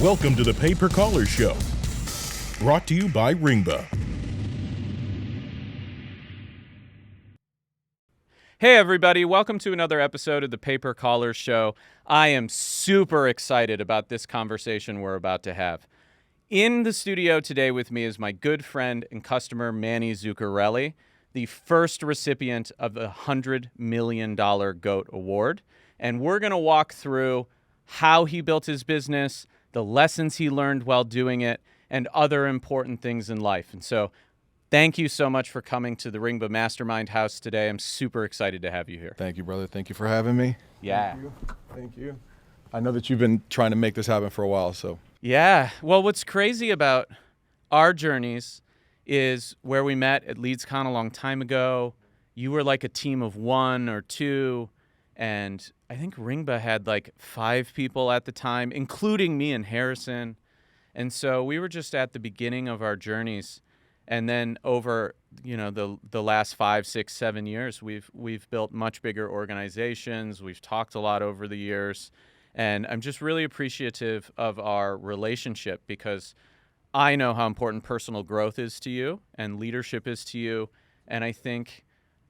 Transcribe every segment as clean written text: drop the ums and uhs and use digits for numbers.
Welcome to the Pay-Per-Caller Show, brought to you by Ringba. Hey everybody, welcome to another episode of the Pay-Per-Caller Show. I am super excited about this conversation we're about to have. In the studio today with me is my good friend and customer, Manny Zuccarelli, the first recipient of the $100 million GOAT Award. And we're going to walk through how he built his business, the lessons he learned while doing it, and other important things in life. And so thank you so much for coming to the Ringba Mastermind House today. I'm super excited to have you here. Thank you, brother. Thank you for having me. Yeah. Thank you. I know that you've been trying to make this happen for a while, so. Yeah. Well, what's crazy about our journeys is where we met at LeadsCon a long time ago. You were like a team of 1 or 2, and I think Ringba had like 5 people at the time, including me and Harrison. And so we were just at the beginning of our journeys. And then over, the last 5, 6, 7 years, we've built much bigger organizations. We've talked a lot over the years. And I'm just really appreciative of our relationship because I know how important personal growth is to you and leadership is to you. And I think,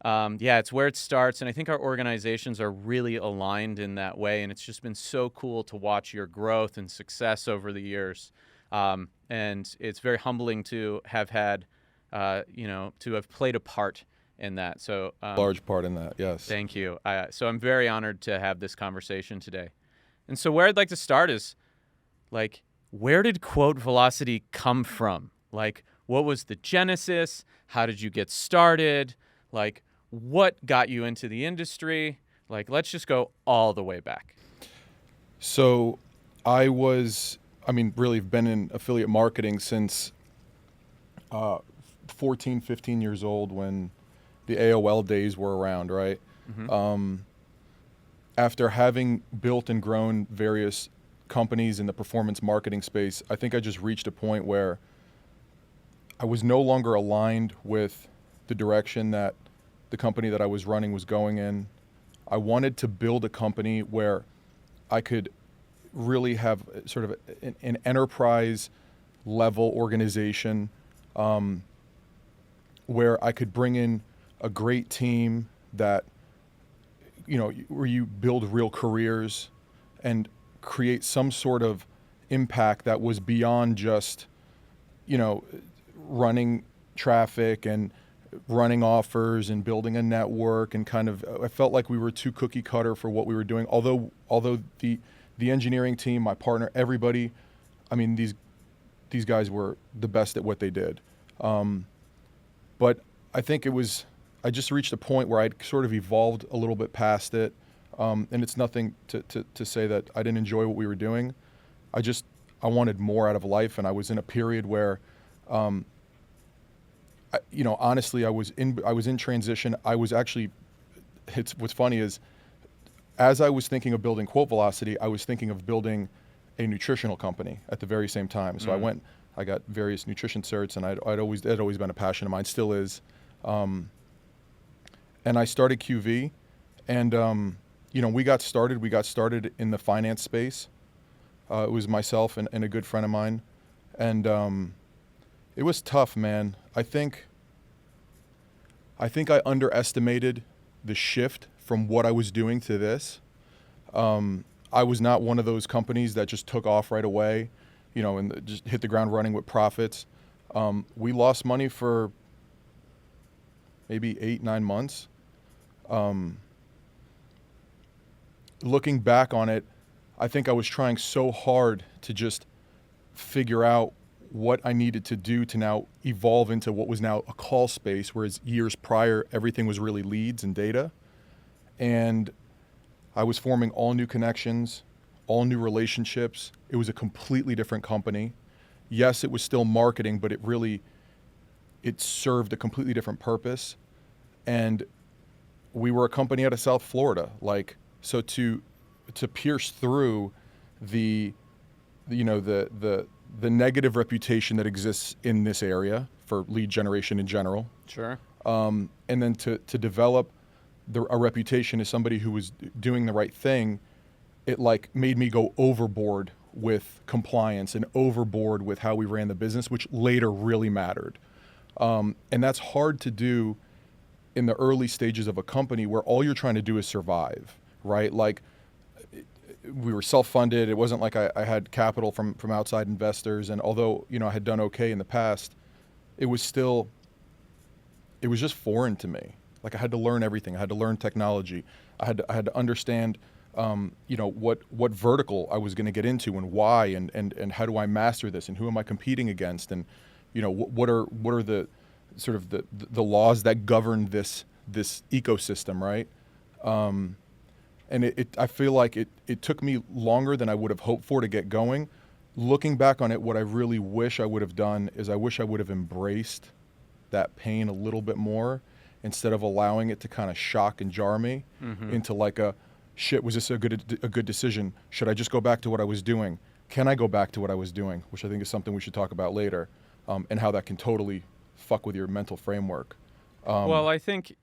it's where it starts. And I think our organizations are really aligned in that way. And it's just been so cool to watch your growth and success over the years. And it's very humbling to have had, to have played a part in that. So Large part in that, yes. Thank you. So I'm very honored to have this conversation today. And so where I'd like to start is, where did QuoteVelocity come from? What was the genesis? How did you get started? What got you into the industry? Let's just go all the way back. So really been in affiliate marketing since 14, 15 years old when the AOL days were around, right? Mm-hmm. After having built and grown various companies in the performance marketing space, I think I just reached a point where I was no longer aligned with the direction that the company that I was running was going in. I wanted to build a company where I could really have sort of an enterprise level organization where I could bring in a great team that, where you build real careers and create some sort of impact that was beyond just, running traffic and running offers and building a network and I felt like we were too cookie cutter for what we were doing. Although the engineering team, my partner, everybody, these guys were the best at what they did. But I think I just reached a point where I'd sort of evolved a little bit past it. And it's nothing to say that I didn't enjoy what we were doing. I wanted more out of life. And I was in a period where, honestly, I was in transition. What's funny is, as I was thinking of building QuoteVelocity, I was thinking of building a nutritional company at the very same time. So I got various nutrition certs, and it had always been a passion of mine, still is. And I started QV, and we got started in the finance space. It was myself and a good friend of mine, and it was tough, man. I think I underestimated the shift from what I was doing to this. I was not one of those companies that just took off right away, and just hit the ground running with profits. We lost money for maybe 8-9 months. Looking back on it, I think I was trying so hard to just figure out what I needed to do to now evolve into what was now a call space, whereas years prior, everything was really leads and data. And I was forming all new connections, all new relationships. It was a completely different company. Yes, it was still marketing, but it served a completely different purpose. And we were a company out of South Florida. So to pierce through the negative reputation that exists in this area for lead generation in general. Sure. And then to develop a reputation as somebody who was doing the right thing, it made me go overboard with compliance and overboard with how we ran the business, which later really mattered. And that's hard to do in the early stages of a company where all you're trying to do is survive, right? Like, we were self-funded. It wasn't like I had capital from outside investors. And although, I had done okay in the past, it was just foreign to me. Like, I had to learn everything. I had to learn technology. I had to understand, what vertical I was going to get into and why, and how do I master this, and who am I competing against, and, what are the sort of the laws that govern this ecosystem, right? And I feel like it took me longer than I would have hoped for to get going. Looking back on it, what I really wish I would have done is I wish I would have embraced that pain a little bit more instead of allowing it to kind of shock and jar me into like shit, was this a good decision? Should I just go back to what I was doing? Can I go back to what I was doing? Which I think is something we should talk about later, and how that can totally fuck with your mental framework. Well, I think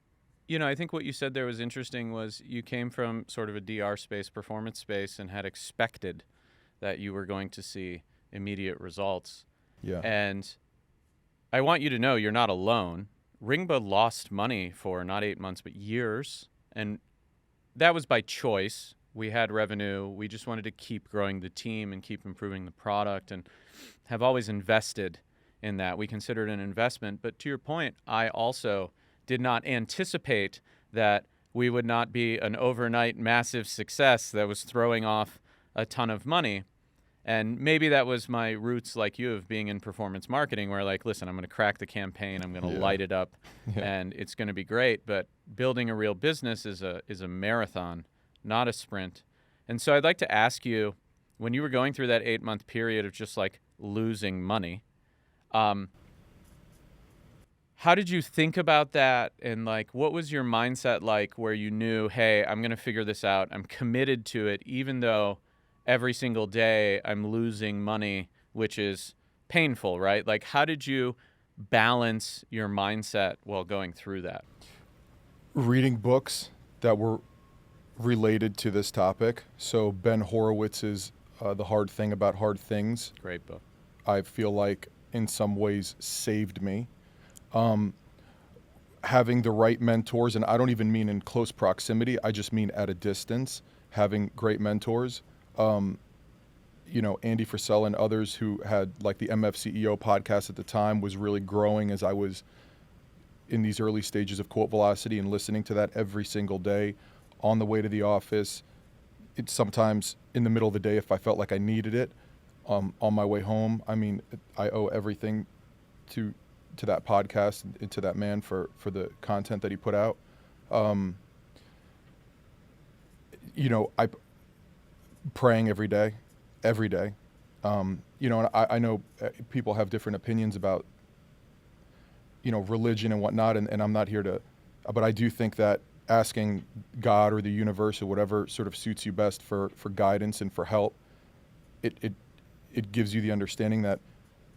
what you said there was interesting was you came from sort of a DR space, performance space, and had expected that you were going to see immediate results. Yeah. And I want you to know you're not alone. Ringba lost money for not 8 months, but years. And that was by choice. We had revenue. We just wanted to keep growing the team and keep improving the product, and have always invested in that. We consider it an investment. But to your point, I also did not anticipate that we would not be an overnight massive success that was throwing off a ton of money. And maybe that was my roots, like you, of being in performance marketing, where like, listen, I'm going to crack the campaign, I'm going to light it up, and it's going to be great. But building a real business is a marathon, not a sprint. And so I'd like to ask you, when you were going through that 8-month period of just like losing money, how did you think about that? And like, what was your mindset like where you knew, hey, I'm going to figure this out. I'm committed to it, even though every single day I'm losing money, which is painful, right? Like, how did you balance your mindset while going through that? Reading books that were related to this topic. So Ben Horowitz's The Hard Thing About Hard Things. Great book. I feel like in some ways saved me. Having the right mentors, and I don't even mean in close proximity, I just mean at a distance, having great mentors. Andy Frisell and others who had like the MF CEO podcast at the time was really growing as I was in these early stages of QuoteVelocity, and listening to that every single day on the way to the office. It's sometimes in the middle of the day if I felt like I needed it, on my way home. I mean, I owe everything to that podcast and to that man for the content that he put out. I praying every day. And I know people have different opinions about, religion and whatnot, and I'm not here to, but I do think that asking God or the universe or whatever sort of suits you best for guidance and for help, it gives you the understanding that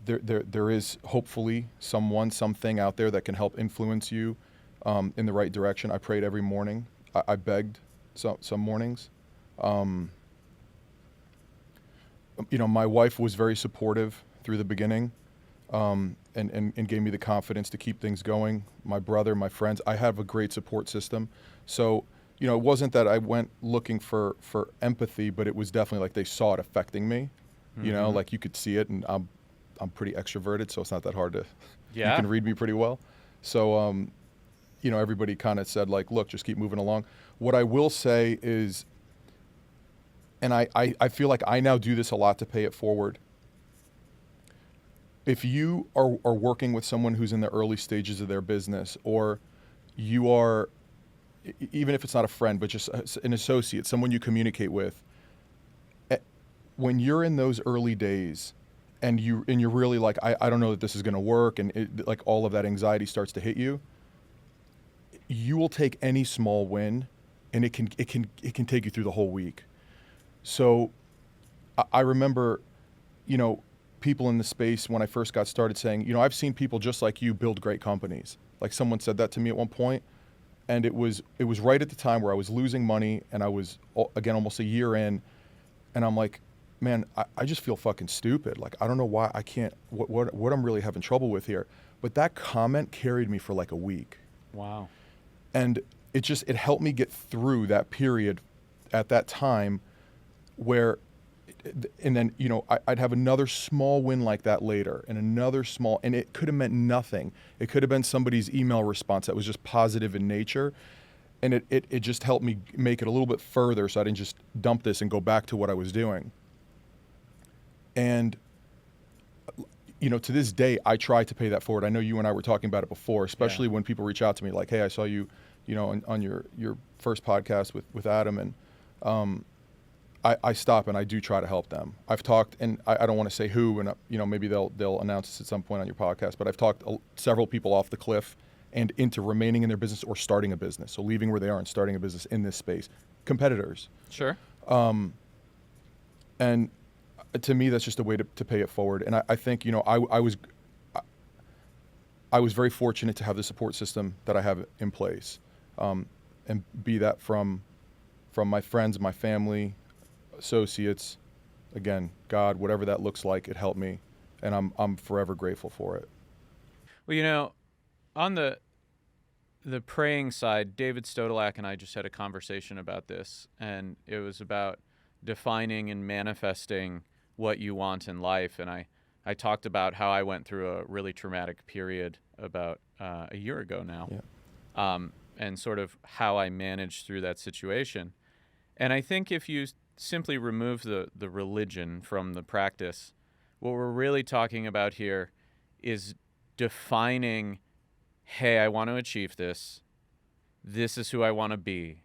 there is hopefully something out there that can help influence you in the right direction. I prayed every morning. I begged some mornings. My wife was very supportive through the beginning, and gave me the confidence to keep things going. My brother, my friends, I have a great support system. So, it wasn't that I went looking for empathy, but it was definitely like they saw it affecting me. Like you could see it, and I'm pretty extroverted, so it's not that hard to, you can read me pretty well. So, everybody kind of said like, look, just keep moving along. What I will say is, and I feel like I now do this a lot to pay it forward. If you are working with someone who's in the early stages of their business, or you are, even if it's not a friend, but just an associate, someone you communicate with, when you're in those early days and you're really like, I don't know that this is going to work, and like all of that anxiety starts to hit you, you will take any small win, and it can take you through the whole week. So I remember, people in the space when I first got started saying, I've seen people just like you build great companies. Like someone said that to me at one point, and it was right at the time where I was losing money, and I was, again, almost a year in, and I'm like, man, I just feel fucking stupid. Like, I don't know why I can't, what I'm really having trouble with here. But that comment carried me for like a week. Wow. And it helped me get through that period at that time where, and then, you know, I'd have another small win like that later, and another small, and it could have meant nothing. It could have been somebody's email response that was just positive in nature. And it just helped me make it a little bit further so I didn't just dump this and go back to what I was doing. And, you know, to this day, I try to pay that forward. I know you and I were talking about it before, especially when people reach out to me like, hey, I saw you, you know, on your first podcast with Adam, and I stop and I do try to help them. I've talked, and I don't want to say who, and you know, maybe they'll announce this at some point on your podcast, but I've talked several people off the cliff and into remaining in their business or starting a business. So leaving where they are and starting a business in this space. Competitors. Sure. And to me, that's just a way to pay it forward. And I think, you know, I was very fortunate to have the support system that I have in place. And be that from my friends, my family, associates, again, God, whatever that looks like, it helped me. And I'm forever grateful for it. Well, you know, on the praying side, David Stodolak and I just had a conversation about this, and it was about defining and manifesting what you want in life. And I talked about how I went through a really traumatic period about a year ago now, and sort of how I managed through that situation. And I think if you simply remove the religion from the practice, what we're really talking about here is defining, hey, I want to achieve this. This is who I want to be.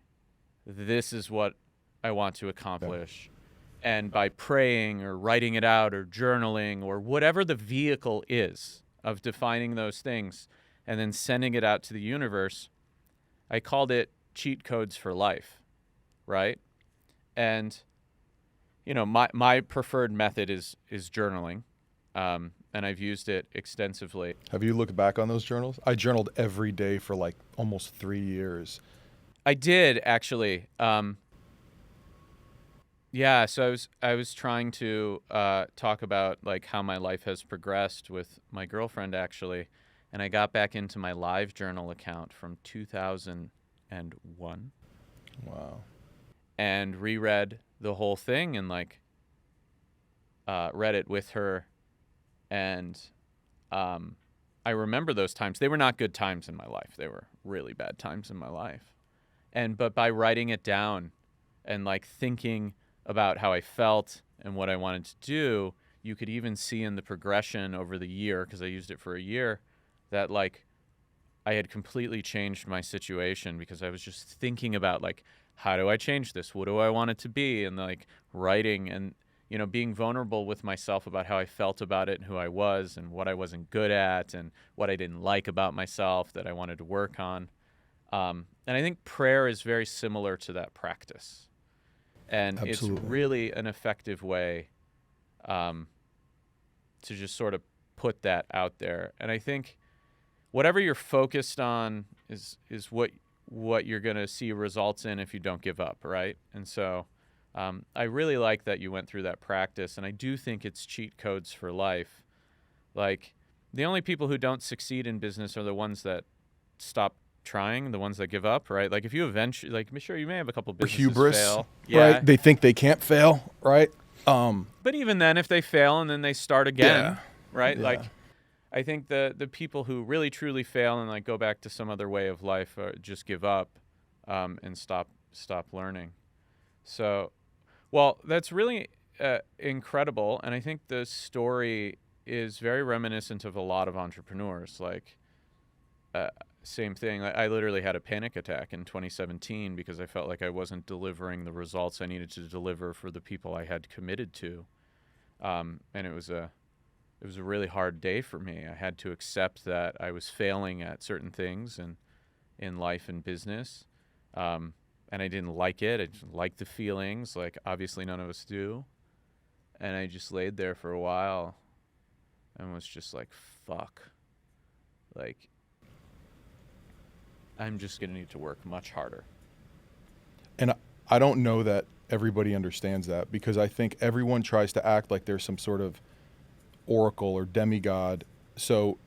This is what I want to accomplish. And by praying or writing it out or journaling or whatever the vehicle is of defining those things and then sending it out to the universe, I called it cheat codes for life, right? And, you know, my preferred method is journaling. And I've used it extensively. Have you looked back on those journals? I journaled every day for like almost 3 years. I did, actually. Yeah, so I was trying to talk about like how my life has progressed with my girlfriend, actually. And I got back into my live journal account from 2001. Wow. And reread the whole thing and like read it with her. And I remember those times. They were not good times in my life. They were really bad times in my life. But by writing it down and like thinking about how I felt and what I wanted to do, you could even see in the progression over the year, because I used it for a year, that like I had completely changed my situation because I was just thinking about like, how do I change this? What do I want it to be? And like writing and, you know, being vulnerable with myself about how I felt about it and who I was and what I wasn't good at and what I didn't like about myself that I wanted to work on. And I think prayer is very similar to that practice. And Absolutely. It's really an effective way to just sort of put that out there. And I think whatever you're focused on is what you're going to see results in if you don't give up, right? And so I really like that you went through that practice, and I do think it's cheat codes for life. Like, the only people who don't succeed in business are the ones that stop trying, the ones that give up, right? Like, if you eventually, like, sure, you may have a couple businesses hubris, fail. right? They think they can't fail, right? But even then, if they fail and then they start again, right? Yeah. Like, I think the people who really truly fail and like go back to some other way of life just give up and stop learning. So, well, that's really incredible, and I think the story is very reminiscent of a lot of entrepreneurs. Like, same thing. I literally had a panic attack in 2017 because I felt like I wasn't delivering the results I needed to deliver for the people I had committed to, and it was a really hard day for me. I had to accept that I was failing at certain things and in life and business, and I didn't like it. I didn't like the feelings, like obviously none of us do. And I just laid there for a while and was just like, fuck. Like, I'm just going to need to work much harder. And I don't know that everybody understands that, because I think everyone tries to act like there's some sort of oracle or demigod. So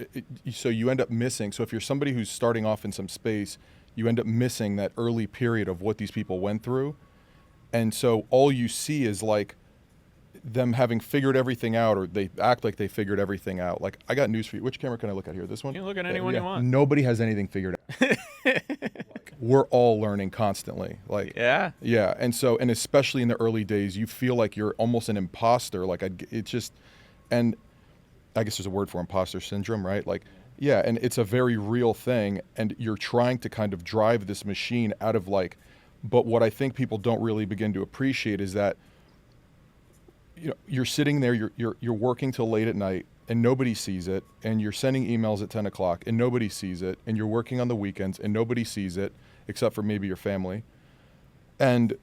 so you end up missing. So if you're somebody who's starting off in some space, you end up missing that early period of what these people went through. And so all you see is like them having figured everything out, or they act like they figured everything out. Like, I got news for you. Which camera can I look at here? This one? You can look at any one you want. Nobody has anything figured out. Like, we're all learning constantly. Like, Yeah. yeah. And so, and especially in the early days, you feel like you're almost an imposter. Like, it's just, and I guess there's a word for imposter syndrome, right? Like, yeah, and it's a very real thing. And you're trying to kind of drive this machine out of like, but what I think people don't really begin to appreciate is that, you know, you're sitting there, you're working till late at night and nobody sees it, and you're sending emails at 10 o'clock and nobody sees it, and you're working on the weekends and nobody sees it except for maybe your family. And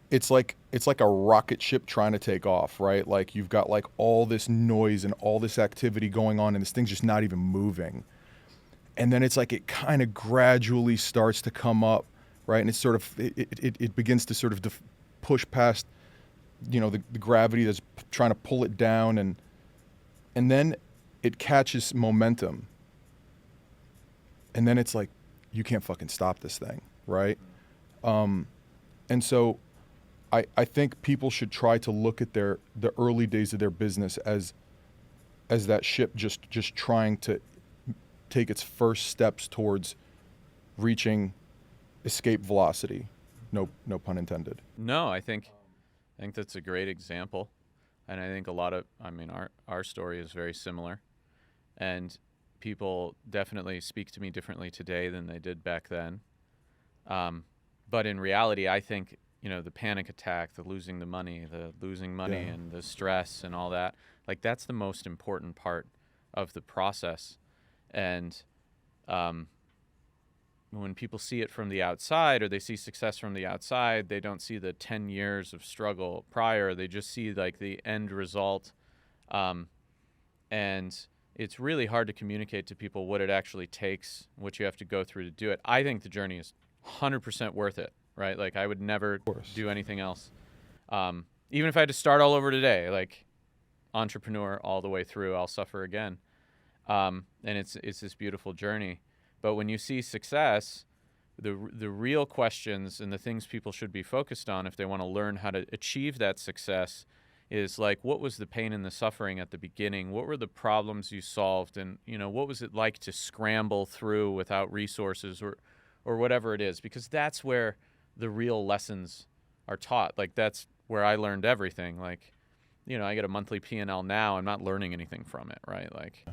it's like a rocket ship trying to take off, right? Like, you've got like all this noise and all this activity going on, and this thing's just not even moving. And then it's like it kind of gradually starts to come up, right? And it's sort of, it begins to sort of push past, you know, the gravity that's trying to pull it down, and then it catches momentum, and then it's like, you can't fucking stop this thing, right? And so I think people should try to look at the early days of their business as that ship just trying to take its first steps towards reaching escape velocity. No pun intended. No, I think that's a great example. And I think our story is very similar. And people definitely speak to me differently today than they did back then. But in reality, I think, you know, the panic attack, the losing money Yeah. and the stress and all that, like, that's the most important part of the process. And when people see it from the outside, or they see success from the outside, they don't see the 10 years of struggle prior. They just see like the end result. And it's really hard to communicate to people what it actually takes, what you have to go through to do it. I think the journey is 100% worth it, right? Like, I would never do anything else. Even if I had to start all over today, like, entrepreneur all the way through, I'll suffer again. And it's this beautiful journey. But when you see success, the real questions and the things people should be focused on if they want to learn how to achieve that success is like, what was the pain and the suffering at the beginning? What were the problems you solved? And, you know, what was it like to scramble through without resources or whatever it is? Because that's where the real lessons are taught. Like, that's where I learned everything. Like, you know, I get a monthly P&L now. I'm not learning anything from it, right? Like,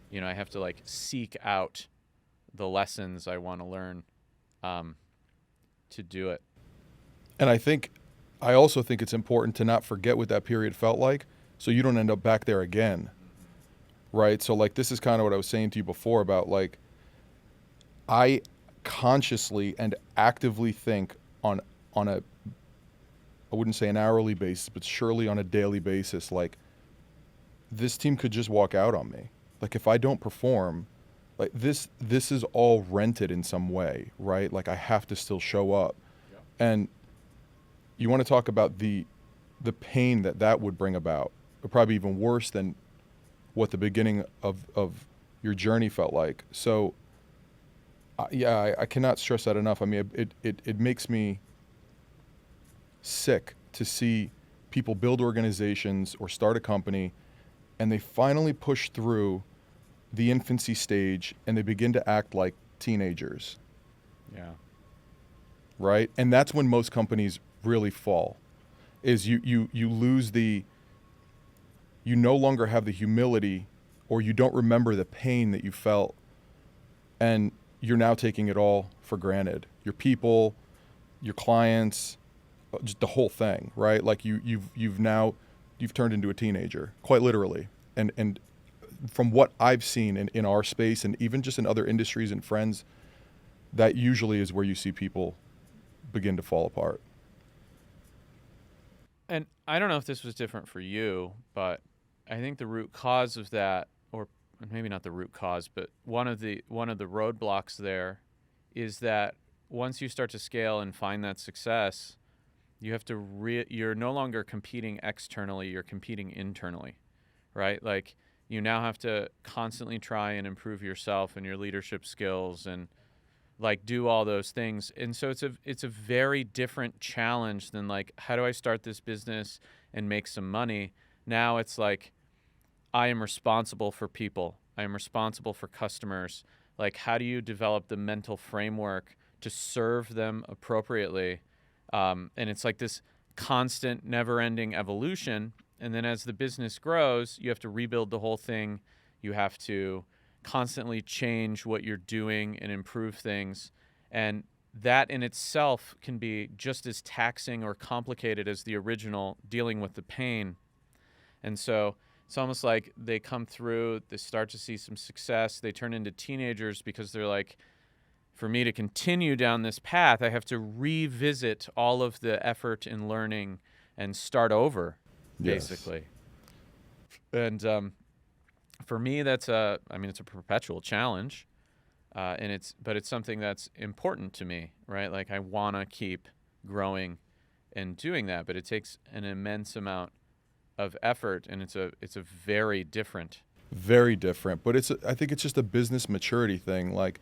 you know, I have to like seek out the lessons I want to learn to do it. And I also think it's important to not forget what that period felt like, so you don't end up back there again, right? So like, this is kind of what I was saying to you before about like, I consciously and actively think on a, I wouldn't say an hourly basis, but surely on a daily basis, like, this team could just walk out on me. Like, if I don't perform, like, this is all rented in some way, right? Like, I have to still show up. Yep. And you want to talk about the pain that would bring about, or probably even worse than what the beginning of your journey felt like. So, I cannot stress that enough. I mean, it makes me sick to see people build organizations or start a company, and they finally push through the infancy stage and they begin to act like teenagers. Yeah. Right? And that's when most companies really fall, is you lose you no longer have the humility, or you don't remember the pain that you felt, and you're now taking it all for granted. Your people, your clients, just the whole thing, right? Like, you've turned into a teenager, quite literally. And from what I've seen in our space, and even just in other industries and friends, that usually is where you see people begin to fall apart. And I don't know if this was different for you, but I think the root cause of that, or maybe not the root cause, but one of the roadblocks there is that once you start to scale and find that success, you have to you're no longer competing externally, you're competing internally, right? Like you now have to constantly try and improve yourself and your leadership skills and like do all those things. And so it's a very different challenge than like, how do I start this business and make some money? Now it's like, I am responsible for people. I am responsible for customers. Like, how do you develop the mental framework to serve them appropriately? And it's like this constant, never-ending evolution. And then as the business grows, you have to rebuild the whole thing. You have to constantly change what you're doing and improve things. And that in itself can be just as taxing or complicated as the original, dealing with the pain. And so it's almost like they come through, they start to see some success, they turn into teenagers because they're like, for me to continue down this path, I have to revisit all of the effort and learning and start over, basically. Yes. And for me, it's a perpetual challenge, but it's something that's important to me, right? Like I want to keep growing and doing that, but it takes an immense amount of effort, and it's a very different. But I think it's just a business maturity thing. Like,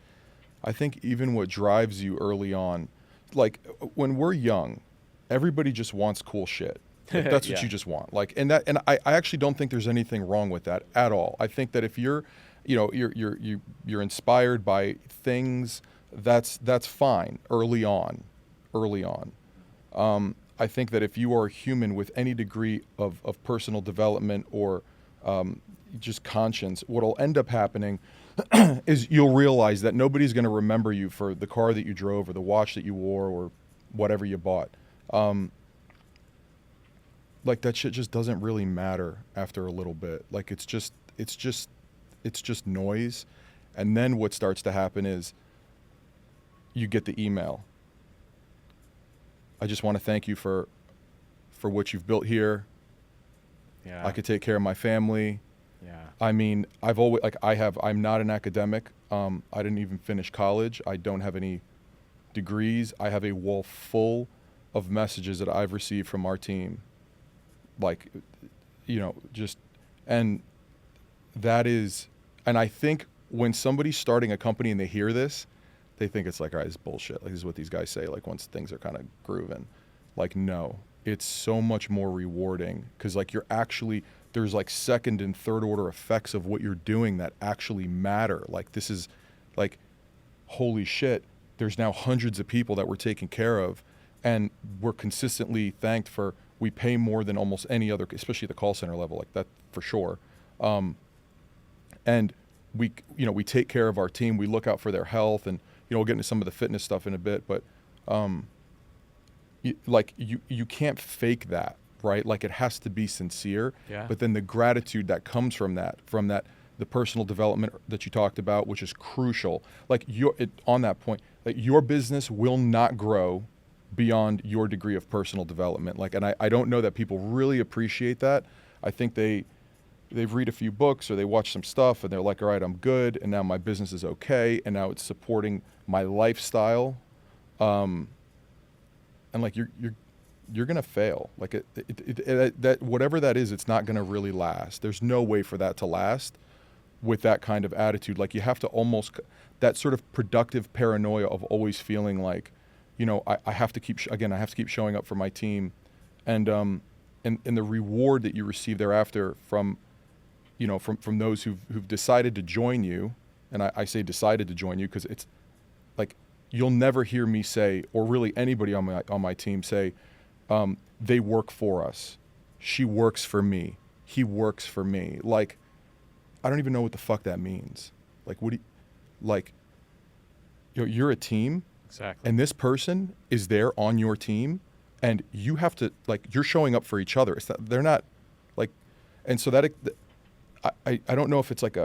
I think even what drives you early on, like when we're young, everybody just wants cool shit. Like, that's what you just want. Like, and I actually don't think there's anything wrong with that at all. I think that if you're inspired by things, that's fine early on. I think that if you are a human with any degree of personal development or just conscience, what'll end up happening is you'll realize that nobody's going to remember you for the car that you drove or the watch that you wore or whatever you bought. Like that shit just doesn't really matter after a little bit. Like it's just noise. And then what starts to happen is you get the email. I just want to thank you for what you've built here. Yeah. I could take care of my family. Yeah. I mean, I'm not an academic. I didn't even finish college. I don't have any degrees. I have a wall full of messages that I've received from our team. Like, and that is, and I think when somebody's starting a company and they hear this, they think it's like, all right, this is bullshit. Like, this is what these guys say, like, once things are kind of grooving. Like, no, it's so much more rewarding because, like, there's, like, second and third order effects of what you're doing that actually matter. Like, this is, like, holy shit, there's now hundreds of people that we're taking care of, and we're consistently thanked for, we pay more than almost any other, especially the call center level, like that for sure. And we take care of our team. We look out for their health, and we'll get into some of the fitness stuff in a bit. But you can't fake that, right? Like it has to be sincere. Yeah. But then the gratitude that comes from that, the personal development that you talked about, which is crucial. Like on that point, like your business will not grow beyond your degree of personal development. Like, and I don't know that people really appreciate that. I think they've read a few books or they watch some stuff and they're like, all right, I'm good. And now my business is okay. And now it's supporting my lifestyle. And like, you're going to fail. Like that, whatever that is, it's not going to really last. There's no way for that to last with that kind of attitude. Like you have to almost, that sort of productive paranoia of always feeling like, I have to keep showing up for my team, and the reward that you receive thereafter from those who've decided to join you, and I say decided to join you because it's like you'll never hear me say, or really anybody on my team say, they work for us, she works for me, he works for me. Like, I don't even know what the fuck that means. Like, what do you, like, you're a team. Exactly. And this person is there on your team, and you have to, like, you're showing up for each other. It's that they're not, like, and so that, I don't know if it's like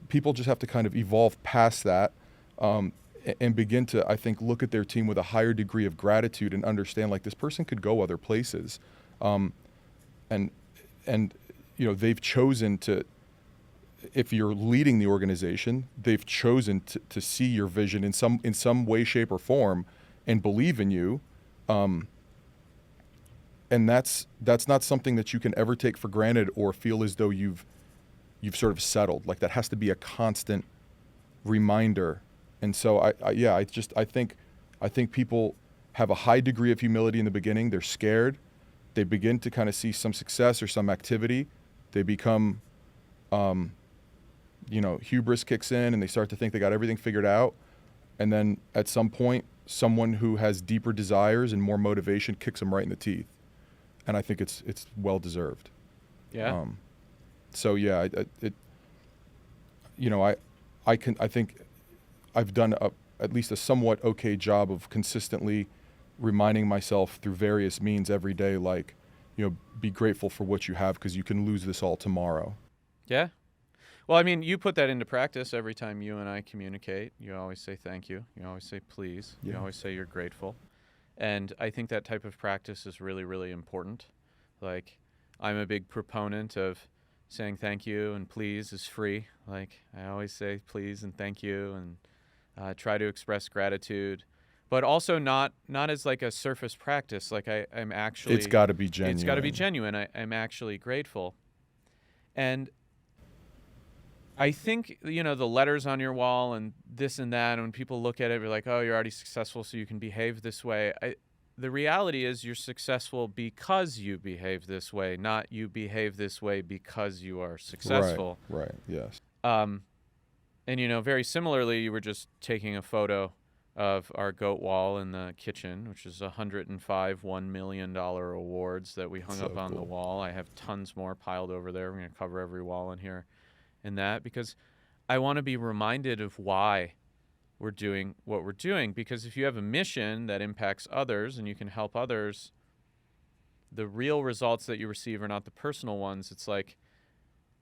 people just have to kind of evolve past that and begin to, I think, look at their team with a higher degree of gratitude and understand, like, this person could go other places. And they've chosen to if you're leading the organization, they've chosen to see your vision in some way, shape, or form, and believe in you. And that's not something that you can ever take for granted or feel as though you've sort of settled. Like, that has to be a constant reminder. And so I think people have a high degree of humility in the beginning. They're scared. They begin to kind of see some success or some activity. They become, hubris kicks in, and they start to think they got everything figured out. And then at some point, someone who has deeper desires and more motivation kicks them right in the teeth. And I think it's well deserved. Yeah. I think I've done at least a somewhat okay job of consistently reminding myself through various means every day, like, be grateful for what you have, because you can lose this all tomorrow. Yeah. Well, I mean, you put that into practice every time you and I communicate. You always say thank you. You always say please. Yeah. You always say you're grateful. And I think that type of practice is really, really important. Like, I'm a big proponent of saying thank you and please is free. Like, I always say please and thank you, and try to express gratitude, but also not as like a surface practice. Like, I'm actually... It's got to be genuine. It's got to be genuine. I'm actually grateful. And I think, the letters on your wall and this and that, and when people look at it, they're like, oh, you're already successful, so you can behave this way. The reality is you're successful because you behave this way, not you behave this way because you are successful. Right, yes. And, very similarly, you were just taking a photo of our goat wall in the kitchen, which is 105 $1 million awards that we hung up on the wall. I have tons more piled over there. We're going to cover every wall in here in that, because I want to be reminded of why we're doing what we're doing. Because if you have a mission that impacts others and you can help others, the real results that you receive are not the personal ones. It's like,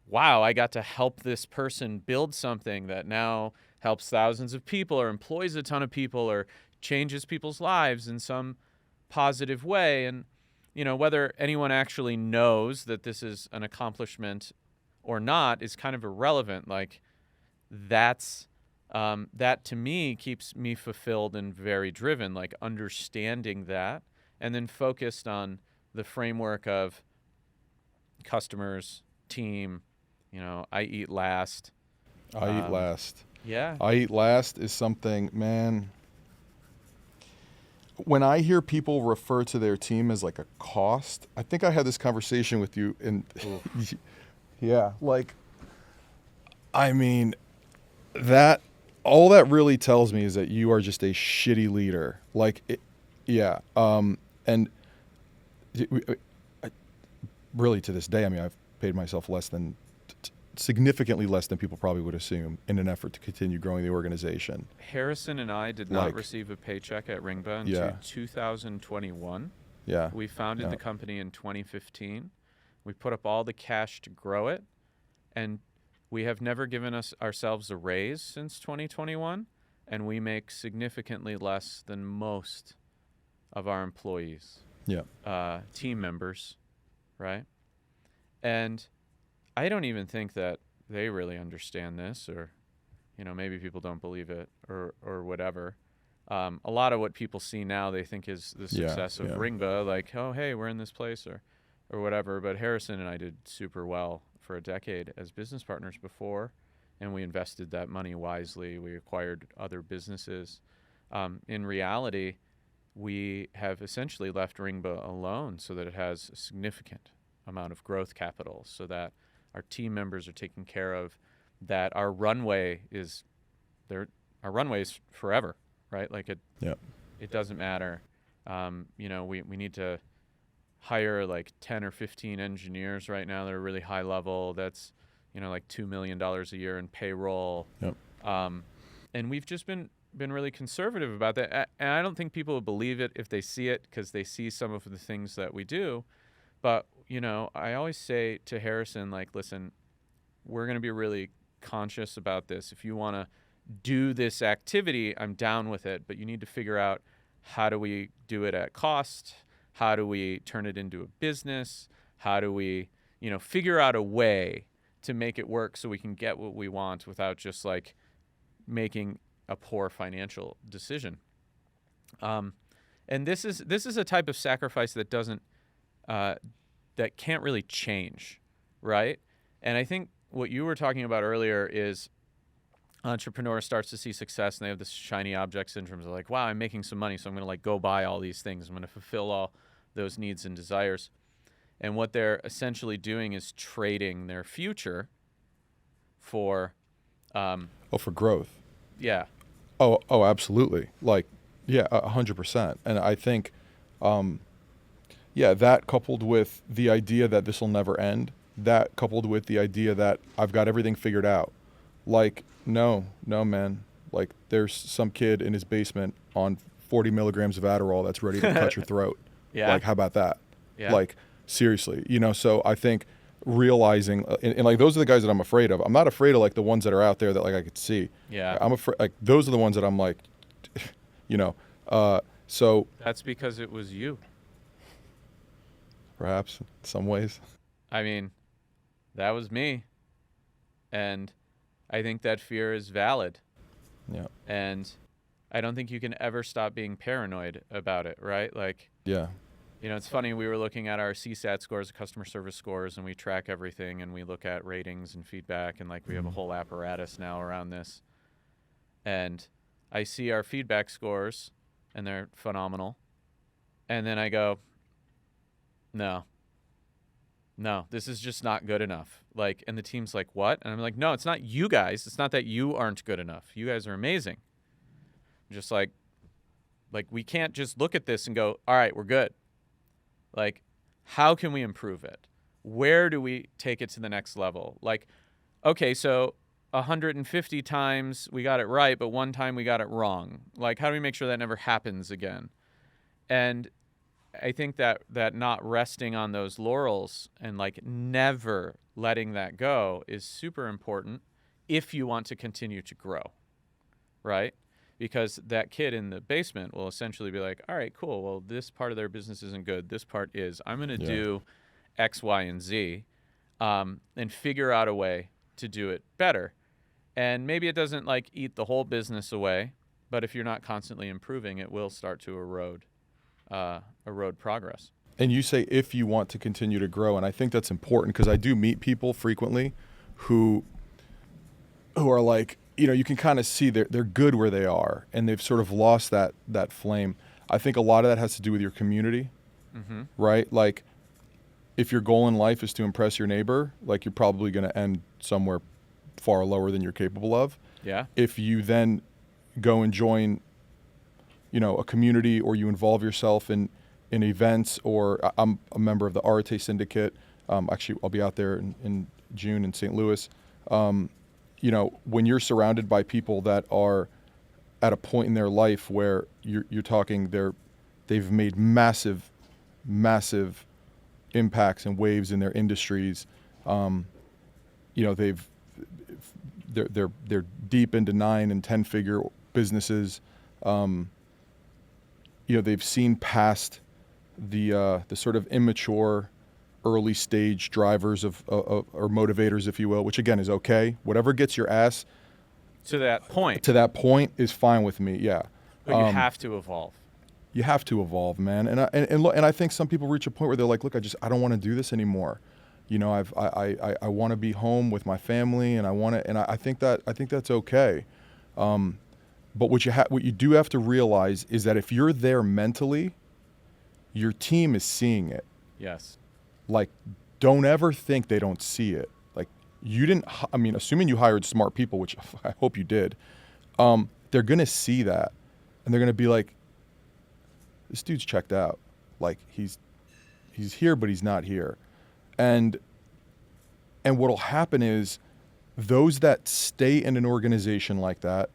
wow, I got to help this person build something that now helps thousands of people or employs a ton of people or changes people's lives in some positive way. And, whether anyone actually knows that this is an accomplishment or not is kind of irrelevant. Like, that to me keeps me fulfilled and very driven, like understanding that, and then focused on the framework of customers, team, I eat last. I eat last. Yeah. I eat last is something, man. When I hear people refer to their team as like a cost, I think I had this conversation with you, and yeah, like, I mean, that all that really tells me is that you are just a shitty leader. Like, and really to this day, I mean, I've paid myself significantly less than people probably would assume in an effort to continue growing the organization. Harrison and I did not receive a paycheck at Ringba until 2021. Yeah. We founded the company in 2015. We put up all the cash to grow it, and we have never given ourselves a raise since 2021, and we make significantly less than most of our employees. Yeah. Team members, right? And I don't even think that they really understand this, or, maybe people don't believe it or whatever. A lot of what people see now, they think is the success of Ringba, like, oh, hey, we're in this place or whatever. But Harrison and I did super well for a decade as business partners before, and we invested that money wisely. We acquired other businesses. In reality, we have essentially left Ringba alone so that it has a significant amount of growth capital, so that our team members are taken care of, that our runway is forever, right? Like, it doesn't matter. We need to hire like 10 or 15 engineers right now that are really high level. That's, like $2 million a year in payroll. Yep. And we've just been really conservative about that. And I don't think people will believe it if they see it, because they see some of the things that we do. But, I always say to Harrison, like, listen, we're going to be really conscious about this. If you want to do this activity, I'm down with it, but you need to figure out, how do we do it at cost? How do we turn it into a business? How do we, figure out a way to make it work so we can get what we want without just like making a poor financial decision. And this is a type of sacrifice that doesn't that can't really change, right? And I think what you were talking about earlier is entrepreneur starts to see success and they have this shiny object syndrome. They're like, wow, I'm making some money, so I'm going to like go buy all these things. I'm going to fulfill all those needs and desires. And what they're essentially doing is trading their future for for growth. Yeah. Oh, absolutely. Like, yeah, 100%. And I think, that coupled with the idea that this will never end, that coupled with the idea that I've got everything figured out. Like, no, man. Like, there's some kid in his basement on 40 milligrams of Adderall that's ready to cut your throat. Yeah. Like, how about that? Yeah. Like, seriously, so I think realizing, and like, those are the guys that I'm afraid of. I'm not afraid of like the ones that are out there that like I could see. Yeah. I'm afraid, like, those are the ones that I'm like, so. That's because it was you. Perhaps in some ways. I mean, that was me. And I think that fear is valid. Yeah. And I don't think you can ever stop being paranoid about it, right? Like, yeah. It's funny, we were looking at our CSAT scores, customer service scores, and we track everything, and we look at ratings and feedback, and like we have a whole apparatus now around this. And I see our feedback scores, and they're phenomenal. And then I go, no, this is just not good enough. Like, and the team's like, what? And I'm like, no, it's not you guys. It's not that you aren't good enough. You guys are amazing. I'm just like we can't just look at this and go, all right, we're good. Like, how can we improve it? Where do we take it to the next level? Like, okay, so 150 times we got it right, but one time we got it wrong. Like, how do we make sure that never happens again? And I think that not resting on those laurels and like never letting that go is super important if you want to continue to grow, right? Because that kid in the basement will essentially be like, all right, cool. Well, this part of their business isn't good. This part is. I'm going to do X, Y, and Z and figure out a way to do it better. And maybe it doesn't like eat the whole business away, but if you're not constantly improving, it will start to erode progress. And you say if you want to continue to grow, and I think that's important because I do meet people frequently who are like, you can kind of see they're good where they are, and they've sort of lost that flame. I think a lot of that has to do with your community, right? Like, if your goal in life is to impress your neighbor, like, you're probably going to end somewhere far lower than you're capable of. Yeah. If you then go and join, a community, or you involve yourself in events, or I'm a member of the Arte Syndicate. Actually, I'll be out there in June in St. Louis. When you're surrounded by people that are at a point in their life where you're talking, they've made massive impacts and waves in their industries. They're deep into 9 and 10 figure businesses. They've seen past the sort of immature early stage drivers or motivators, if you will, which again is okay. Whatever gets your ass to that point is fine with me. Yeah. But you have to evolve. You have to evolve, man. And I think some people reach a point where they're like, look, I don't want to do this anymore. I want to be home with my family, and I think that's okay. But what you do have to realize is that if you're there mentally, your team is seeing it. Yes. Like, don't ever think they don't see it. Like, assuming you hired smart people, which I hope you did, they're going to see that, and they're going to be like, this dude's checked out. Like, he's here, but he's not here. And what'll happen is those that stay in an organization like that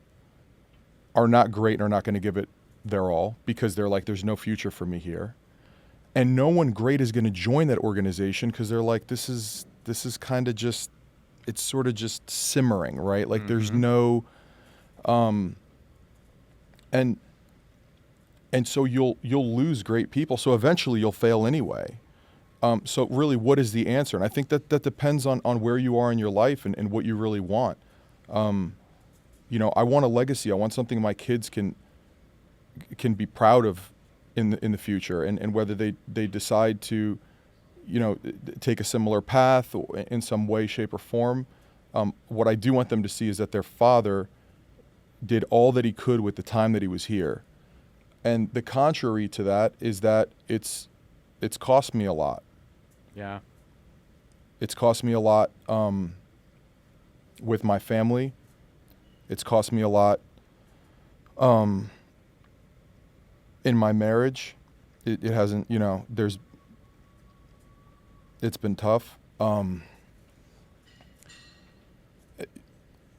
are not great and are not going to give it their all because they're like, there's no future for me here. And no one great is going to join that organization because they're like, this is kind of just, it's sort of just simmering, right? Like, there's no, and so you'll lose great people. So eventually you'll fail anyway. So really, what is the answer? And I think that depends on where you are in your life and what you really want. I want a legacy. I want something my kids can be proud of in the future, and whether they decide to, take a similar path or in some way, shape, or form. What I do want them to see is that their father did all that he could with the time that he was here. And the contrary to that is that it's cost me a lot. Yeah. It's cost me a lot with my family. It's cost me a lot in my marriage. It hasn't, it's been tough.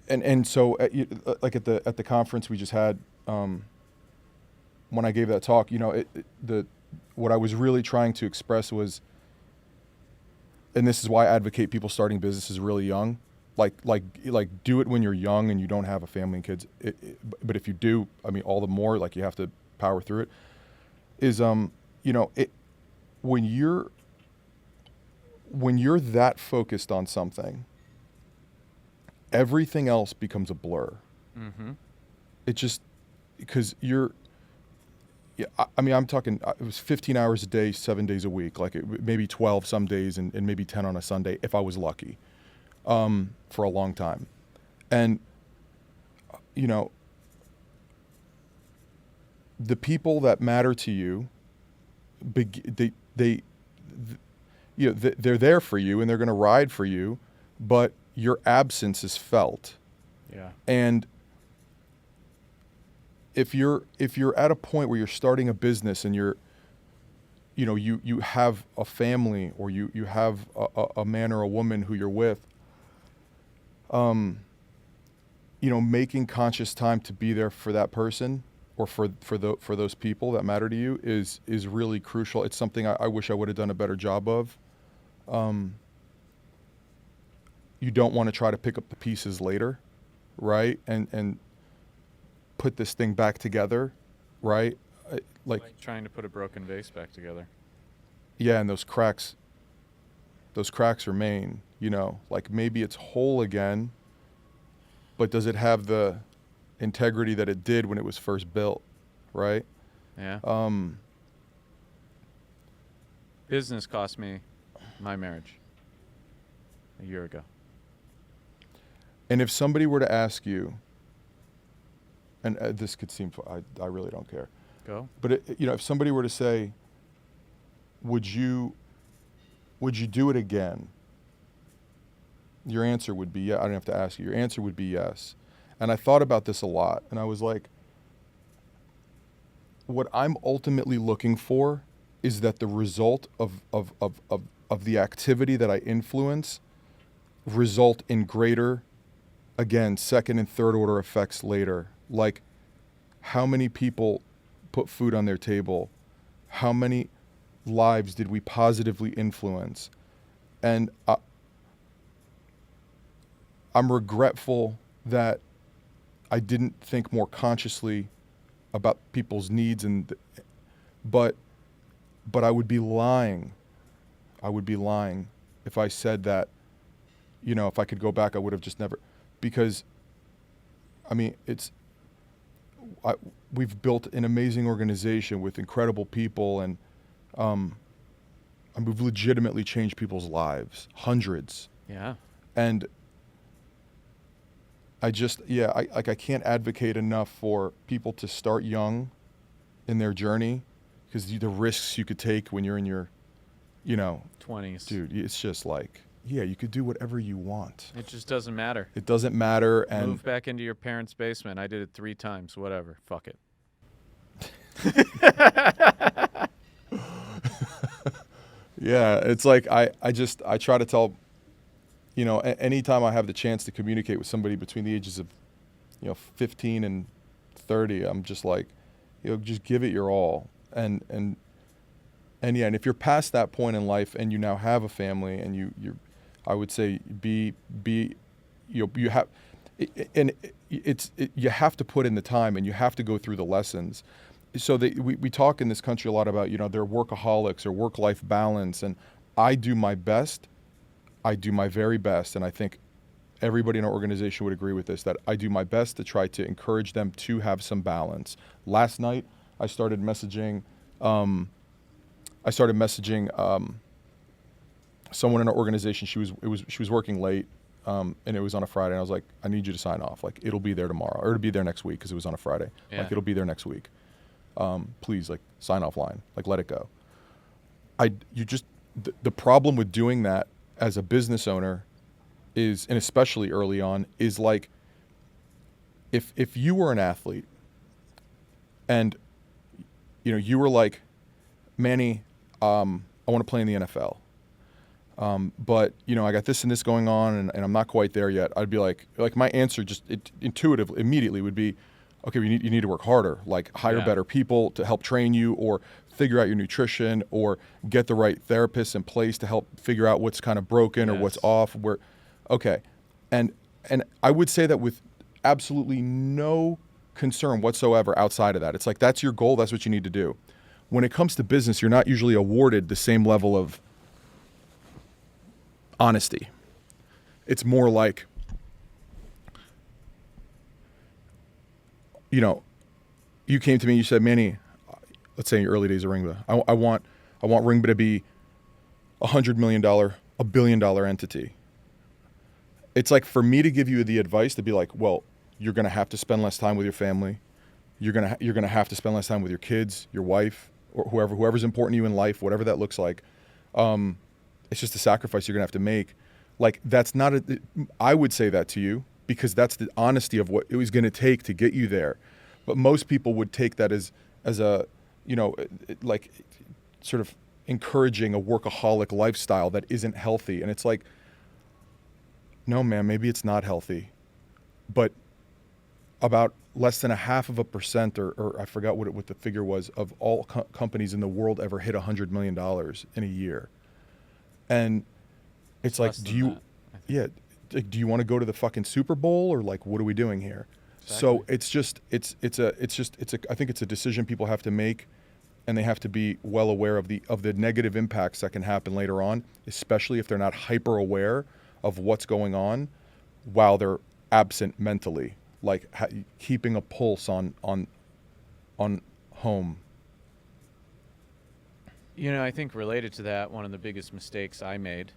And so like at the conference we just had, when I gave that talk, what I was really trying to express was, and this is why I advocate people starting businesses really young, like do it when you're young and you don't have a family and kids. But if you do, all the more, like, you have to power through it. Is when you're that focused on something, everything else becomes a blur. Mm-hmm. It just, because I'm talking, it was 15 hours a day, 7 days a week, maybe 12 some days and maybe 10 on a Sunday if I was lucky, for a long time. And, the people that matter to you, they're there for you and they're going to ride for you, but your absence is felt. Yeah. And if you're at a point where you're starting a business and you have a family, or you have a man or a woman who you're with, making conscious time to be there for that person or for those people that matter to you is really crucial. It's something I wish I would have done a better job of. You don't want to try to pick up the pieces later, right? And put this thing back together, right? Like trying to put a broken vase back together. Yeah, and those cracks remain, like maybe it's whole again, but does it have the integrity that it did when it was first built, right? Yeah. Business cost me my marriage a year ago. And if somebody were to ask you, and this could seem, I really don't care. Go. But if somebody were to say, would you do it again? Your answer would be, yeah. I don't have to ask you. Your answer would be yes. And I thought about this a lot, and I was like, what I'm ultimately looking for is that the result of the activity that I influence result in greater, again, second and third order effects later. Like, how many people put food on their table? How many lives did we positively influence? And I'm regretful that I didn't think more consciously about people's needs, but I would be lying. I would be lying if I said that, if I could go back, I would have just never, because we've built an amazing organization with incredible people, and we've legitimately changed people's lives, hundreds. Yeah. And I can't advocate enough for people to start young in their journey, because the risks you could take when you're in your, 20s. Dude, it's just like, yeah, you could do whatever you want. It just doesn't matter. It doesn't matter. And move back into your parents' basement. I did it 3 times. Whatever. Fuck it. Yeah, it's like I try to tell, anytime I have the chance to communicate with somebody between the ages of, 15 and 30, I'm just like, just give it your all. And if you're past that point in life and you now have a family, and you I would say you have, and you have to put in the time, and you have to go through the lessons. So we talk in this country a lot about, they're workaholics or work-life balance, and I do my best. I do my very best, and I think everybody in our organization would agree with this, that I do my best to try to encourage them to have some balance. Last night, I started messaging someone in our organization. She was working late, and it was on a Friday. And I was like, I need you to sign off. Like, it'll be there tomorrow, or it'll be there next week, because it was on a Friday. Yeah. Like, it'll be there next week. Please, like, sign offline. Like, let it go. The problem with doing that as a business owner is, and especially early on, is like, if you were an athlete and, you know, you were like, Manny, I want to play in the NFL. But, you know, I got this and this going on, and I'm not quite there yet. I'd be like my answer intuitively, immediately would be, okay, you need to work harder, like hire better people to help train you, or figure out your nutrition, or get the right therapists in place to help figure out what's kind of broken or what's off. Okay. And I would say that with absolutely no concern whatsoever outside of that. It's like, that's your goal. That's what you need to do. When it comes to business, you're not usually awarded the same level of honesty. It's more like, you know, you came to me, you said, Manny, let's say in your early days of Ringba, I want Ringba to be $100 million, $1 billion entity. It's like, for me to give you the advice to be like, well, you're going to have to spend less time with your family. You're going to have to spend less time with your kids, your wife, or whoever's important to you in life, whatever that looks like. It's just a sacrifice you're going to have to make. Like, that's not I would say that to you because that's the honesty of what it was going to take to get you there. But most people would take that as a, you know, like, sort of encouraging a workaholic lifestyle that isn't healthy. And it's like, no, man, maybe it's not healthy, but about less than 0.5% or I forgot what the figure was, of all companies in the world ever hit $100 million in a year. And it's like, do you want to go to the fucking Super Bowl, or like, what are we doing here? Exactly. So I think it's a decision people have to make, and they have to be well aware of the negative impacts that can happen later on, especially if they're not hyper aware of what's going on while they're absent mentally, like keeping a pulse on home. You know, I think related to that, one of the biggest mistakes I made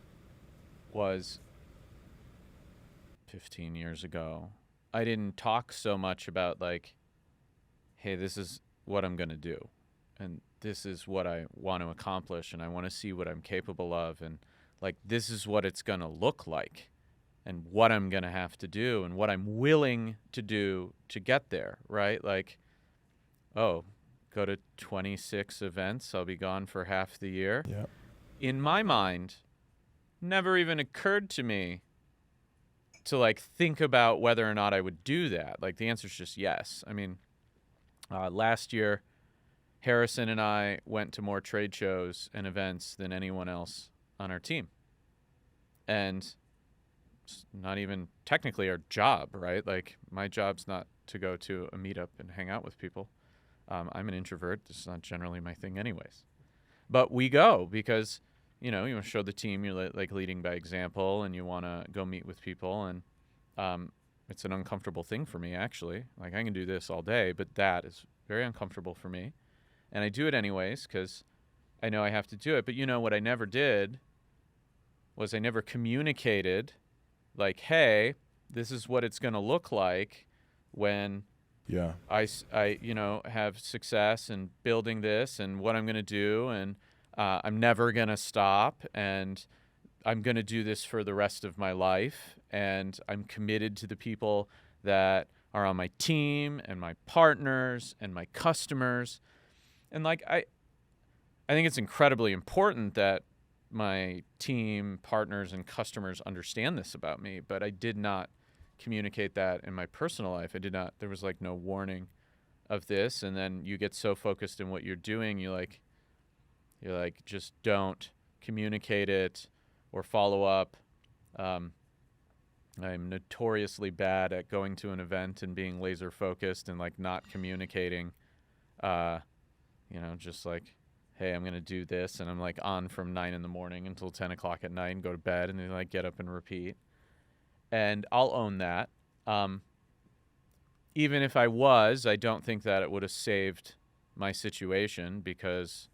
was 15 years ago. I didn't talk so much about, like, hey, this is what I'm going to do, and this is what I want to accomplish, and I want to see what I'm capable of, and, like, this is what it's going to look like, and what I'm going to have to do, and what I'm willing to do to get there, right? Like, oh, go to 26 events, I'll be gone for half the year. Yeah. In my mind, never even occurred to me to, like, think about whether or not I would do that. Like, the answer is just yes. I mean, last year, Harrison and I went to more trade shows and events than anyone else on our team. And it's not even technically our job, right? Like, my job's not to go to a meetup and hang out with people. I'm an introvert. This is not generally my thing anyways. But we go because, you know, you want to show the team you're like leading by example, and you want to go meet with people. And it's an uncomfortable thing for me, actually. Like, I can do this all day, but that is very uncomfortable for me. And I do it anyways because I know I have to do it. But, you know, what I never did was I never communicated, like, hey, this is what it's going to look like when I you know, have success in building this, and what I'm going to do, and I'm never going to stop, and I'm going to do this for the rest of my life, and I'm committed to the people that are on my team and my partners and my customers. And, like, I think it's incredibly important that my team, partners, and customers understand this about me, but I did not communicate that in my personal life. There was, like, no warning of this. And then you get so focused in what you're doing, you're like, just don't communicate it or follow up. I'm notoriously bad at going to an event and being laser focused and, like, not communicating, you know, just like, hey, I'm going to do this. And I'm like on from 9 in the morning until 10 o'clock at night and go to bed and then like get up and repeat. And I'll own that. Even if I don't think that it would have saved my situation because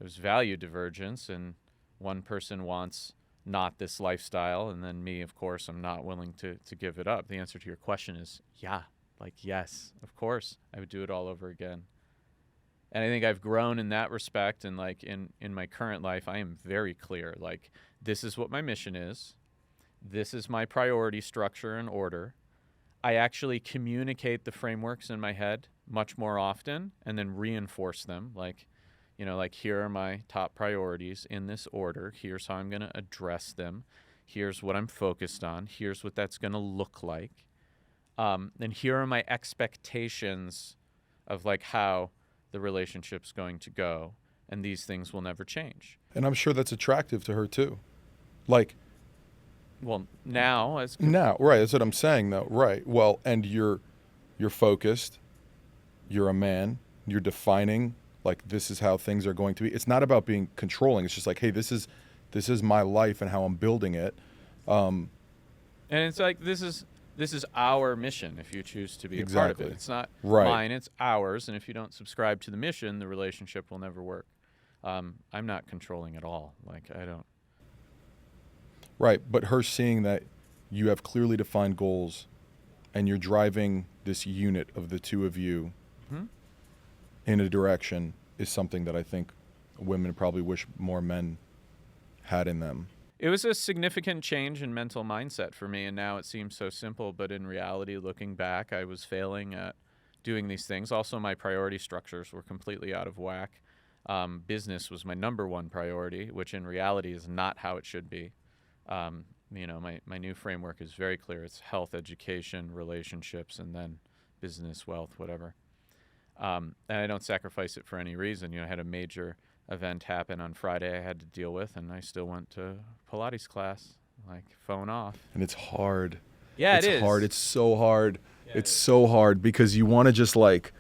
there's value divergence and one person wants not this lifestyle, and then me, of course, I'm not willing to give it up. The answer to your question is yes, of course, I would do it all over again. And I think I've grown in that respect, and like in my current life, I am very clear, like this is what my mission is. This is my priority structure and order. I actually communicate the frameworks in my head much more often and then reinforce them, like here are my top priorities in this order. Here's how I'm going to address them. Here's what I'm focused on. Here's what that's going to look like. And here are my expectations of like how the relationship's going to go. And these things will never change. And I'm sure that's attractive to her too. Like, well, now right. That's what I'm saying though. Right. Well, and you're focused. You're a man. You're defining. Like, this is how things are going to be. It's not about being controlling. It's just like, hey, this is my life and how I'm building it. And it's like, this is our mission if you choose to be a part of it. It's not mine, it's ours. And if you don't subscribe to the mission, the relationship will never work. I'm not controlling at all. Like, I don't. Right. But her seeing that you have clearly defined goals and you're driving this unit of the two of you in a direction is something that I think women probably wish more men had in them. It was a significant change in mental mindset for me, and now it seems so simple, but in reality, looking back, I was failing at doing these things. Also, my priority structures were completely out of whack. Business was my number one priority, which in reality is not how it should be. My new framework is very clear. It's health, education, relationships, and then business, wealth, whatever. And I don't sacrifice it for any reason. I had a major event happen on Friday I had to deal with, and I still went to Pilates class, like phone off. And it's hard. Yeah, it's it is. Hard. It's so hard. Yeah, it's so hard because you want to just like,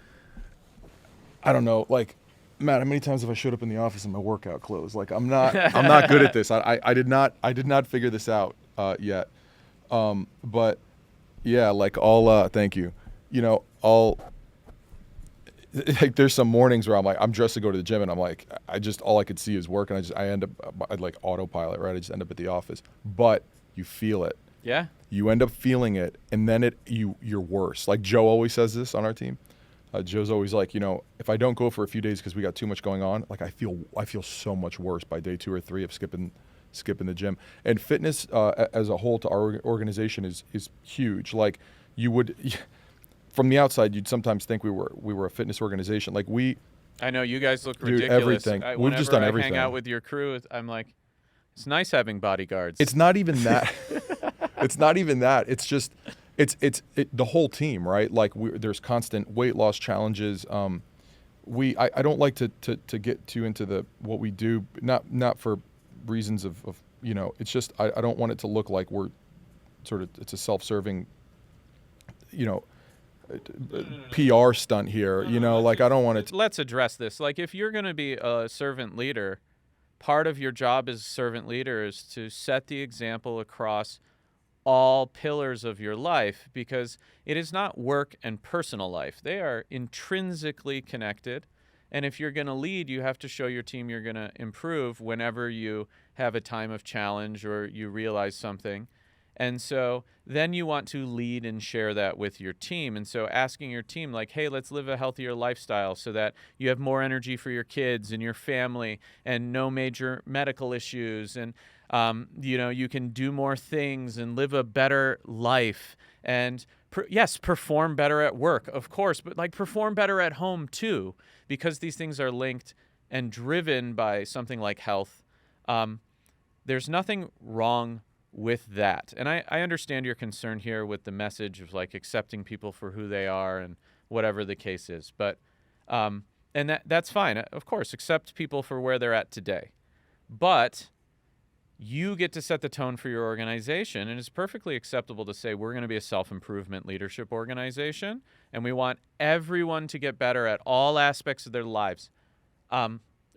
I don't know, like, Matt, how many times have I showed up in the office in my workout clothes? Like, I'm not good at this. I did not figure this out yet. But yeah, like thank you. Like there's some mornings where I'm like, I'm dressed to go to the gym and I'm like, all I could see is work, and I end up, I'd like autopilot, right? I just end up at the office, but you feel it. Yeah. You end up feeling it, and then you're worse. Like Joe always says this on our team. Joe's always like, if I don't go for a few days because we got too much going on, like I feel so much worse by day 2 or 3 of skipping the gym. And fitness as a whole to our organization is huge. Like from the outside, you'd sometimes think we were a fitness organization. Like I know you guys look dude, ridiculous. Everything. We've just done everything. Hang out with your crew, I'm like, it's nice having bodyguards. It's not even that. It's not even that. It's just it's the whole team, right? Like there's constant weight loss challenges. I don't like to get too into what we do, not for reasons of it's just I don't want it to look like we're sort of, it's a self-serving PR stunt here. Like I don't want it. Let's address this. Like if you're going to be a servant leader, part of your job as a servant leader is to set the example across all pillars of your life, because it is not work and personal life. They are intrinsically connected. And if you're going to lead, you have to show your team you're going to improve whenever you have a time of challenge or you realize something. And so then you want to lead and share that with your team. And so asking your team like, hey, let's live a healthier lifestyle so that you have more energy for your kids and your family and no major medical issues. And, you can do more things and live a better life. And yes, perform better at work, of course, but like perform better at home too, because these things are linked and driven by something like health. There's nothing wrong with that. And I understand your concern here with the message of like accepting people for who they are and whatever the case is. But, and that's fine. Of course, accept people for where they're at today. But you get to set the tone for your organization, and it's perfectly acceptable to say we're going to be a self-improvement leadership organization, and we want everyone to get better at all aspects of their lives.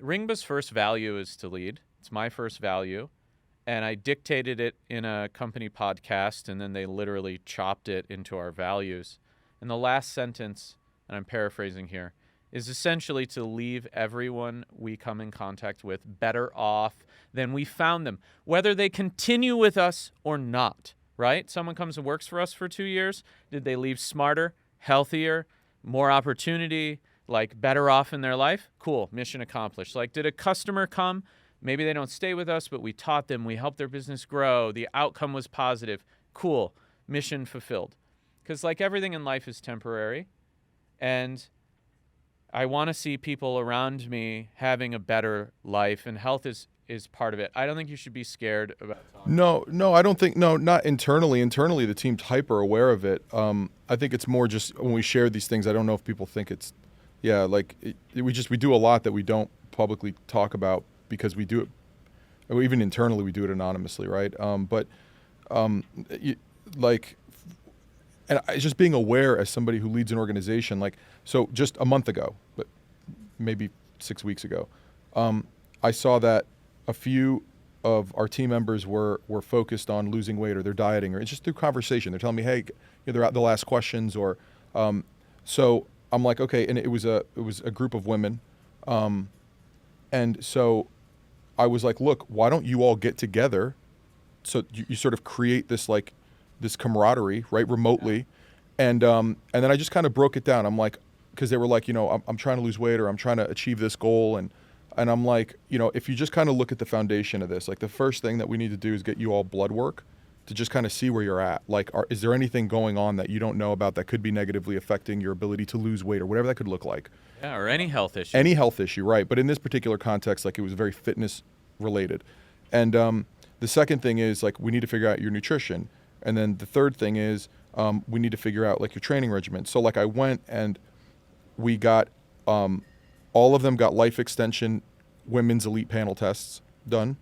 Ringba's first value is to lead. It's my first value. And I dictated it in a company podcast, and then they literally chopped it into our values. And the last sentence, and I'm paraphrasing here, is essentially to leave everyone we come in contact with better off than we found them, whether they continue with us or not, right? Someone comes and works for us for 2 years. Did they leave smarter, healthier, more opportunity, like better off in their life? Cool, mission accomplished. Like, did a customer come? Maybe they don't stay with us, but we taught them, we helped their business grow, the outcome was positive. Cool, mission fulfilled. Because like everything in life is temporary, and I want to see people around me having a better life, and health is part of it. I don't think you should be scared about talking. No, I don't think, not internally. Internally, the team's hyper aware of it. I think it's more just when we share these things, I don't know if people think it's, we do a lot that we don't publicly talk about because we do it, or even internally, we do it anonymously, right? And it's just being aware as somebody who leads an organization, so just a month ago, but maybe 6 weeks ago, I saw that a few of our team members were focused on losing weight, or they're dieting, or it's just through conversation. They're telling me, hey, they're at the last questions, or so I'm like, okay, and it was a group of women, and so I was like, look, why don't you all get together, so you sort of create this this camaraderie, right, remotely, and then I just kind of broke it down. I'm like, because they were like, I'm trying to lose weight, or I'm trying to achieve this goal, and I'm like, if you just kind of look at the foundation of this, the first thing that we need to do is get you all blood work to just kind of see where you're at. Is there anything going on that you don't know about that could be negatively affecting your ability to lose weight, or whatever that could look like? Yeah, or any health issue. Any health issue, right? But in this particular context, it was very fitness related. And the second thing is we need to figure out your nutrition. And then the third thing is we need to figure out your training regimen. So I went and we got all of them got life extension women's elite panel tests done,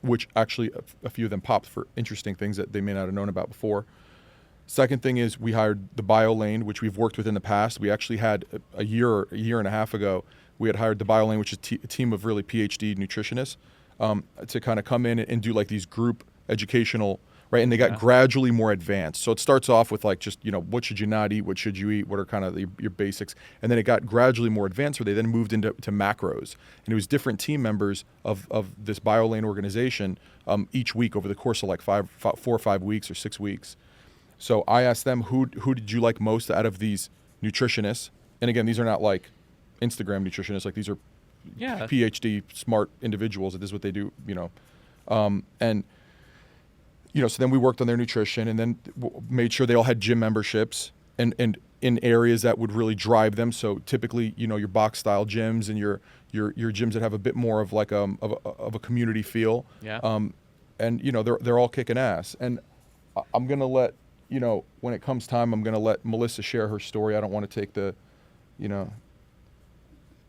which actually a few of them popped for interesting things that they may not have known about before. Second thing is we hired the bio lane, which we've worked with in the past. We actually had a year and a half ago, we had hired the bio lane, which is a team of really PhD nutritionists, to kind of come in and do these group educational, right? And they got gradually more advanced. So it starts off with just, what should you not eat? What should you eat? What are kind of your basics? And then it got gradually more advanced, where they then moved into macros. And it was different team members of this bio lane organization each week over the course of 4 or 5 weeks or 6 weeks. So I asked them, who did you like most out of these nutritionists? And again, these are not Instagram nutritionists. These are PhD smart individuals. That is what they do, so then we worked on their nutrition, and then made sure they all had gym memberships and in areas that would really drive them. So typically, your box style gyms and your gyms that have a bit more of of a community feel. Yeah. And they're all kicking ass. And I'm gonna let when it comes time, I'm gonna let Melissa share her story. I don't want to take the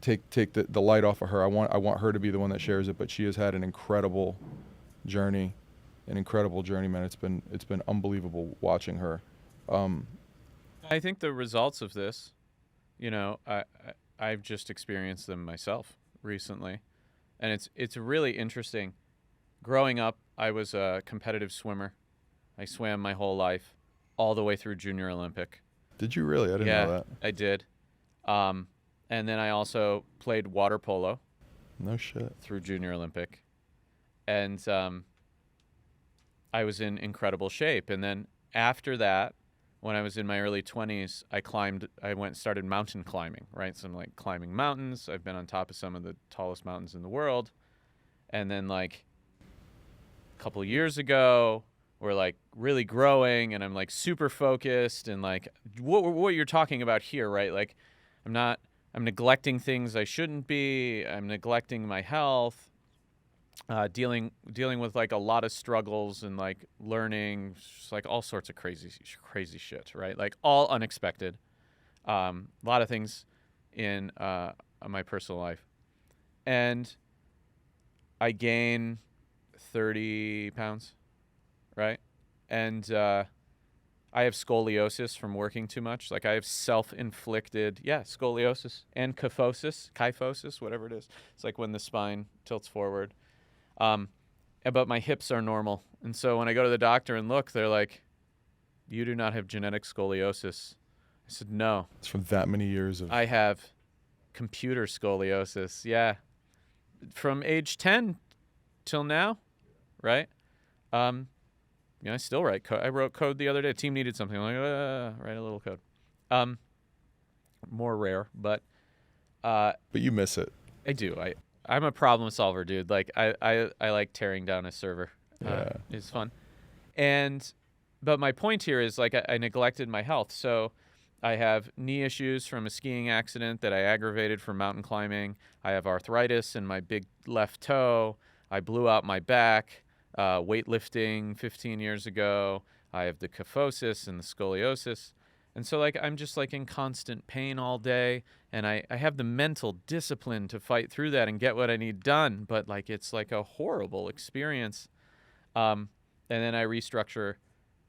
take the light off of her. I want her to be the one that shares it. But she has had an incredible journey. Man. It's been unbelievable watching her. I think the results of this, I've just experienced them myself recently, and it's really interesting. Growing up, I was a competitive swimmer. I swam my whole life, all the way through Junior Olympic. Did you really? I didn't know that. I did. And then I also played water polo. No shit. Through Junior Olympic, and I was in incredible shape. And then after that, when I was in my early 20s, I went and started mountain climbing, right? So I'm climbing mountains. I've been on top of some of the tallest mountains in the world. And then a couple years ago, we're really growing, and I'm super focused, and what you're talking about here, right? I'm neglecting things I shouldn't be. I'm neglecting my health. Dealing with a lot of struggles and learning, just all sorts of crazy shit, right? All unexpected. A lot of things in my personal life, and I gain 30 pounds, right? And I have scoliosis from working too much. Like I have self-inflicted, scoliosis and kyphosis, whatever it is. It's like when the spine tilts forward. But my hips are normal. And so when I go to the doctor and look, they're like, you do not have genetic scoliosis. I said, no. It's from that many years of. I have computer scoliosis. Yeah. From age 10 till now, right? I still write code. I wrote code the other day. Team needed something. I'm like, write a little code. More rare, but you miss it. I do. I'm a problem solver, dude. Like I like tearing down a server. It's fun. But my point here is like I neglected my health. So I have knee issues from a skiing accident that I aggravated from mountain climbing. I have arthritis in my big left toe. I blew out my back weightlifting 15 years ago. I have the kyphosis and the scoliosis. And so like I'm just like in constant pain all day, and I have the mental discipline to fight through that and get what I need done, but like it's like a horrible experience. And then I restructure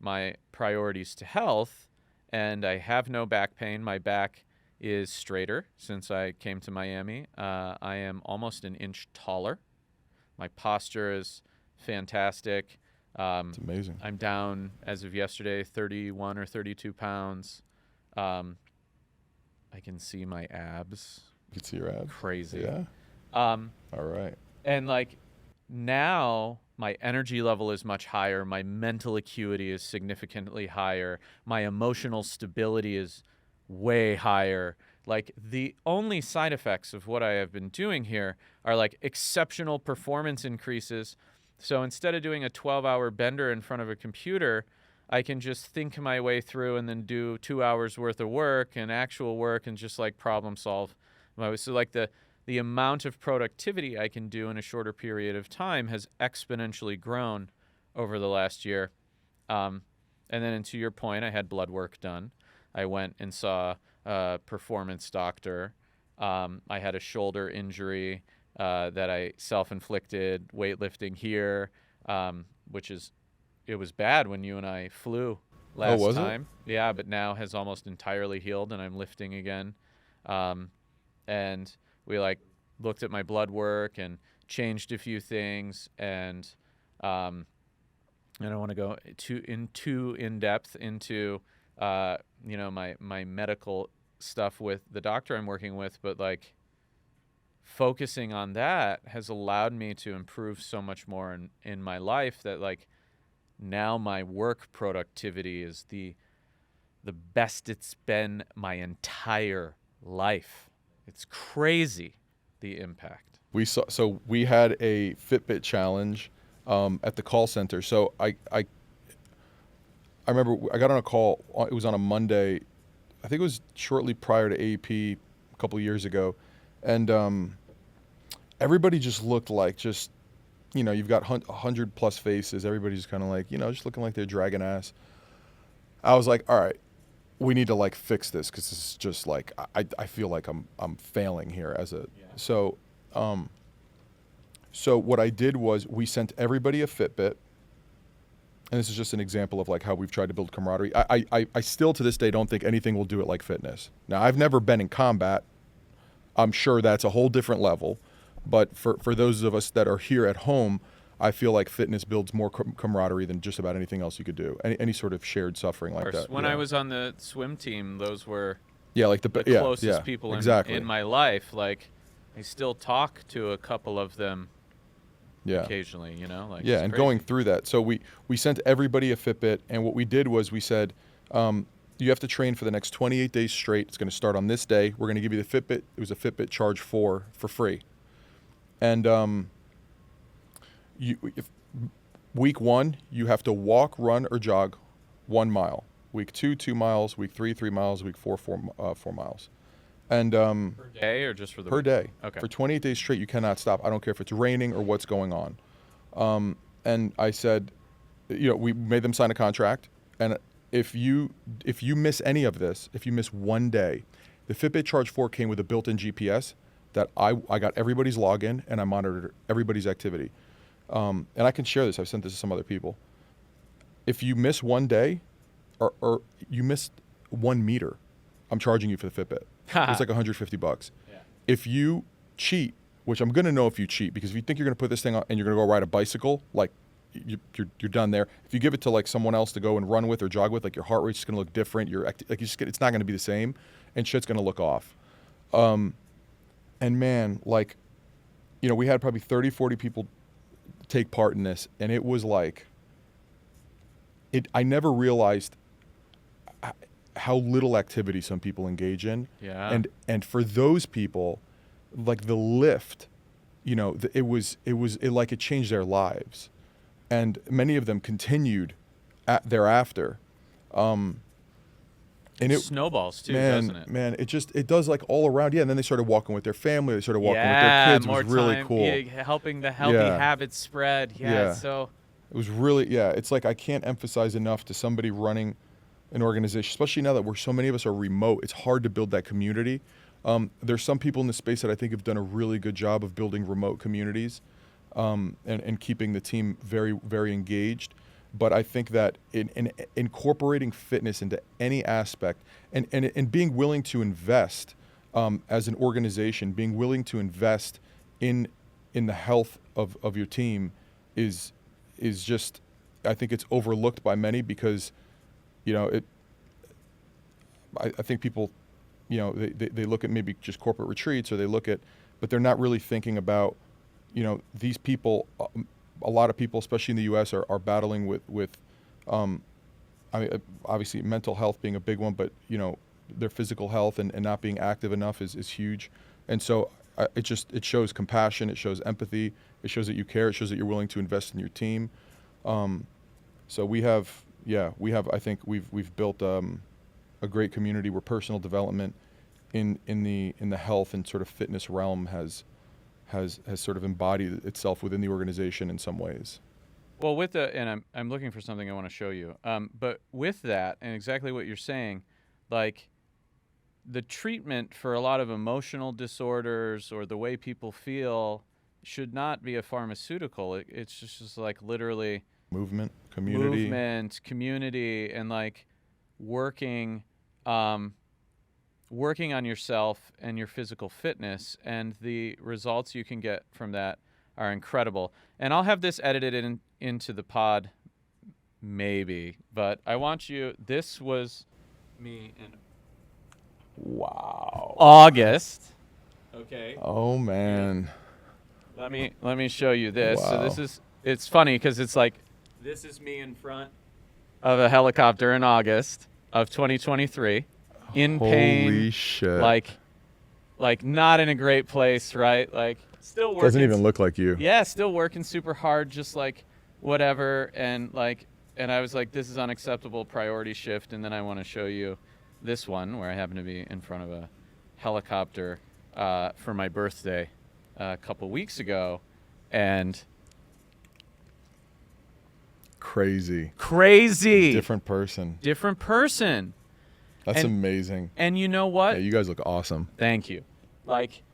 my priorities to health, and I have no back pain. My back is straighter since I came to Miami. I am almost an inch taller. My posture is fantastic. It's amazing. I'm down, as of yesterday, 31 or 32 pounds. I can see my abs. You can see your abs? Crazy. Yeah. All right. And like now my energy level is much higher. My mental acuity is significantly higher. My emotional stability is way higher. Like the only side effects of what I have been doing here are like exceptional performance increases. So instead of doing a 12-hour bender in front of a computer, I can just think my way through and then do 2 hours worth of work and actual work and just like problem solve. So like the amount of productivity I can do in a shorter period of time has exponentially grown over the last year. And then to your point, I had blood work done. I went and saw a performance doctor. I had a shoulder injury that I self-inflicted weightlifting here, it was bad when you and I flew last time. Yeah, but now has almost entirely healed, and I'm lifting again. And we like looked at my blood work and changed a few things, and I don't want to go too in depth into my medical stuff with the doctor I'm working with, but like focusing on that has allowed me to improve so much more in my life that like now my work productivity is the best it's been my entire life. It's crazy, the impact. We had a Fitbit challenge at the call center. So I remember I got on a call. It was on a Monday. I think it was shortly prior to AEP a couple of years ago, and everybody just looked like you've got 100 plus faces. Everybody's kind of like just looking like they're dragging ass. I was like, all right, we need to like fix this because this is just like I feel like I'm failing here as a So what I did was we sent everybody a Fitbit, and this is just an example of like how we've tried to build camaraderie. I still to this day don't think anything will do it like fitness. Now I've never been in combat. I'm sure that's a whole different level, but for those of us that are here at home, I feel like fitness builds more camaraderie than just about anything else you could do. Any sort of shared suffering like that. When I was on the swim team, those were like the closest people in my life. Like I still talk to a couple of them occasionally, like and crazy. Going through that. So we sent everybody a Fitbit, and what we did was we said, you have to train for the next 28 days straight. It's going to start on this day. We're going to give you the Fitbit. It was a Fitbit Charge 4 for free. And week 1, you have to walk, run, or jog 1 mile. Week 2, 2 miles. Week 3, 3 miles. Week 4, 4 miles. And per day or just for the per week? Day. Okay. For 28 days straight, you cannot stop. I don't care if it's raining or what's going on. And I said, we made them sign a contract, and if you miss any of this, if you miss 1 day, the Fitbit Charge 4 came with a built-in GPS that I got everybody's login, and I monitored everybody's activity. And I can share this. I've sent this to some other people. If you miss 1 day, or you missed 1 meter, I'm charging you for the Fitbit. It's like $150. Yeah. If you cheat, which I'm gonna know if you cheat, because if you think you're gonna put this thing on and you're gonna go ride a bicycle, like you're done there. If you give it to like someone else to go and run with or jog with, like your heart rate's just gonna look different. It's not gonna be the same, and shit's gonna look off. And man, like, you know, we had probably 30, 40 people take part in this, and it was like, I never realized how little activity some people engage in. Yeah. And for those people, like the lift, you know, it changed their lives, and many of them continued thereafter. And it snowballs too, man, doesn't it? Man, it does like all around. Yeah, and then they started walking with their family. They started walking with their kids. It was really cool. Yeah, helping the healthy habits spread. Yeah. So it was really, it's like I can't emphasize enough to somebody running an organization, especially now that so many of us are remote. It's hard to build that community. There's some people in the space that I think have done a really good job of building remote communities, and keeping the team very, very engaged. But I think that in incorporating fitness into any aspect and being willing to invest, as an organization, being willing to invest in the health of your team is just, I think it's overlooked by many, because, you know, I think people, you know, they look at maybe just corporate retreats, or but they're not really thinking about, you know, these people. A lot of people, especially in the U.S., are battling with I mean, obviously mental health being a big one, but, you know, their physical health and not being active enough is huge. And so it shows compassion, it shows empathy, it shows that you care, it shows that you're willing to invest in your team. So I think we've built a great community where personal development in the health and sort of fitness realm has sort of embodied itself within the organization in some ways. Well, and I'm looking for something I want to show you. But with that, and exactly what you're saying, like the treatment for a lot of emotional disorders or the way people feel should not be a pharmaceutical. It's just like literally movement, community, and like working on yourself and your physical fitness, and the results you can get from that are incredible. And I'll have this edited into the pod, maybe, but I want you. This was me in August. Okay. Oh man. Let me show you this. Wow. So it's funny because it's like, this is me in front of a helicopter in August of 2023, in pain. Holy shit. Like not in a great place, right? Like still working. Doesn't even look like you. Yeah, still working super hard, just like whatever. And I was like, this is unacceptable, priority shift. And then I want to show you this one where I happen to be in front of a helicopter for my birthday a couple weeks ago. And Crazy. Different person. That's amazing. And you know what? Yeah, you guys look awesome. Thank you. Like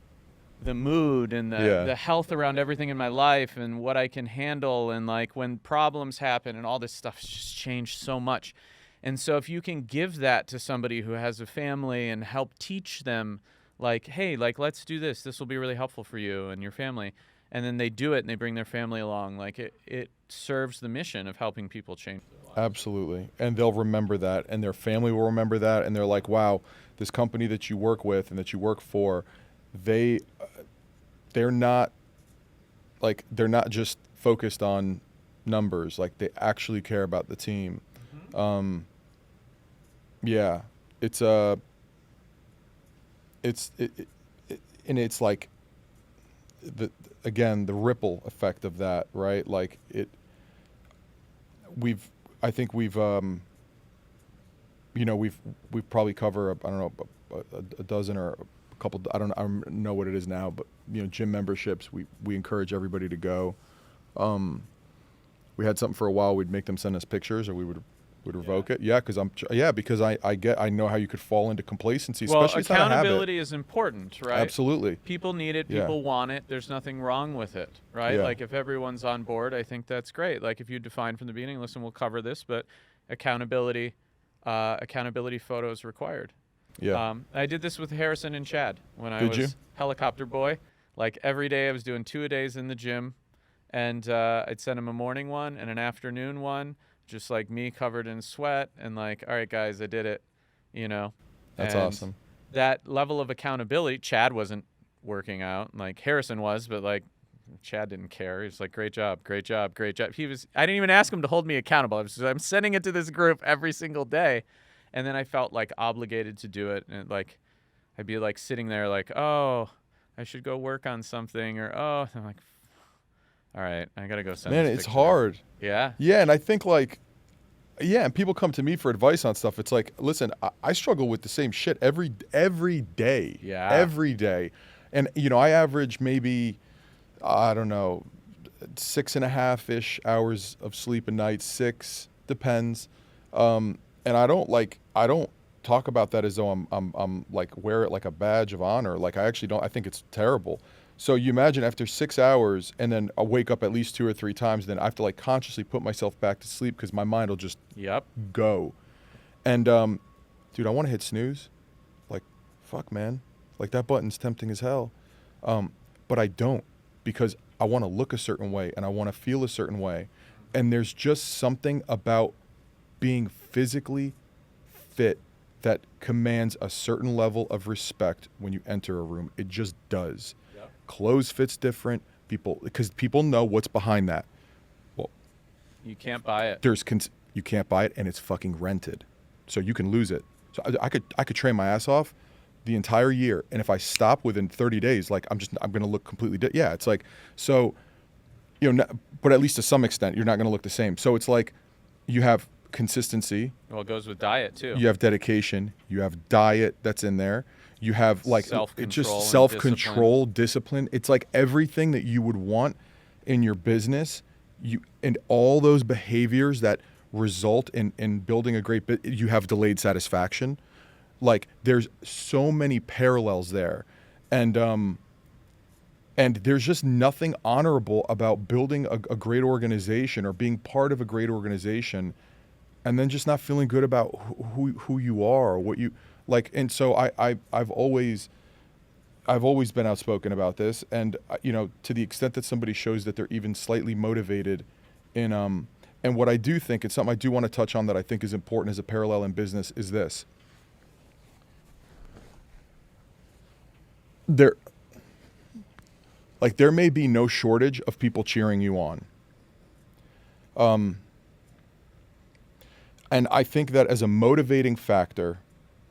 the mood and the health around everything in my life and what I can handle, and like when problems happen and all this stuff's just changed so much. And so if you can give that to somebody who has a family and help teach them, like, hey, like, let's do this. This will be really helpful for you and your family. And then they do it and they bring their family along. Like it serves the mission of helping people change their lives. Absolutely. And they'll remember that, and their family will remember that. And they're like, wow, this company that you work with and that you work for, they're not just focused on numbers. Like they actually care about the team. Mm-hmm. It's like the ripple effect of that, right? Like we've probably cover I don't know a dozen or a couple. I don't know what it is now, but gym memberships. We encourage everybody to go. We had something for a while. We'd make them send us pictures, or we would revoke it. Yeah, because I know how you could fall into complacency. Well, especially accountability is important, right? Absolutely. People need it. People want it. There's nothing wrong with it, right? Yeah. Like if everyone's on board, I think that's great. Like if you define from the beginning, listen, we'll cover this, but accountability, accountability photos required. Yeah. I did this with Harrison and Chad when I Did was you? helicopter boy. Like every day I was doing 2-a-days in the gym, and I'd send him a morning one and an afternoon one, just like me covered in sweat and like, all right, guys, I did it, you know. That's And awesome. that level of accountability, Chad wasn't working out, like Harrison was, but like Chad didn't care. He was like, great job, great job, great job. I didn't even ask him to hold me accountable. I'm sending it to this group every single day. And then I felt like obligated to do it. And like, I'd be like sitting there like, oh, I should go work on something, or, oh, I'm like, all right, I got to go send Man, this it's picture. hard. Yeah. Yeah, and I think like, yeah, and people come to me for advice on stuff. It's like, listen, I struggle with the same shit every day. Yeah. Every day. And, you know, I average maybe, I don't know, 6.5-ish hours of sleep a night, 6, depends. And I don't talk about that as though I'm like wear it like a badge of honor. Like I actually don't. I think it's terrible. So you imagine after 6 hours and then I'll wake up at least 2 or 3 times, then I have to like consciously put myself back to sleep because my mind will just go. And dude, I want to hit snooze. Like, fuck, man. Like that button's tempting as hell. But I don't, because I want to look a certain way and I want to feel a certain way. And there's just something about being physically fit that commands a certain level of respect when you enter a room. It just does. Yep. Clothes fits different. Because people know what's behind that. Well, you can't buy it. You can't buy it, and it's fucking rented, so you can lose it. So I could train my ass off the entire year, and if I stop within 30 days, like I'm gonna look completely different. Yeah, it's like, so, you know, but at least to some extent, you're not gonna look the same. So it's like, you have consistency. Well, it goes with diet too. You have dedication. You have diet that's in there. You have like self-control, discipline. It's like everything that you would want in your business. And all those behaviors that result in building a great business. You have delayed satisfaction. Like there's so many parallels there, and there's just nothing honorable about building a great organization or being part of a great organization, and then just not feeling good about who you are or what you like. And so I've always been outspoken about this, and you know, to the extent that somebody shows that they're even slightly motivated in and what I do think, it's something I do want to touch on that I think is important as a parallel in business, is this. There may be no shortage of people cheering you on. And I think that as a motivating factor,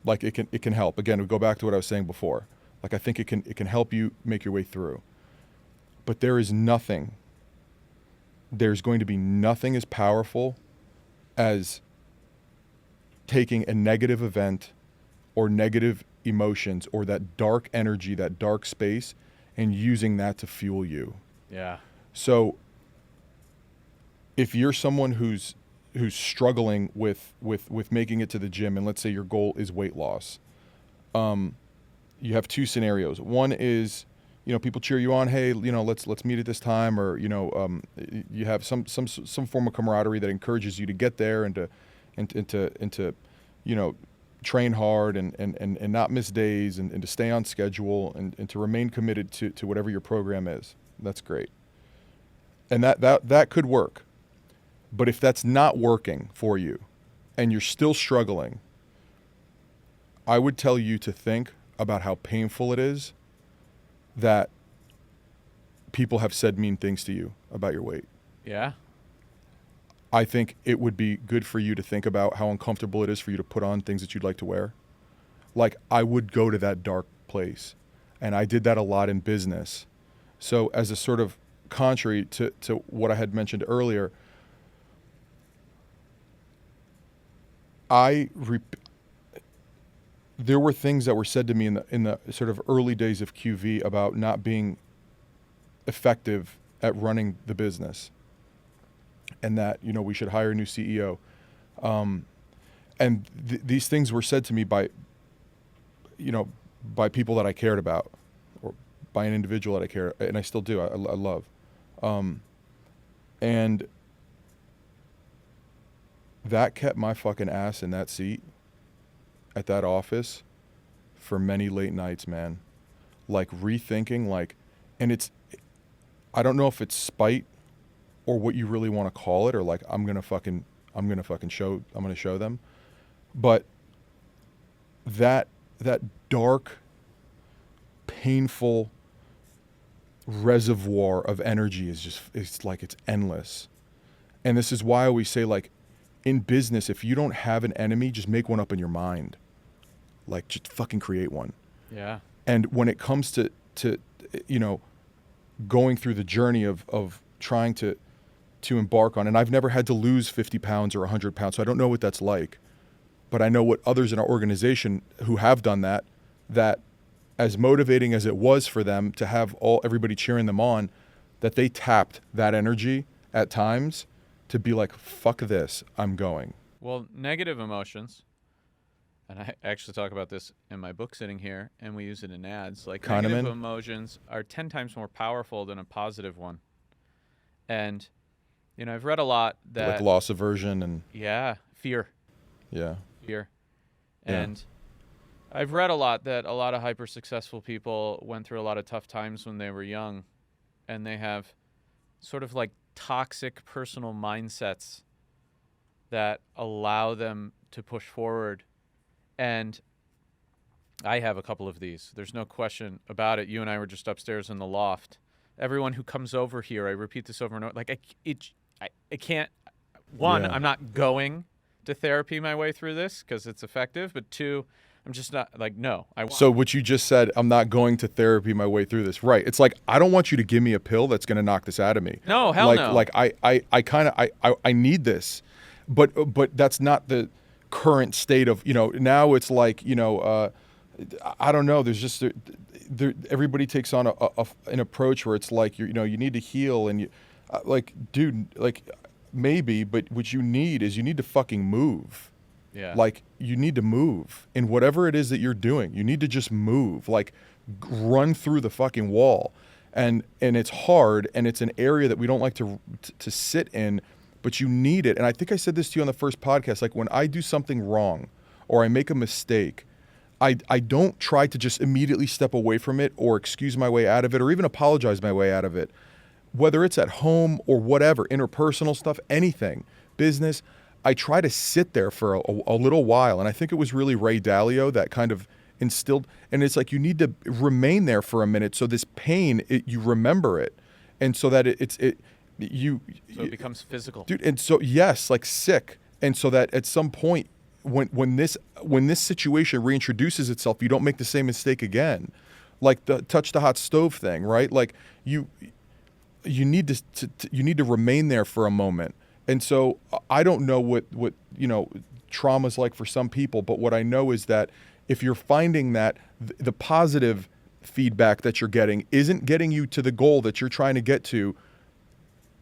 like it can help. Again, we go back to what I was saying before. Like I think it can help you make your way through. But there's going to be nothing as powerful as taking a negative event or negative emotions or that dark energy, that dark space, and using that to fuel you. Yeah. So if you're someone who's struggling with making it to the gym, and let's say your goal is weight loss, you have 2 scenarios. One is, you know, people cheer you on, hey, you know, let's meet at this time, or you know, you have some form of camaraderie that encourages you to get there and to you know, train hard and not miss days and to stay on schedule and to remain committed to whatever your program is. That's great. And that could work. But if that's not working for you and you're still struggling, I would tell you to think about how painful it is that people have said mean things to you about your weight. Yeah. I think it would be good for you to think about how uncomfortable it is for you to put on things that you'd like to wear. Like, I would go to that dark place, and I did that a lot in business. So as a sort of contrary to what I had mentioned earlier, there were things that were said to me in the sort of early days of QV about not being effective at running the business, and that, you know, we should hire a new CEO. And these things were said to me by people that I cared about, or by an individual that I care, and I still do. I love. And that kept my fucking ass in that seat at that office for many late nights, man. Like rethinking, like, and I don't know if it's spite or what you really want to call it, or like I'm gonna show them, but that dark, painful reservoir of energy it's like it's endless. And this is why I always say, like, in business, if you don't have an enemy, just make one up in your mind. Like, just fucking create one. Yeah. And when it comes to going through the journey of trying to embark on, and I've never had to lose 50 pounds or 100 pounds, so I don't know what that's like. But I know what others in our organization who have done that as motivating as it was for them to have everybody cheering them on, that they tapped that energy at times to be like, fuck this, I'm going. Well, negative emotions, and I actually talk about this in my book sitting here, and we use it in ads, like negative emotions are 10 times more powerful than a positive one. And, I've read a lot that... Like loss aversion and... Yeah, fear. Yeah. Fear. And I've read a lot that a lot of hyper-successful people went through a lot of tough times when they were young, and they have sort of like toxic personal mindsets that allow them to push forward. And I have a couple of these. There's no question about it. You and I were just upstairs in the loft. Everyone who comes over here, I repeat this over and over. Like, I can't. One, I'm not going to therapy my way through this because it's effective. But two, I'm just not like, no. So what you just said, I'm not going to therapy my way through this. Right. It's like, I don't want you to give me a pill that's going to knock this out of me. No, hell no. Like I need this, but that's not the current state of, now it's like, I don't know. There's just, everybody takes on an approach where it's like, you need to heal and like, dude, like maybe, but what you need to fucking move. Yeah. Like, you need to move in whatever it is that you're doing. You need to just move, like run through the fucking wall. And it's hard, and it's an area that we don't like to sit in, but you need it. And I think I said this to you on the first podcast, like when I do something wrong or I make a mistake, I don't try to just immediately step away from it or excuse my way out of it or even apologize my way out of it. Whether it's at home or whatever, interpersonal stuff, anything, business, I try to sit there for a little while. And I think it was really Ray Dalio that kind of instilled, and it's like you need to remain there for a minute so this pain, you remember it. And so that it becomes physical. Dude, and so, yes, like sick. And so that at some point, when this situation reintroduces itself, you don't make the same mistake again. Like the touch the hot stove thing, right? Like you need to remain there for a moment. And so I don't know what trauma's like for some people, but what I know is that if you're finding that the positive feedback that you're getting isn't getting you to the goal that you're trying to get to,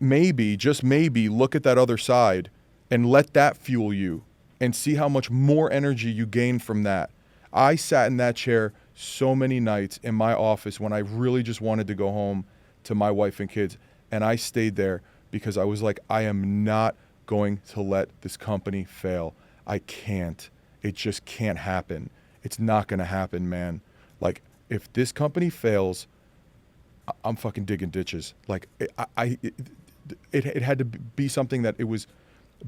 maybe, just maybe, look at that other side and let that fuel you and see how much more energy you gain from that. I sat in that chair so many nights in my office when I really just wanted to go home to my wife and kids, and I stayed there because I was like, I am not going to let this company fail. I can't. It just can't happen. It's not going to happen, man. Like, if this company fails, I'm fucking digging ditches. Like, it had to be something that it was,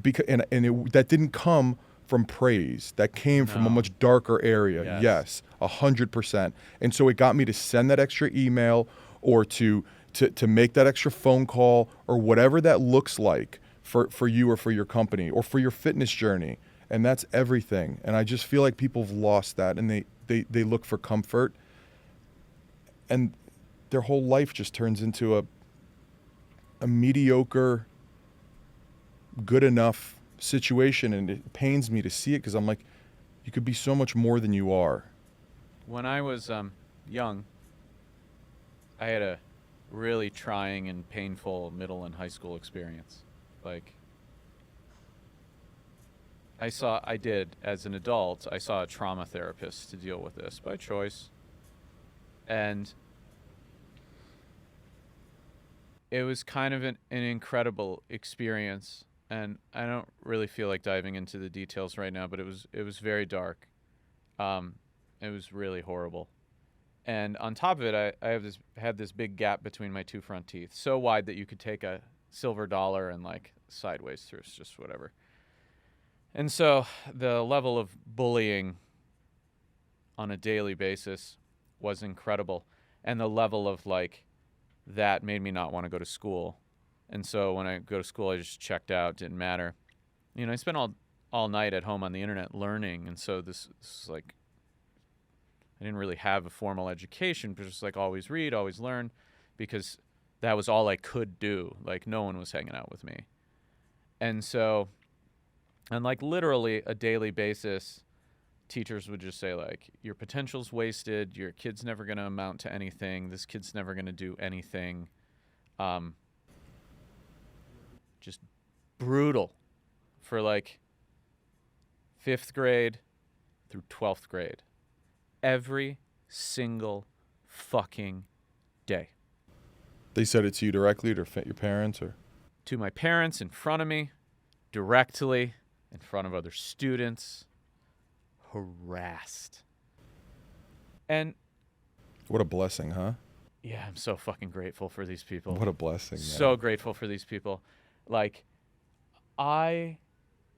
because that didn't come from praise. That came from a much darker area. Yes, 100%. And so it got me to send that extra email or to make that extra phone call or whatever that looks like for you or for your company or for your fitness journey. And that's everything. And I just feel like people have lost that, and they look for comfort, and their whole life just turns into a mediocre, good enough situation. And it pains me to see it because I'm like, you could be so much more than you are. When I was young, I had a really trying and painful middle and high school experience. Like, I did, as an adult, I saw a trauma therapist to deal with this by choice. And it was kind of an incredible experience. and I don't really feel like diving into the details right now, but it was very dark. It was really horrible. And on top of it, I had this big gap between my two front teeth, so wide that you could take a silver dollar and like sideways through. It's just whatever. And so the level of bullying on a daily basis was incredible. And the level of like that made me not want to go to school. And so when I go to school, I just checked out, didn't matter. You know, I spent all night at home on the internet learning. And so this is like, I didn't really have a formal education, but just like always read, always learn, because that was all I could do. Like no one was hanging out with me. And so, on like literally a daily basis, teachers would just say like, your potential's wasted, your kid's never going to amount to anything, this kid's never going to do anything. Just brutal for like 5th grade through 12th grade. Every single fucking day. They said it to you directly, to your parents, or? To my parents in front of me, directly, in front of other students. Harassed. And what a blessing, huh? yeah, I'm so fucking grateful for these people. What a blessing, man. So grateful for these people. Like, I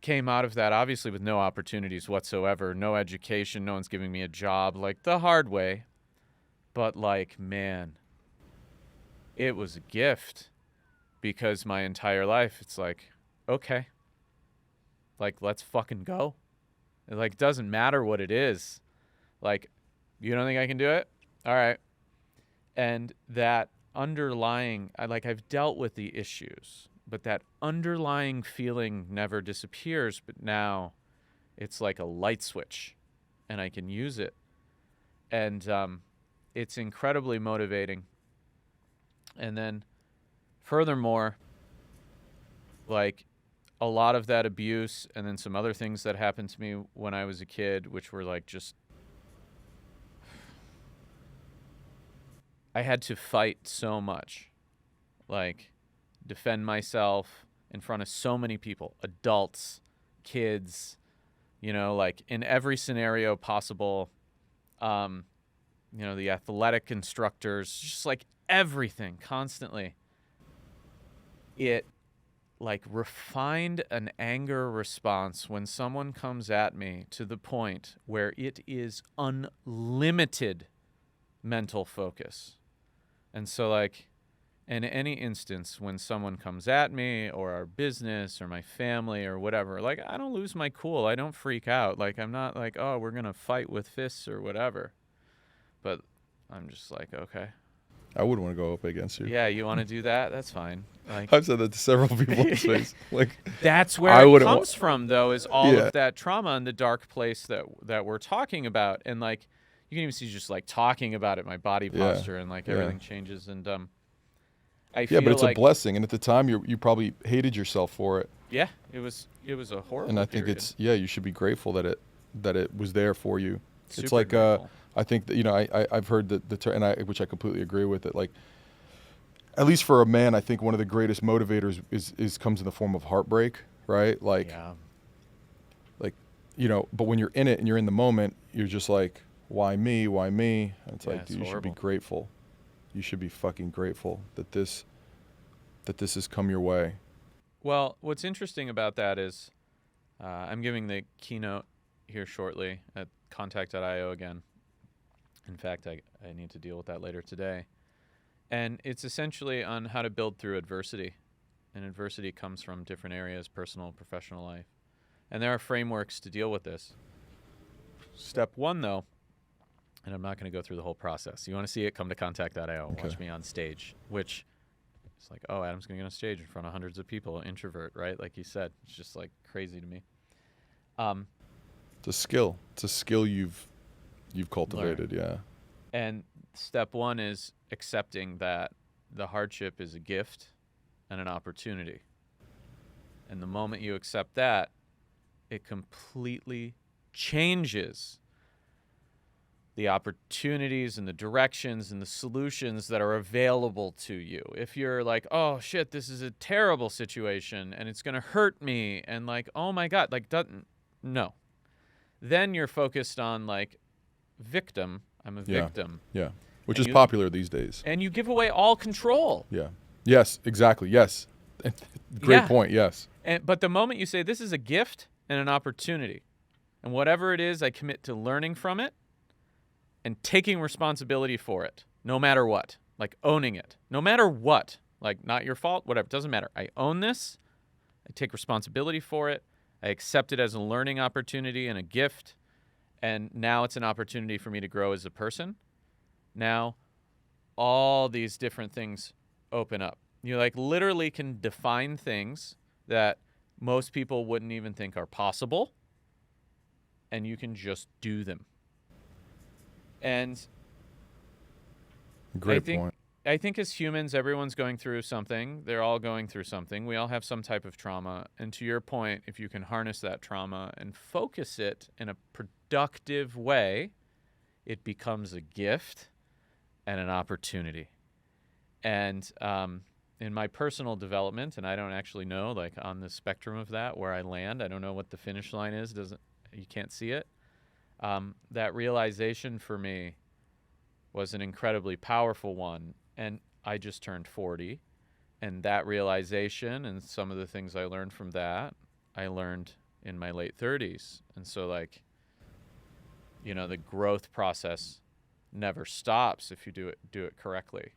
came out of that obviously with no opportunities whatsoever, no education, no one's giving me a job, like the hard way. But like, man, it was a gift, because my entire life it's like, okay, like let's fucking go. It like doesn't matter what it is. Like, you don't think I can do it? All right. And that underlying, I've dealt with the issues, but that underlying feeling never disappears. But now it's like a light switch and I can use it. And it's incredibly motivating. And then furthermore, like a lot of that abuse and then some other things that happened to me when I was a kid, which were like just, I had to fight so much, like defend myself in front of so many people, adults, kids, you know, like in every scenario possible. You know, the athletic instructors, just like everything constantly. It like refined an anger response when someone comes at me to the point where it is unlimited mental focus. And so like in any instance when someone comes at me or our business or my family or whatever, like I don't lose my cool. I don't freak out. Like I'm not like, oh, we're going to fight with fists or whatever. But I'm just like, okay. I wouldn't want to go up against you. Yeah, you want to do that? That's fine. Like, I've said that to several people in space. Like, that's where it comes from, though, is all of that trauma and the dark place that we're talking about. And like, you can even see just like talking about it, my body posture and like everything changes. And I feel but it's like, a blessing. And at the time, you probably hated yourself for it. Yeah, it was a horrible. And I think period. you should be grateful that it was there for you. Super it's like grateful. I think that, you know, I've heard the term, and which I completely agree with it. Like, at least for a man, I think one of the greatest motivators is comes in the form of heartbreak, right? Like, like, you know, but when you're in it and you're in the moment, you're just like, why me? Why me? And it's like, dude, you should be grateful. You should be fucking grateful that this has come your way. Well, what's interesting about that is I'm giving the keynote here shortly at contact.io again. In fact, I need to deal with that later today. And it's essentially on how to build through adversity. And adversity comes from different areas, personal, professional life. And there are frameworks to deal with this. Step one, though, and I'm not going to go through the whole process. You want to see it, come to contact.io and watch me on stage, which it's like, oh, Adam's going to get on stage in front of hundreds of people, introvert, right? Like you said, it's just like crazy to me. It's a skill. It's a skill you've cultivated, learn. And step one is accepting that the hardship is a gift and an opportunity. And the moment you accept that, it completely changes the opportunities and the directions and the solutions that are available to you. If you're like, oh shit, this is a terrible situation and it's going to hurt me, and like, oh my God, like, no. Then you're focused on like victim. I'm a victim. Yeah. Which is popular these days. And you give away all control. Yeah. Yes, exactly. Yes. Great point. Yes. But the moment you say this is a gift and an opportunity, and whatever it is, I commit to learning from it and taking responsibility for it, no matter what, like owning it, no matter what, like not your fault, whatever, doesn't matter. I own this. I take responsibility for it. I accept it as a learning opportunity and a gift. And now it's an opportunity for me to grow as a person. Now, all these different things open up. You like literally can define things that most people wouldn't even think are possible, and you can just do them. And great point. I think as humans, everyone's going through something. They're all going through something. We all have some type of trauma. And to your point, if you can harness that trauma and focus it in a productive way, it becomes a gift and an opportunity. And in my personal development, and I don't actually know, like on the spectrum of that, where I land, I don't know what the finish line is. You can't see it. That realization for me was an incredibly powerful one. And I just turned 40. And that realization and some of the things I learned from that, I learned in my late 30s. And so, like, you know, the growth process never stops if you do it correctly.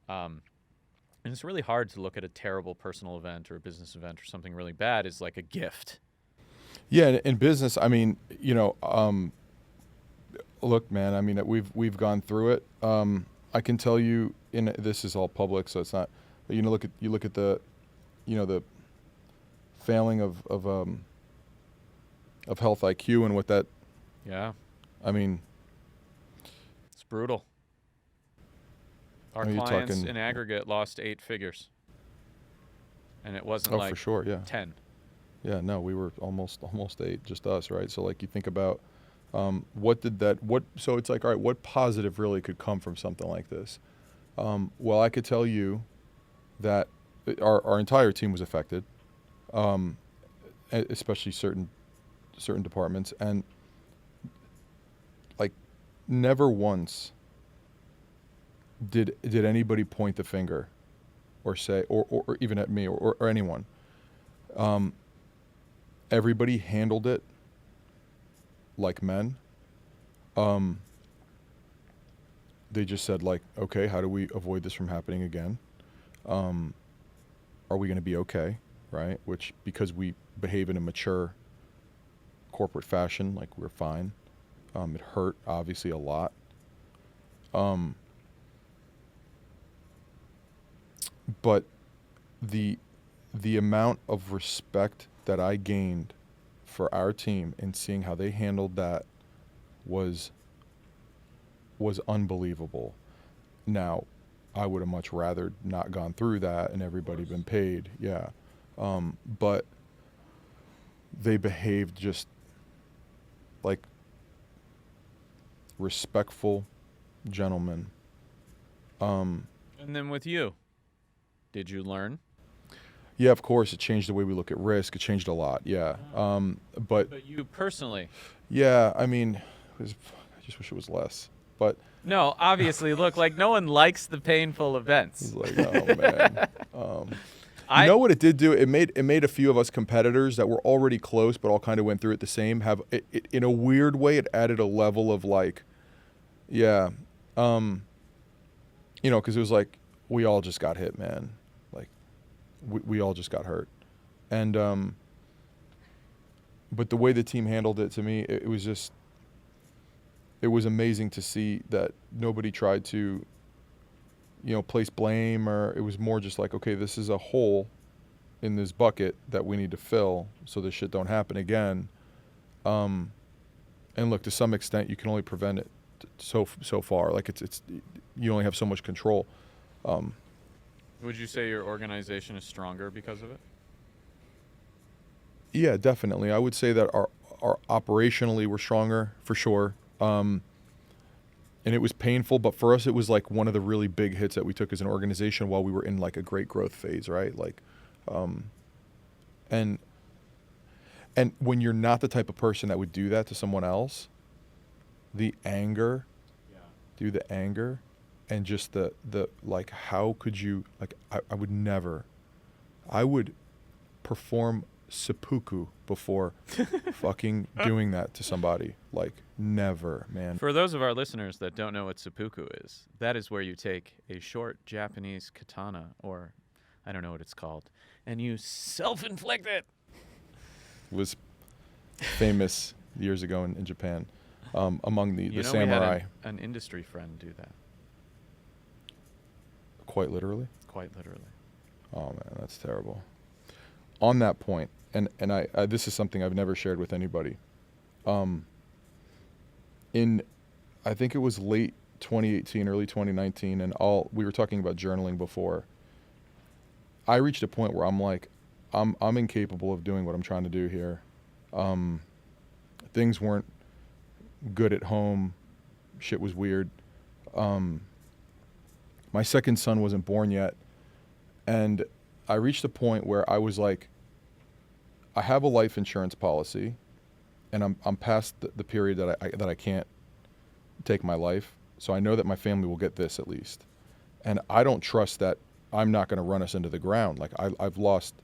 And it's really hard to look at a terrible personal event or a business event or something really bad as like a gift. Yeah, in business, I mean, you know, look, man, I mean, we've gone through it. I can tell you, this is all public, so it's not. But you look at the, you know, the failing of health IQ and what that. Yeah. I mean, it's brutal. Our clients in aggregate lost 8 figures, and it wasn't like for sure, yeah. 10. Yeah, no, we were almost 8, just us, right? So like you think about so it's like, all right, what positive really could come from something like this? Well, I could tell you that our entire team was affected, especially certain departments, and like never once did anybody point the finger or say, or even at me or anyone. Everybody handled it like men. They just said, like, okay, how do we avoid this from happening again? Are we going to be okay, right? Which, because we behave in a mature corporate fashion, like, we're fine. It hurt, obviously, a lot. But the amount of respect that I gained for our team and seeing how they handled that was unbelievable. Now, I would have much rather not gone through that and everybody been paid, yeah. But they behaved just like respectful gentlemen. And then with you, did you learn? Yeah, of course, it changed the way we look at risk. It changed a lot, yeah. But you personally? Yeah, I mean, I just wish it was less. But no, obviously, look, like no one likes the painful events. He's like, oh man. You know what it did do? It made a few of us competitors that were already close, but all kind of went through it the same. It in a weird way, it added a level of like, yeah, you know, because it was like we all just got hit, man. Like we all just got hurt, and but the way the team handled it, to me, it was just. It was amazing to see that nobody tried to, you know, place blame, or it was more just like, okay, this is a hole in this bucket that we need to fill so this shit don't happen again. And look, to some extent, you can only prevent it so far. Like it's you only have so much control. Would you say your organization is stronger because of it? Yeah, definitely. I would say that our operationally we're stronger for sure. and it was painful, but for us, it was like one of the really big hits that we took as an organization while we were in like a great growth phase, right? Like, and when you're not the type of person that would do that to someone else, the anger, and just the like, how could you, like, I would never, I would perform seppuku before fucking doing that to somebody. Like, never, man. For those of our listeners that don't know what seppuku is, that is where you take a short Japanese katana, or I don't know what it's called, and you self-inflict it. Was famous years ago in Japan, among the samurai. We had an industry friend do that. Quite literally? Quite literally. Oh, man, that's terrible. On that point, and I this is something I've never shared with anybody. I think it was late 2018, early 2019, and we were talking about journaling before. I reached a point where I'm like, I'm incapable of doing what I'm trying to do here. Things weren't good at home. Shit was weird. My second son wasn't born yet, and I reached a point where I was like, I have a life insurance policy, and I'm past the period that I can't take my life. So I know that my family will get this at least, and I don't trust that I'm not going to run us into the ground. Like, I've lost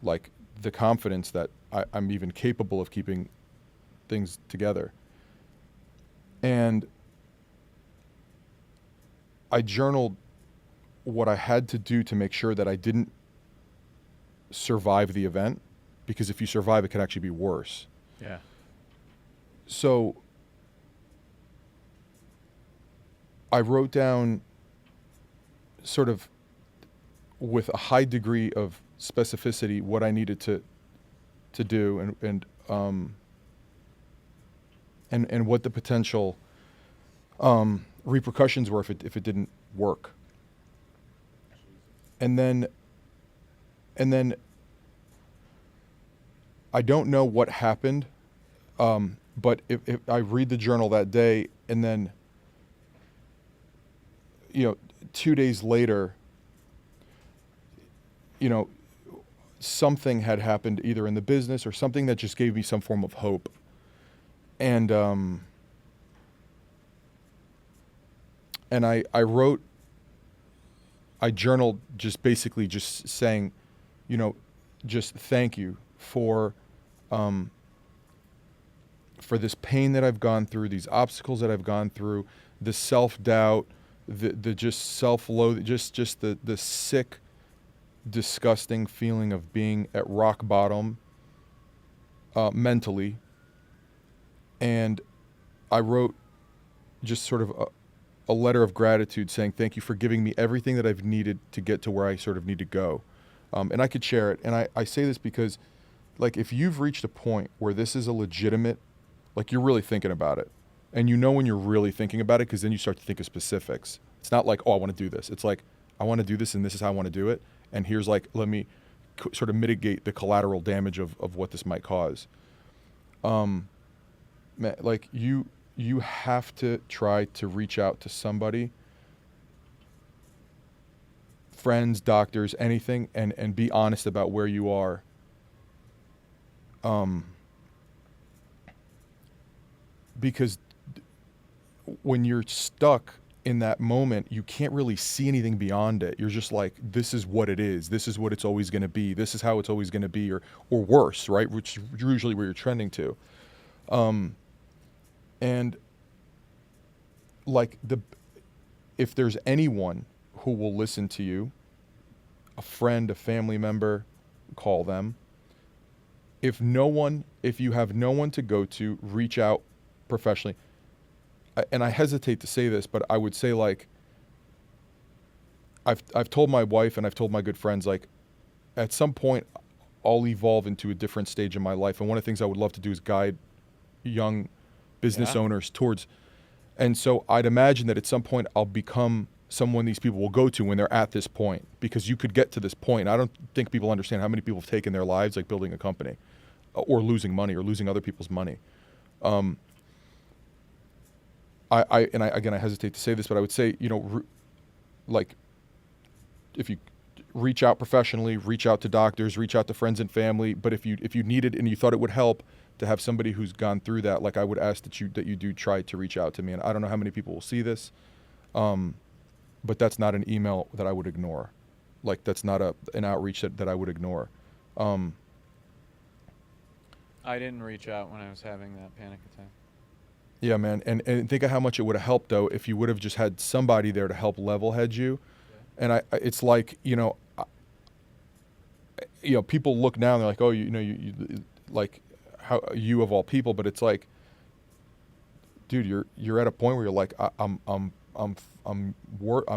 like the confidence that I'm even capable of keeping things together. And I journaled what I had to do to make sure that I didn't survive the event, because if you survive, it could actually be worse. Yeah. So I wrote down, sort of with a high degree of specificity, what I needed to do, and what the potential repercussions were if it didn't work. And then I don't know what happened, but if I read the journal that day, and then 2 days later, something had happened either in the business or something that just gave me some form of hope. And I journaled, just basically just saying, just thank you for this pain that I've gone through, these obstacles that I've gone through, the self-doubt, the just self-loathing, just the sick, disgusting feeling of being at rock bottom mentally. And I wrote just sort of a letter of gratitude saying, thank you for giving me everything that I've needed to get to where I sort of need to go. And I could share it. And I say this because, like, if you've reached a point where this is a legitimate, like, you're really thinking about it, and when you're really thinking about it, because then you start to think of specifics. It's not like, oh, I want to do this. It's like, I want to do this, and this is how I want to do it. And here's, like, let me sort of mitigate the collateral damage of what this might cause. Like, you have to try to reach out to somebody, friends, doctors, anything, and be honest about where you are. Because when you're stuck in that moment, you can't really see anything beyond it. You're just like, this is what it is. This is what it's always going to be. This is how it's always going to be, or worse, right? Which is usually where you're trending to. And like, if there's anyone who will listen to you, a friend, a family member, call them. If you have no one to go to, reach out professionally. And I hesitate to say this, but I would say, like, I've told my wife and I've told my good friends, like, at some point I'll evolve into a different stage in my life. And one of the things I would love to do is guide young business owners towards. And so I'd imagine that at some point I'll become someone these people will go to when they're at this point, because you could get to this point. I don't think people understand how many people have taken their lives, like, building a company, or losing money, or losing other people's money. again, I hesitate to say this, but I would say, like, if you reach out professionally, reach out to doctors, reach out to friends and family. But if you needed and you thought it would help to have somebody who's gone through that, like, I would ask that you do try to reach out to me. And I don't know how many people will see this, but that's not an email that I would ignore. Like, that's not an outreach that I would ignore. I didn't reach out when I was having that panic attack. Yeah, man. And think of how much it would have helped, though, if you would have just had somebody there to help level head you. And it's like, people look now and they're like, oh, you like, how you of all people, but it's like, dude, you're at a point where you're like, I'm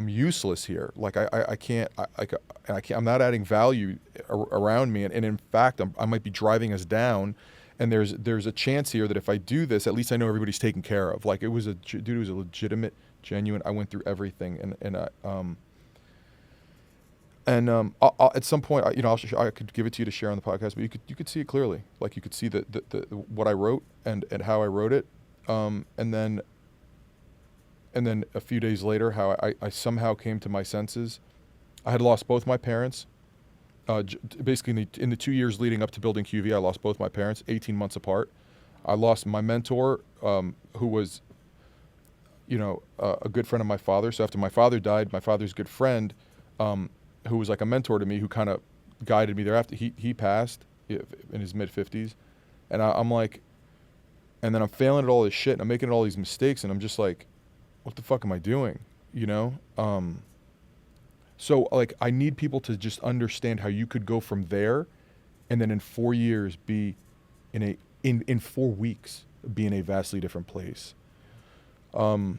useless here. Like, I'm not adding value around me. And in fact, I might be driving us down. And there's a chance here that if I do this, at least I know everybody's taken care of. Like, it was a legitimate, genuine. I went through everything, I'll, at some point, I could give it to you to share on the podcast, but you could see it clearly. Like, you could see the what I wrote and how I wrote it, and then a few days later, how I somehow came to my senses. I had lost both my parents. Basically, in the 2 years leading up to building QV, I lost both my parents, 18 months apart. I lost my mentor, who was, a good friend of my father. So after my father died, my father's good friend, who was like a mentor to me, who kind of guided me thereafter, he passed in his mid-50s. And I'm like, and then I'm failing at all this shit, and I'm making all these mistakes, and I'm just like, what the fuck am I doing? So, like, I need people to just understand how you could go from there and then in 4 years be in 4 weeks be in a vastly different place. But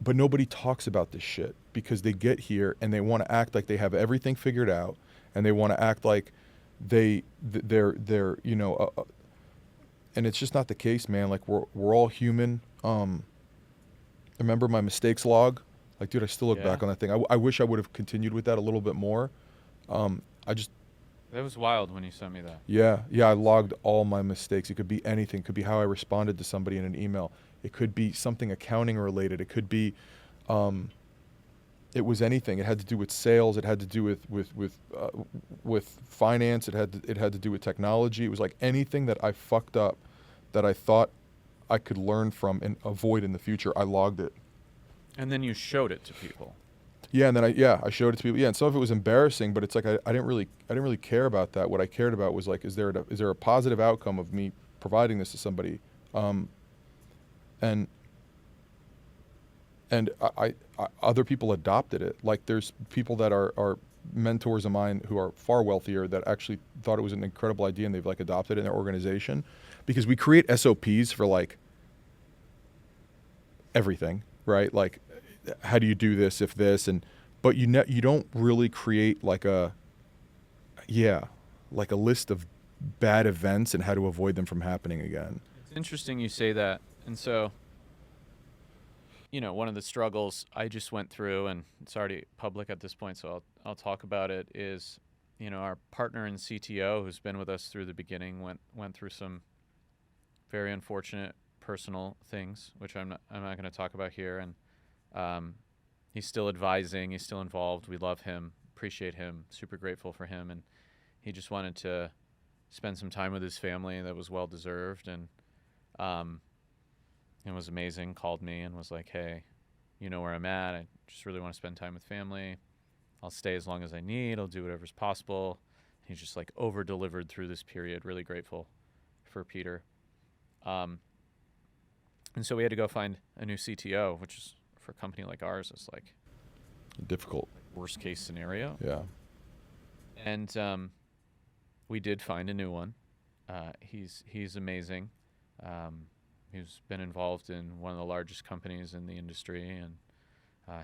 nobody talks about this shit because they get here and they want to act like they have everything figured out, and they want to act like they're and it's just not the case, man. Like, we're all human. Remember my mistakes log? Like, dude, I still look back on that thing. I wish I would have continued with that a little bit more. That was wild when you sent me that. Yeah, I logged all my mistakes. It could be anything. It could be how I responded to somebody in an email. It could be something accounting related. It could be, it was anything. It had to do with sales. It had to do with finance. It had to do with technology. It was like anything that I fucked up that I thought I could learn from and avoid in the future. I logged it. And then you showed it to people. Yeah, and then I showed it to people. Yeah, and some of it was embarrassing, but it's like I didn't really care about that. What I cared about was, like, is there a positive outcome of me providing this to somebody? And I other people adopted it. Like, there's people that are mentors of mine who are far wealthier that actually thought it was an incredible idea, and they've, like, adopted it in their organization, because we create SOPs for, like, everything, right? Like, how do you do this if this, but you don't really create like a list of bad events and how to avoid them from happening again. It's interesting you say that. And so, one of the struggles I just went through, and it's already public at this point, so I'll talk about it, is, our partner and CTO, who's been with us through the beginning, went through some very unfortunate personal things, which I'm not going to talk about here. And he's still advising, he's still involved. We love him, appreciate him, super grateful for him. And he just wanted to spend some time with his family that was well deserved. And it was amazing. Called me and was like, hey, you know where I'm at. I just really want to spend time with family. I'll stay as long as I need. I'll do whatever's possible. He's just, like, over-delivered through this period. Really grateful for Peter. And so we had to go find a new CTO, which is, for a company like ours, is like difficult. Worst case scenario. Yeah. And we did find a new one. He's amazing. He's been involved in one of the largest companies in the industry and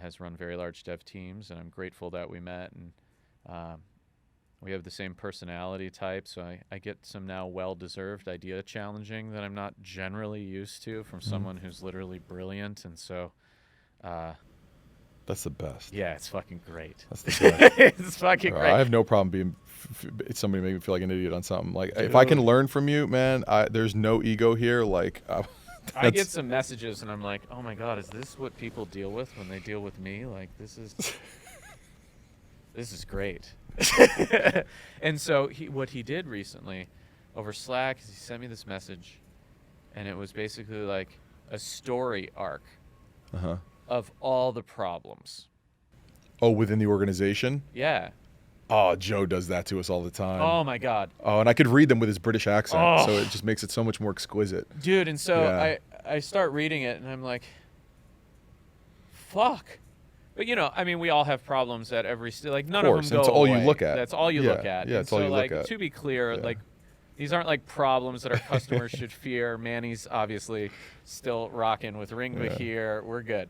has run very large dev teams. And I'm grateful that we met, and we have the same personality type, so I get some now well-deserved idea challenging that I'm not generally used to from someone who's literally brilliant. And so that's the best. Yeah, it's fucking great. That's the best. It's fucking great. I have no problem being somebody making me feel like an idiot on something. Like, if I can learn from you, man, there's no ego here. Like, I get some messages and I'm like, oh my God, is this what people deal with when they deal with me? Like, this is great. And so what he did recently over Slack is he sent me this message, and it was basically like a story arc of all the problems. Oh, within the organization? Yeah. Oh, Joe does that to us all the time. Oh my God. Oh, and I could read them with his British accent, Oh. so it just makes it so much more exquisite. Dude, and so Yeah. I start reading it, and I'm like, fuck. But, I mean, we all have problems at every like, none of them go That's all away. you look at. That's all you look at. Yeah, and it's all so, you like, look at. to be clear, Yeah. like, these aren't like problems that our customers should fear. Manny's obviously still rocking with Ringba here. We're good.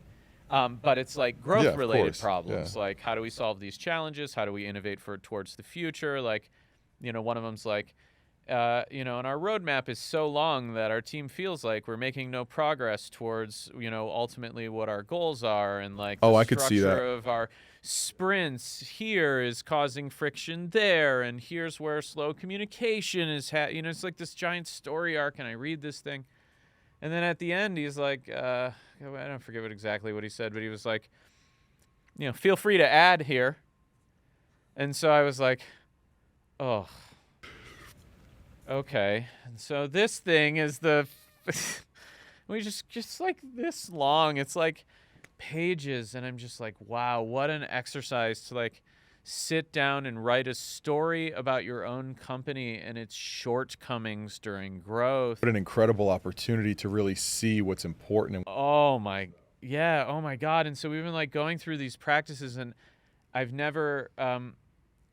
But it's like growth-related course. problems. Yeah. Like, how do we solve these challenges? How do we innovate towards the future? Like, one of them's like, and our roadmap is so long that our team feels like we're making no progress towards, ultimately what our goals are. And like, Oh, the I could see that. structure of our sprints here is causing friction there. And here's where slow communication is, it's like this giant story arc. And I read this thing. And then at the end, he's like, I don't forget exactly what he said, but he was like, feel free to add here. And so I was like, oh, okay. And so this thing is we just like this long. It's like pages. And I'm just like, wow, what an exercise to like sit down and write a story about your own company and its shortcomings during growth. What an incredible opportunity to really see what's important. Oh my God. And so we've been like going through these practices, and I've never,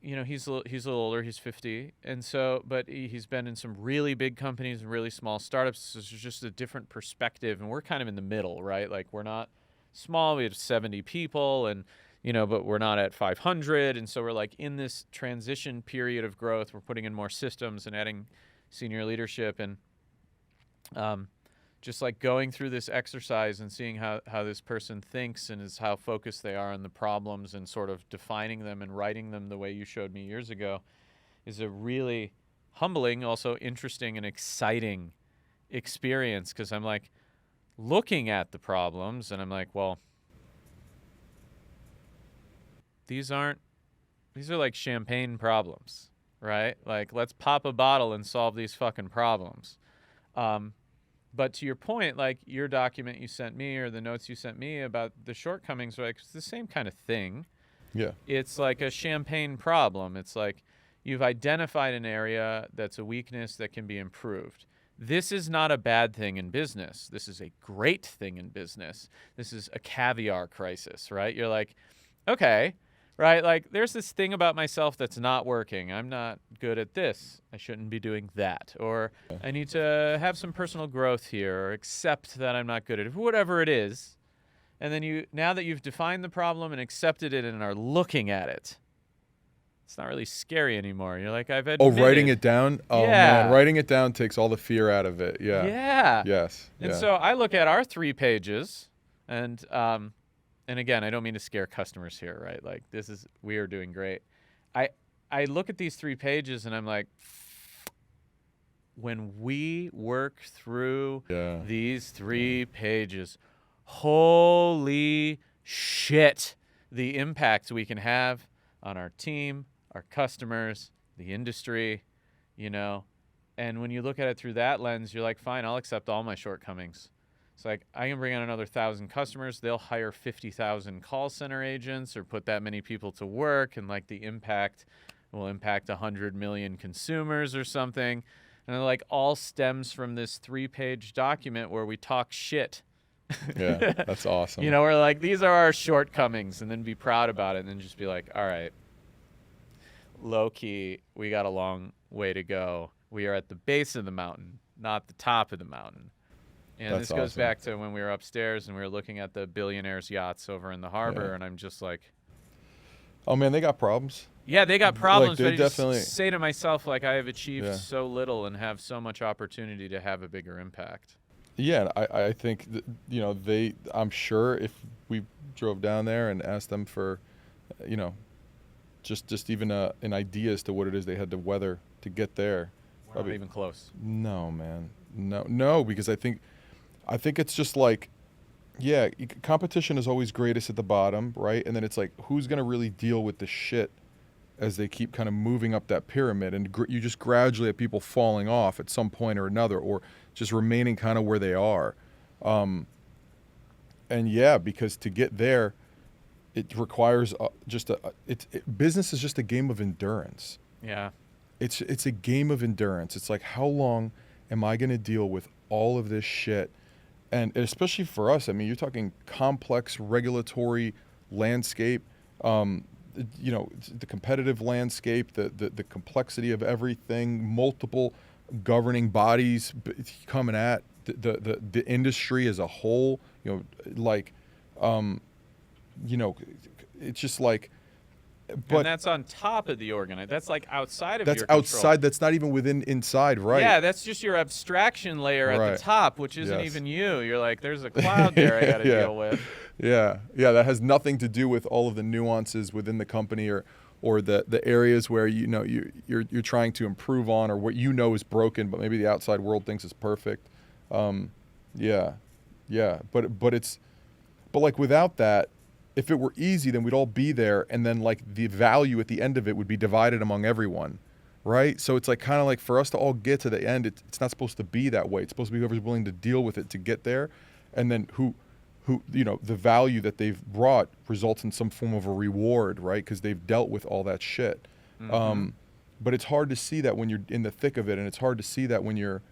he's a little older, he's 50. And so, but he's been in some really big companies and really small startups. So it's just a different perspective. And we're kind of in the middle, right? Like, we're not small. We have 70 people and, but we're not at 500. And so we're like in this transition period of growth. We're putting in more systems and adding senior leadership, and just like going through this exercise and seeing how this person thinks and how focused they are on the problems and sort of defining them and writing them the way you showed me years ago is a really humbling, also interesting and exciting experience, because I'm like looking at the problems and I'm like, well, these are like champagne problems, right? Like, let's pop a bottle and solve these fucking problems. But to your point, like your document you sent me or the notes you sent me about the shortcomings, like, it's the same kind of thing. Yeah. It's like a champagne problem. It's like you've identified an area that's a weakness that can be improved. This is not a bad thing in business. This is a great thing in business. This is a caviar crisis, right? You're like, okay, right? Like, there's this thing about myself that's not working. I'm not good at this. I shouldn't be doing that. Or I need to have some personal growth here, or accept that I'm not good at it, whatever it is. And then now that you've defined the problem and accepted it and are looking at it, it's not really scary anymore. You're like, I've admitted. Oh, writing it down? Oh, Yeah. man. Writing it down takes all the fear out of it. Yeah. Yeah. Yes. And yeah. so I look at our 3 pages, and again, I don't mean to scare customers here, right? Like, we are doing great. I look at these 3 pages and I'm like, when we work through these 3 pages, holy shit, the impact we can have on our team, our customers, the industry, and when you look at it through that lens, you're like, fine, I'll accept all my shortcomings. It's like, I can bring on another 1,000 customers. They'll hire 50,000 call center agents or put that many people to work. And like, the impact will impact 100 million consumers or something. And it like all stems from this 3-page document where we talk shit. Yeah, that's awesome. We're like, these are our shortcomings, and then be proud about it, and then just be like, all right, low key, we got a long way to go. We are at the base of the mountain, not the top of the mountain. And That's this goes awesome. back to when we were upstairs and we were looking at the billionaires' yachts over in the harbor, and I'm just like, oh, man, they got problems. yeah, they got problems, they but I definitely just say to myself, like, I have achieved Yeah. so little and have so much opportunity to have a bigger impact. Yeah, I think, I'm sure if we drove down there and asked them for, just even an idea as to what it is they had to weather to get there. We're not even close. No, man. No, because I think I think it's just like, yeah, competition is always greatest at the bottom, right? And then it's like, who's going to really deal with the shit as they keep kind of moving up that pyramid? And you just gradually have people falling off at some point or another, or just remaining kind of where they are. And yeah, because to get there, it requires business is just a game of endurance. Yeah. It's a game of endurance. It's like, how long am I going to deal with all of this shit? And especially for us, I mean, you're talking complex regulatory landscape, the competitive landscape, the complexity of everything, multiple governing bodies coming at the industry as a whole. It's just like, but and that's on top of the organization. That's like outside of that's your control. outside. That's not even inside, right? Yeah, that's just your abstraction layer at Right. the top, which isn't Yes. even you. You're like, there's a cloud there I got to Yeah. deal with. Yeah, that has nothing to do with all of the nuances within the company or the areas where you're trying to improve on, or what is broken, but maybe the outside world thinks is perfect. But like without that, if it were easy, then we'd all be there, and then like the value at the end of it would be divided among everyone, right? So it's like kind of like for us to all get to the end, it's not supposed to be that way. It's supposed to be whoever's willing to deal with it to get there, and then who the value that they've brought results in some form of a reward, right? Because they've dealt with all that shit. Mm-hmm. But it's hard to see that when you're in the thick of it, and it's hard to see that when you're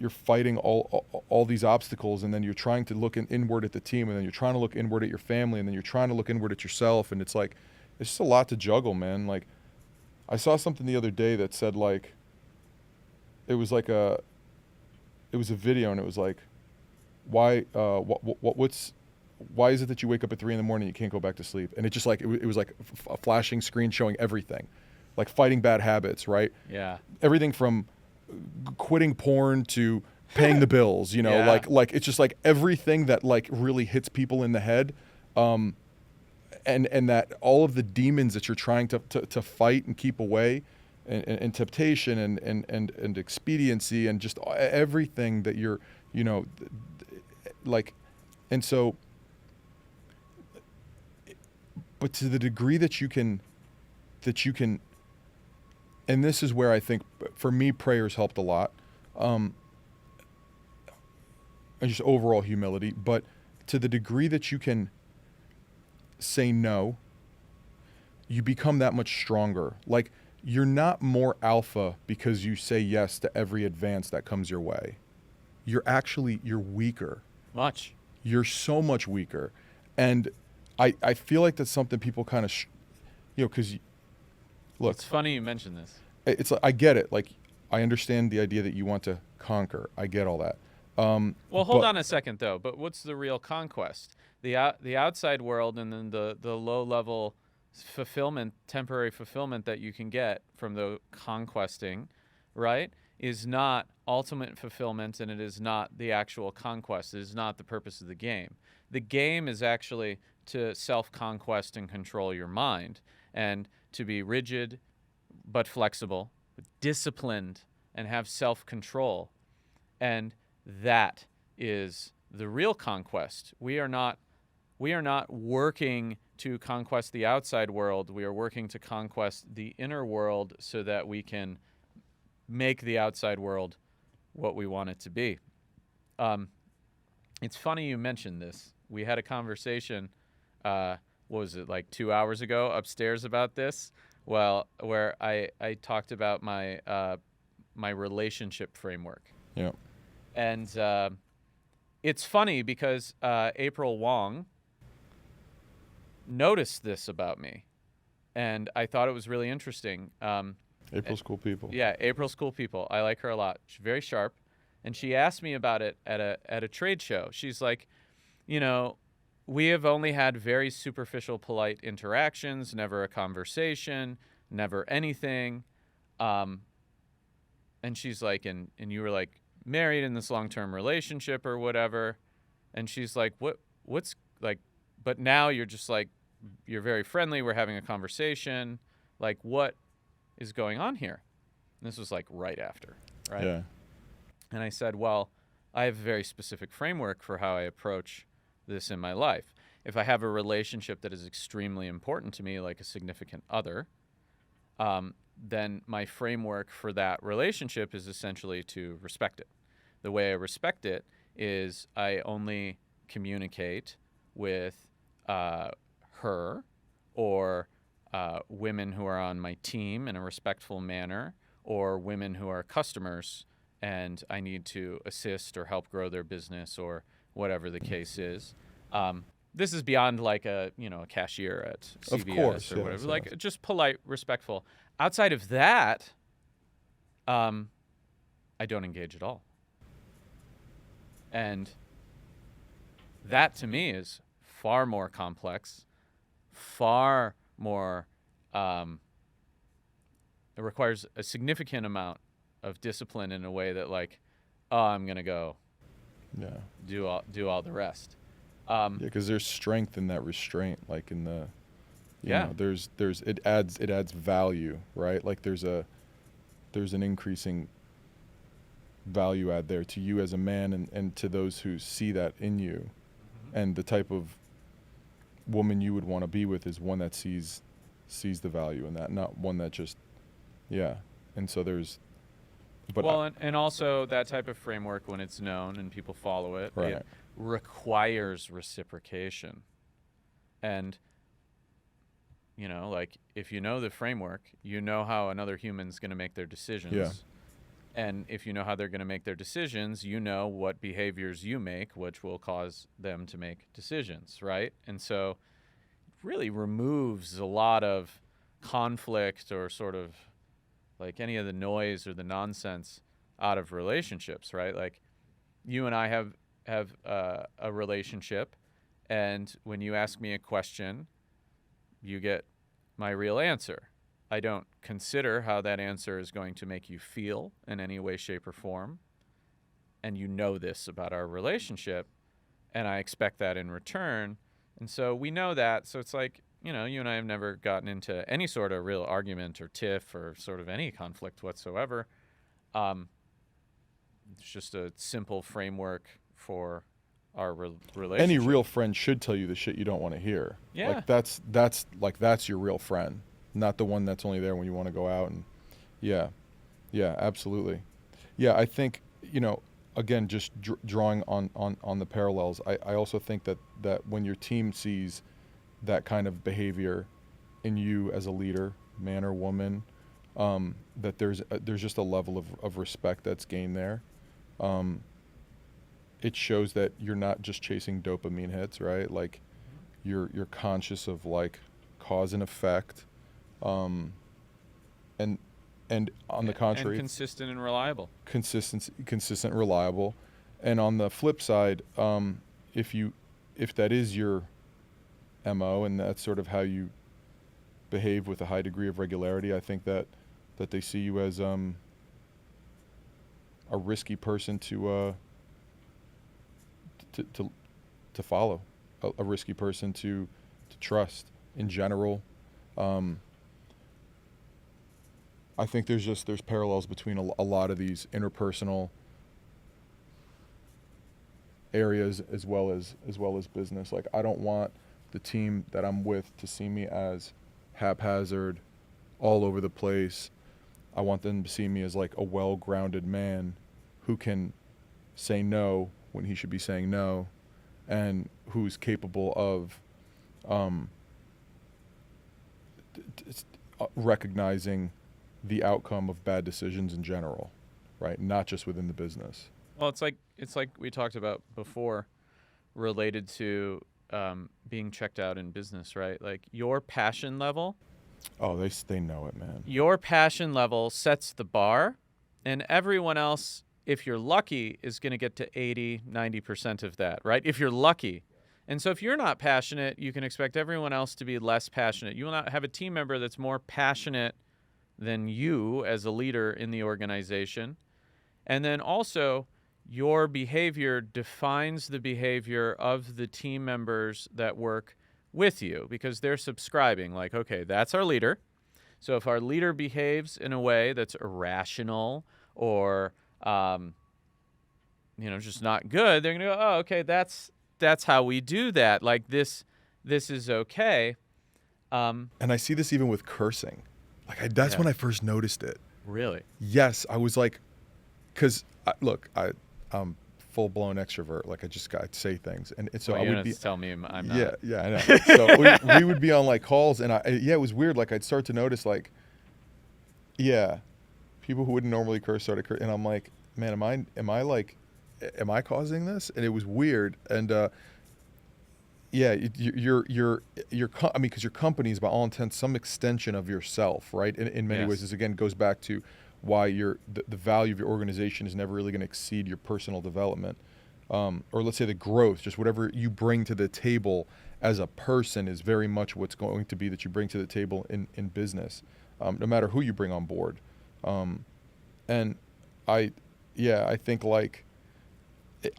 fighting all these obstacles, and then you're trying to look inward at the team, and then you're trying to look inward at your family, and then you're trying to look inward at yourself, and it's like, it's just a lot to juggle, man. Like, I saw something the other day that said, like, it was a video, and it was like, why is it that you wake up at 3 a.m. and you can't go back to sleep? And it just like it was like a flashing screen showing everything, like fighting bad habits, right? Yeah. Everything from quitting porn to paying the bills, Yeah. like it's just like everything that like really hits people in the head, and that all of the demons that you're trying to fight and keep away, and temptation and expediency, and just everything that you're like, and so, but to the degree that you can, and this is where I think, for me, prayers helped a lot, and just overall humility. But to the degree that you can say no, you become that much stronger. Like, you're not more alpha because you say yes to every advance that comes your way. You're weaker. Much. You're so much weaker. And I feel like that's something people kind of, because look. It's funny you mentioned this. It's like, I get it. Like, I understand the idea that you want to conquer. I get all that. Well, hold on a second, though. But what's the real conquest? The outside world, and then the low-level fulfillment, temporary fulfillment that you can get from the conquesting, right, is not ultimate fulfillment, and it is not the actual conquest. It is not the purpose of the game. The game is actually to self-conquest and control your mind, and to be rigid but flexible, disciplined, and have self-control. And that is the real conquest. We are not working to conquest the outside world. We are working to conquest the inner world so that we can make the outside world what we want it to be. It's funny you mentioned this. We had a conversation, what was it, like 2 hours ago upstairs about this? Well, where I talked about my my relationship framework. Yeah. And it's funny because April Wong noticed this about me, and I thought it was really interesting. April's cool people. Yeah, April's cool people. I like her a lot. She's very sharp, and she asked me about it at a trade show. She's like, we have only had very superficial, polite interactions, never a conversation, never anything. And she's like, and you were like married in this long-term relationship or whatever. And she's like, what's like, but now you're just like, you're very friendly. We're having a conversation. Like, what is going on here? And this was like right after, right? Yeah. And I said, well, I have a very specific framework for how I approach this in my life. If I have a relationship that is extremely important to me, like a significant other, then my framework for that relationship is essentially to respect it. The way I respect it is I only communicate with her or women who are on my team in a respectful manner, or women who are customers and I need to assist or help grow their business or whatever the case is. This is beyond like a cashier at CVS Of course, or whatever. yes, Like yes. just polite, respectful. Outside of that, I don't engage at all. And that to me is far more complex, far more, it requires a significant amount of discipline in a way that like, oh, I'm going to go do all the rest. Yeah, because there's strength in that restraint, like in the, you Yeah. know, there's it adds value, right? Like there's an increasing value add there to you as a man and to those who see that in you, and the type of woman you would want to be with is one that sees the value in that, not one that just, and so there's, but well, and also that type of framework, when it's known and people follow it, Right. it requires reciprocation. And, like if you know the framework, you know how another human's going to make their decisions. Yeah. And if you know how they're going to make their decisions, you know what behaviors you make, which will cause them to make decisions, right? And so it really removes a lot of conflict or sort of like any of the noise or the nonsense out of relationships, right? Like you and I have a relationship, and when you ask me a question, you get my real answer. I don't consider how that answer is going to make you feel in any way, shape, or form. And you know this about our relationship, and I expect that in return. And so we know that. So it's like, you and I have never gotten into any sort of real argument or tiff or sort of any conflict whatsoever. It's just a simple framework for our relationship. any real friend should tell you the shit you don't want to hear. Yeah. Like that's your real friend, not the one that's only there when you want to go out. And yeah, absolutely. Yeah, I think, again, just drawing on the parallels, I also think that when your team sees that kind of behavior in you as a leader, man or woman, that there's just a level of respect that's gained there. It shows that you're not just chasing dopamine hits, right? Like you're conscious of like cause and effect, and on the contrary, and consistent and reliable. consistent, reliable. And on the flip side, if that is your MO and that's sort of how you behave with a high degree of regularity, I think that they see you as a risky person to follow, a risky person to trust in general. I think there's parallels between a lot of these interpersonal areas as well as business. Like I don't want the team that I'm with to see me as haphazard, all over the place. I want them to see me as like a well-grounded man who can say no when he should be saying no, and who's capable of recognizing the outcome of bad decisions in general, right? Not just within the business. Well, it's like we talked about before, related to being checked out in business, right? Like your passion level. Oh, they know it, man. Your passion level sets the bar, and everyone else, if you're lucky, is going to get to 80, 90% of that, right? If you're lucky. And so if you're not passionate, you can expect everyone else to be less passionate. You will not have a team member that's more passionate than you as a leader in the organization. And then also, your behavior defines the behavior of the team members that work with you, because they're subscribing like, okay, that's our leader. So if our leader behaves in a way that's irrational or just not good, they're gonna go, oh, okay, that's how we do that. Like this is okay. And I see this even with cursing. Like that's Yeah. when I first noticed it. Really? Yes, I was like, because look, I'm full blown extrovert. Like I just got to say things, and so Well, I you would don't be. have to tell me I'm not. Yeah, I know. So we would be on like calls, and it was weird. Like I'd start to notice like, people who wouldn't normally curse started cursing, and I'm like, man, am I causing this? And it was weird, and you're I mean, because your company is by all intents some extension of yourself, right? In many Yes. ways, this again goes back to why the value of your organization is never really going to exceed your personal development, or let's say the growth, just whatever you bring to the table as a person is very much what's going to be that you bring to the table in business, no matter who you bring on board. And I think like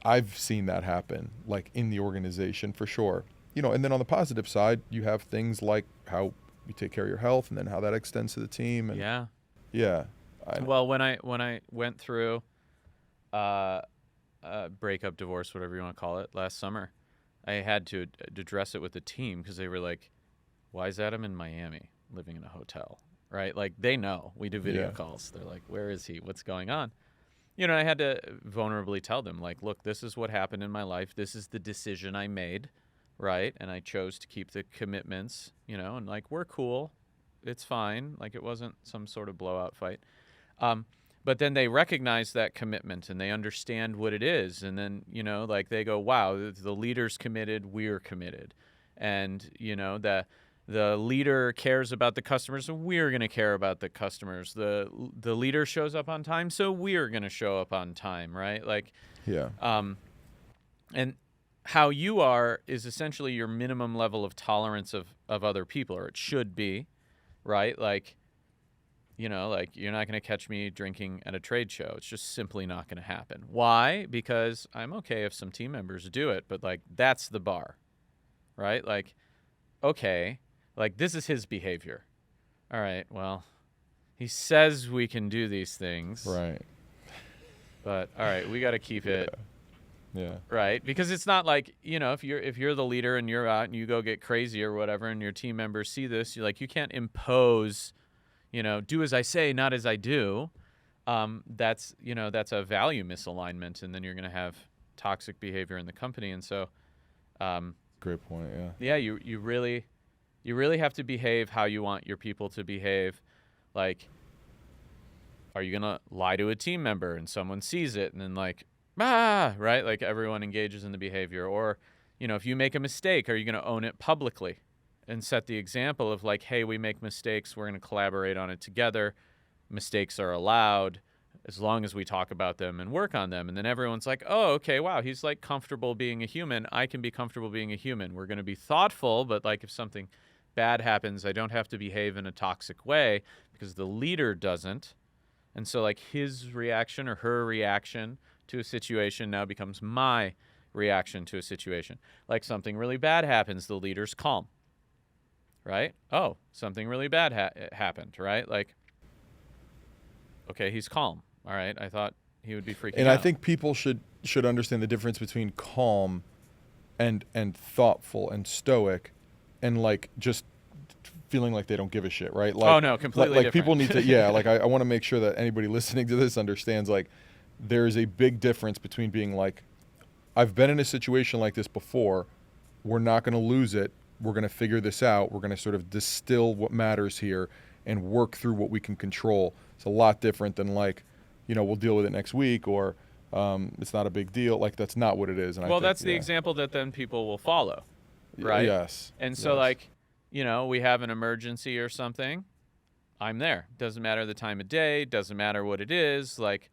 I've seen that happen like in the organization for sure. And then on the positive side, you have things like how you take care of your health and then how that extends to the team. And Yeah. Well, when I went through breakup, divorce, whatever you want to call it, last summer, I had to address it with the team because they were like, why is Adam in Miami living in a hotel? Right? Like they know we do video calls. They're like, where is he? What's going on? I had to vulnerably tell them, like, look, this is what happened in my life. This is the decision I made, right? And I chose to keep the commitments, and like, we're cool. It's fine. Like, it wasn't some sort of blowout fight. But then they recognize that commitment and they understand what it is. And then, like they go, wow, the leader's committed, we're committed. And, the leader cares about the customers, and we're going to care about the customers. The leader shows up on time, so we're going to show up on time, right? Like, and how you are is essentially your minimum level of tolerance of other people, or it should be, right? Like, like you're not going to catch me drinking at a trade show. It's just simply not going to happen. Why? Because I'm okay if some team members do it, but like that's the bar, right? Like, okay. Like, this is his behavior. All right, well, he says we can do these things. Right. But, all right, we got to keep it. Yeah. Right? Because it's not like, if you're the leader and you're out and you go get crazy or whatever and your team members see this, you can't impose, do as I say, not as I do. That's a value misalignment, and then you're going to have toxic behavior in the company. And so Great point, yeah. Yeah, you really have to behave how you want your people to behave. Like, are you going to lie to a team member and someone sees it and then like, right? Like everyone engages in the behavior. Or, if you make a mistake, are you going to own it publicly and set the example of like, hey, we make mistakes. We're going to collaborate on it together. Mistakes are allowed as long as we talk about them and work on them. And then everyone's like, oh, okay, wow, he's like comfortable being a human. I can be comfortable being a human. We're going to be thoughtful, but like if something bad happens, I don't have to behave in a toxic way because the leader doesn't. And so like his reaction or her reaction to a situation now becomes my reaction to a situation. Like something really bad happens, the leader's calm, right? Oh, something really bad happened, right? Like, okay, he's calm. All right, I thought he would be freaking out. And I think people should understand the difference between calm and thoughtful and stoic and like just feeling like they don't give a shit, right? Like, oh no, completely like different. people need to, like I want to make sure that anybody listening to this understands like there is a big difference between being like, I've been in a situation like this before, we're not going to lose it, we're going to figure this out, we're going to sort of distill what matters here and work through what we can control. It's a lot different than like, we'll deal with it next week, or it's not a big deal. Like that's not what it is. And well, that's the example that then people will follow, right? Yes. And so like, we have an emergency or something, I'm there. Doesn't matter the time of day, doesn't matter what it is. Like,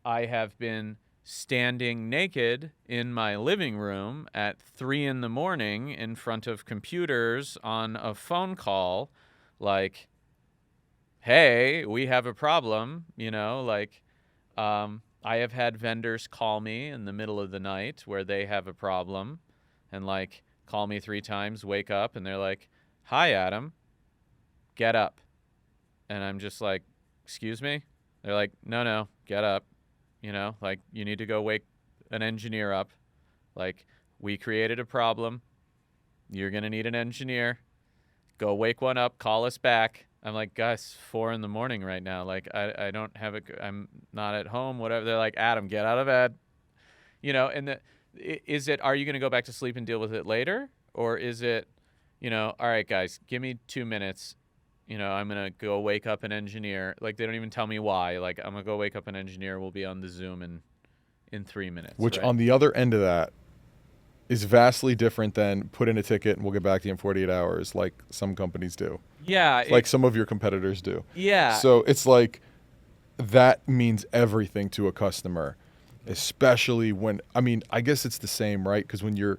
I have been standing naked in my living room at 3 a.m. in front of computers on a phone call, like, hey, we have a problem, like, I have had vendors call me in the middle of the night where they have a problem and like call me 3 times, wake up, and they're like, hi, Adam, get up. And I'm just like, excuse me? They're like, no, get up. like you need to go wake an engineer up. Like, we created a problem. You're going to need an engineer. Go wake one up, call us back. I'm like, guys, 4 a.m. right now. Like, I don't have I'm not at home, whatever. They're like, Adam, get out of bed. And are you going to go back to sleep and deal with it later? Or is it, all right, guys, give me 2 minutes. I'm going to go wake up an engineer. Like, they don't even tell me why. Like, I'm going to go wake up an engineer. We'll be on the Zoom in 3 minutes. Which right? on the other end of that is vastly different than put in a ticket and we'll get back to you in 48 hours like some companies do. Yeah. Like some of your competitors do. Yeah. So it's like that means everything to a customer, especially when, I guess it's the same, right? Because when you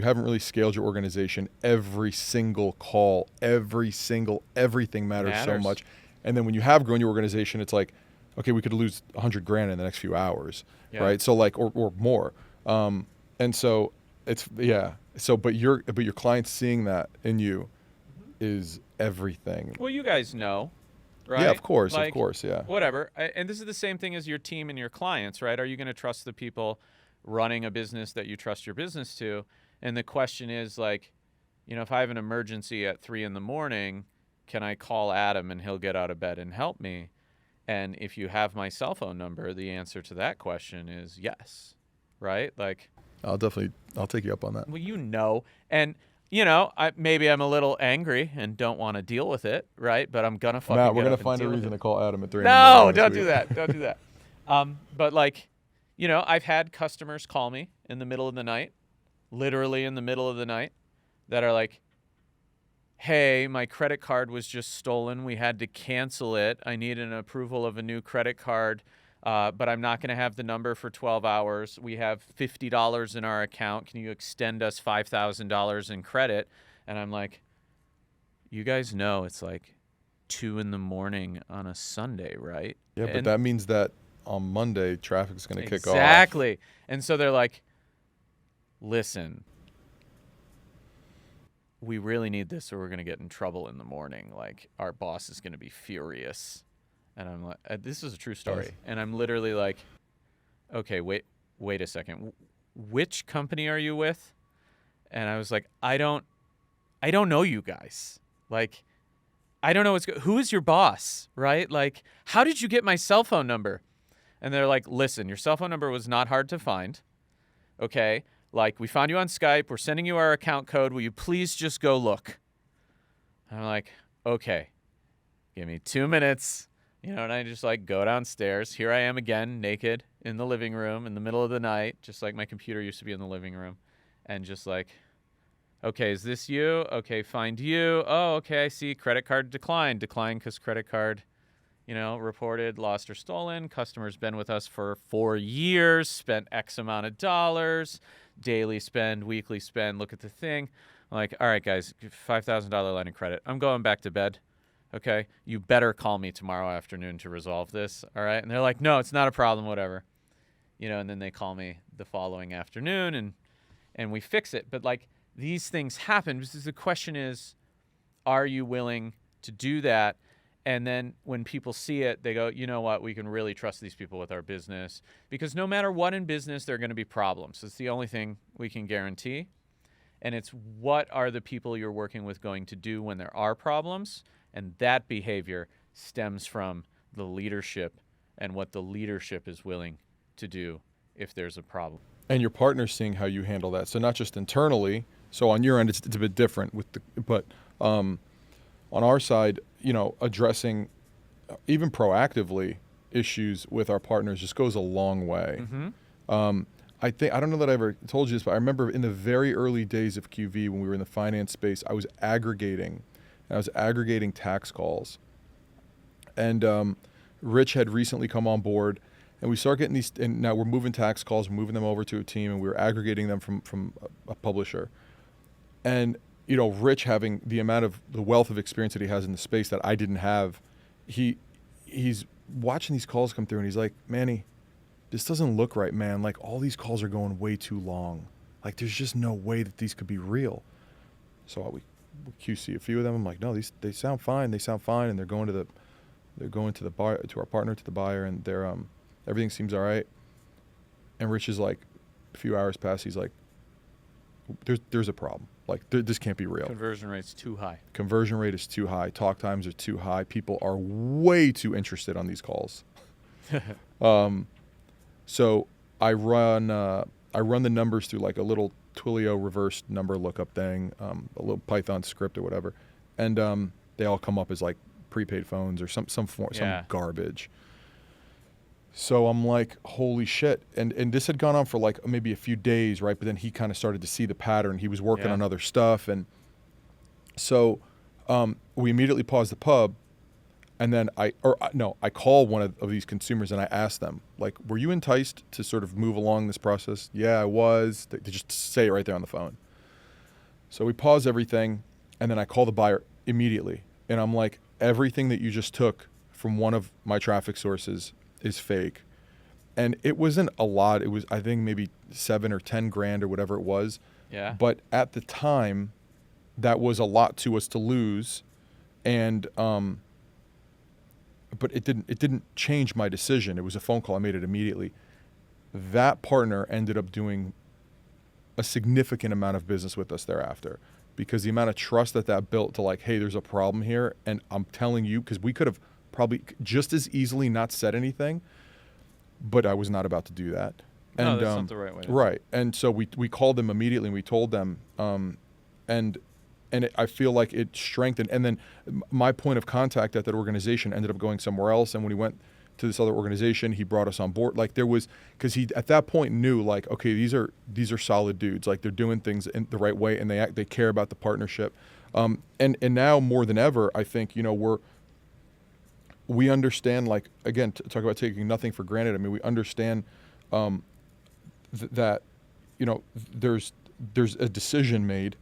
haven't really scaled your organization, every single call, everything matters so much. And then when you have grown your organization, it's like, okay, we could lose $100,000 in the next few hours, right? So like, or more. And so it's, So, but your clients seeing that in you is everything. Well, you guys know, right? Yeah, of course, yeah. Whatever. And this is the same thing as your team and your clients, right? Are you going to trust the people running a business that you trust your business to? And the question is like, if I have an emergency at 3 a.m, can I call Adam and he'll get out of bed and help me? And if you have my cell phone number, the answer to that question is yes, right? Like, I'll take you up on that. Well, and maybe I'm a little angry and don't want to deal with it, right? But I'm gonna fucking. Matt, we're get gonna up and find a deal with reason it. to call Adam at 3 No, a.m. don't do that. Don't do that. But like, I've had customers call me in the middle of the night, literally in the middle of the night, that are like, hey, my credit card was just stolen. We had to cancel it. I need an approval of a new credit card, but I'm not going to have the number for 12 hours. We have $50 in our account. Can you extend us $5,000 in credit? And I'm like, you guys know it's like 2 a.m. on a Sunday, right? Yeah, but that means that on Monday, traffic's going to kick off. Exactly. And so they're like, listen, we really need this or we're going to get in trouble in the morning. Like, our boss is going to be furious. And I'm like, this is a true story. Yes. And I'm literally like, okay, wait a second. Which company are you with? And I was like, I don't know you guys. Like, I don't know who is your boss, right? Like, how did you get my cell phone number? And they're like, listen, your cell phone number was not hard to find. Okay. Like, we found you on Skype. We're sending you our account code. Will you please just go look? And I'm like, okay, give me 2 minutes. And I just like go downstairs. Here I am again, naked in the living room in the middle of the night, just like my computer used to be in the living room. And just like, okay, is this you? Okay, find you. Oh, okay, I see. Credit card declined. Declined because credit card, reported lost or stolen. Customer's been with us for 4 years, spent X amount of dollars, daily spend, weekly spend. Look at the thing. I'm like, all right, guys, $5,000 line of credit. I'm going back to bed. Okay, you better call me tomorrow afternoon to resolve this. All right. And they're like, no, it's not a problem, whatever. And then they call me the following afternoon and we fix it. But like, these things happen because the question is, are you willing to do that? And then when people see it, they go, you know what, we can really trust these people with our business, because no matter what in business, there are going to be problems. It's the only thing we can guarantee. And it's what are the people you're working with going to do when there are problems? And that behavior stems from the leadership and what the leadership is willing to do if there's a problem. And your partner's seeing how you handle that. So not just internally. So on your end, it's a bit different but on our side, addressing even proactively issues with our partners just goes a long way. Mm-hmm. I don't know that I ever told you this, but I remember in the very early days of QV, when we were in the finance space, I was aggregating tax calls. And Rich had recently come on board, and we start getting these, and now we're moving tax calls, we're moving them over to a team, and we were aggregating them from a publisher. And, Rich, having the wealth of experience that he has in the space that I didn't have, he's watching these calls come through, and he's like, Manny, this doesn't look right, man. Like, all these calls are going way too long. Like, there's just no way that these could be real. So we QC a few of them. I'm like, no, they sound fine. They sound fine, and they're going to the buyer, to our partner, to the buyer, and Everything seems all right. And Rich is like, a few hours pass. He's like, there's a problem. Like, this can't be real. Conversion rate's too high. Conversion rate is too high. Talk times are too high. People are way too interested on these calls. So I run the numbers through like a little Twilio reverse number lookup thing, a little Python script or whatever, and they all come up as like prepaid phones or some garbage. So I'm like, holy shit. And this had gone on for like maybe a few days, right? But then he kind of started to see the pattern. He was working on other stuff. And so we immediately paused the pub. And then I call one of these consumers and I ask them, like, were you enticed to sort of move along this process? Yeah, I was. They just say it right there on the phone. So we pause everything. And then I call the buyer immediately. And I'm like, everything that you just took from one of my traffic sources is fake. And it wasn't a lot. It was, I think, maybe $7 or $10,000 or whatever it was. Yeah. But at the time, that was a lot to us to lose. And but it didn't change my decision. It was a phone call. I made it immediately. That partner ended up doing a significant amount of business with us thereafter, because the amount of trust that built to like, hey, there's a problem here, and I'm telling you, because we could have probably just as easily not said anything, but I was not about to do that. No, And that's not the right way. right. And so we called them immediately and we told them, and I feel like it strengthened. And then my point of contact at that organization ended up going somewhere else. And when he went to this other organization, he brought us on board. Like there was, because he at that point knew like, okay, these are solid dudes. Like they're doing things in the right way, and they care about the partnership. And now more than ever, I think, you know, we understand, like, again, talk about taking nothing for granted. I mean, we understand that, you know, there's a decision made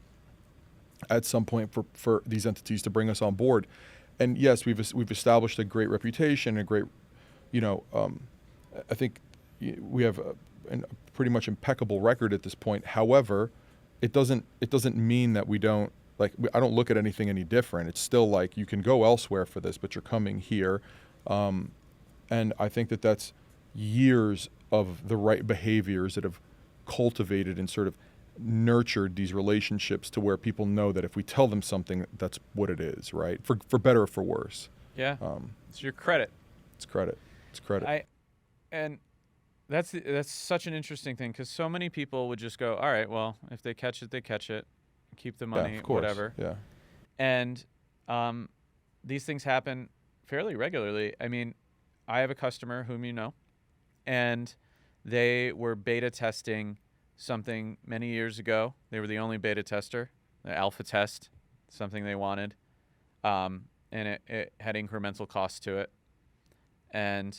at some point for these entities to bring us on board. And yes, we've established a great reputation, a great, you know, I think we have a pretty much impeccable record at this point. However, it doesn't mean that we don't, like, I don't look at anything any different. It's still like, you can go elsewhere for this, but you're coming here. And I think that's years of the right behaviors that have cultivated and sort of nurtured these relationships to where people know that if we tell them something, that's what it is, right? For better or for worse. Yeah. It's your credit. It's credit. It's credit. And that's such an interesting thing, because so many people would just go, all right, well, if they catch it, they catch it. Keep the money, of course. whatever. Yeah. And these things happen fairly regularly. I mean, I have a customer whom you know, and they were beta testing something many years ago. They were the only beta tester, the alpha test, something they wanted. And it had incremental cost to it. And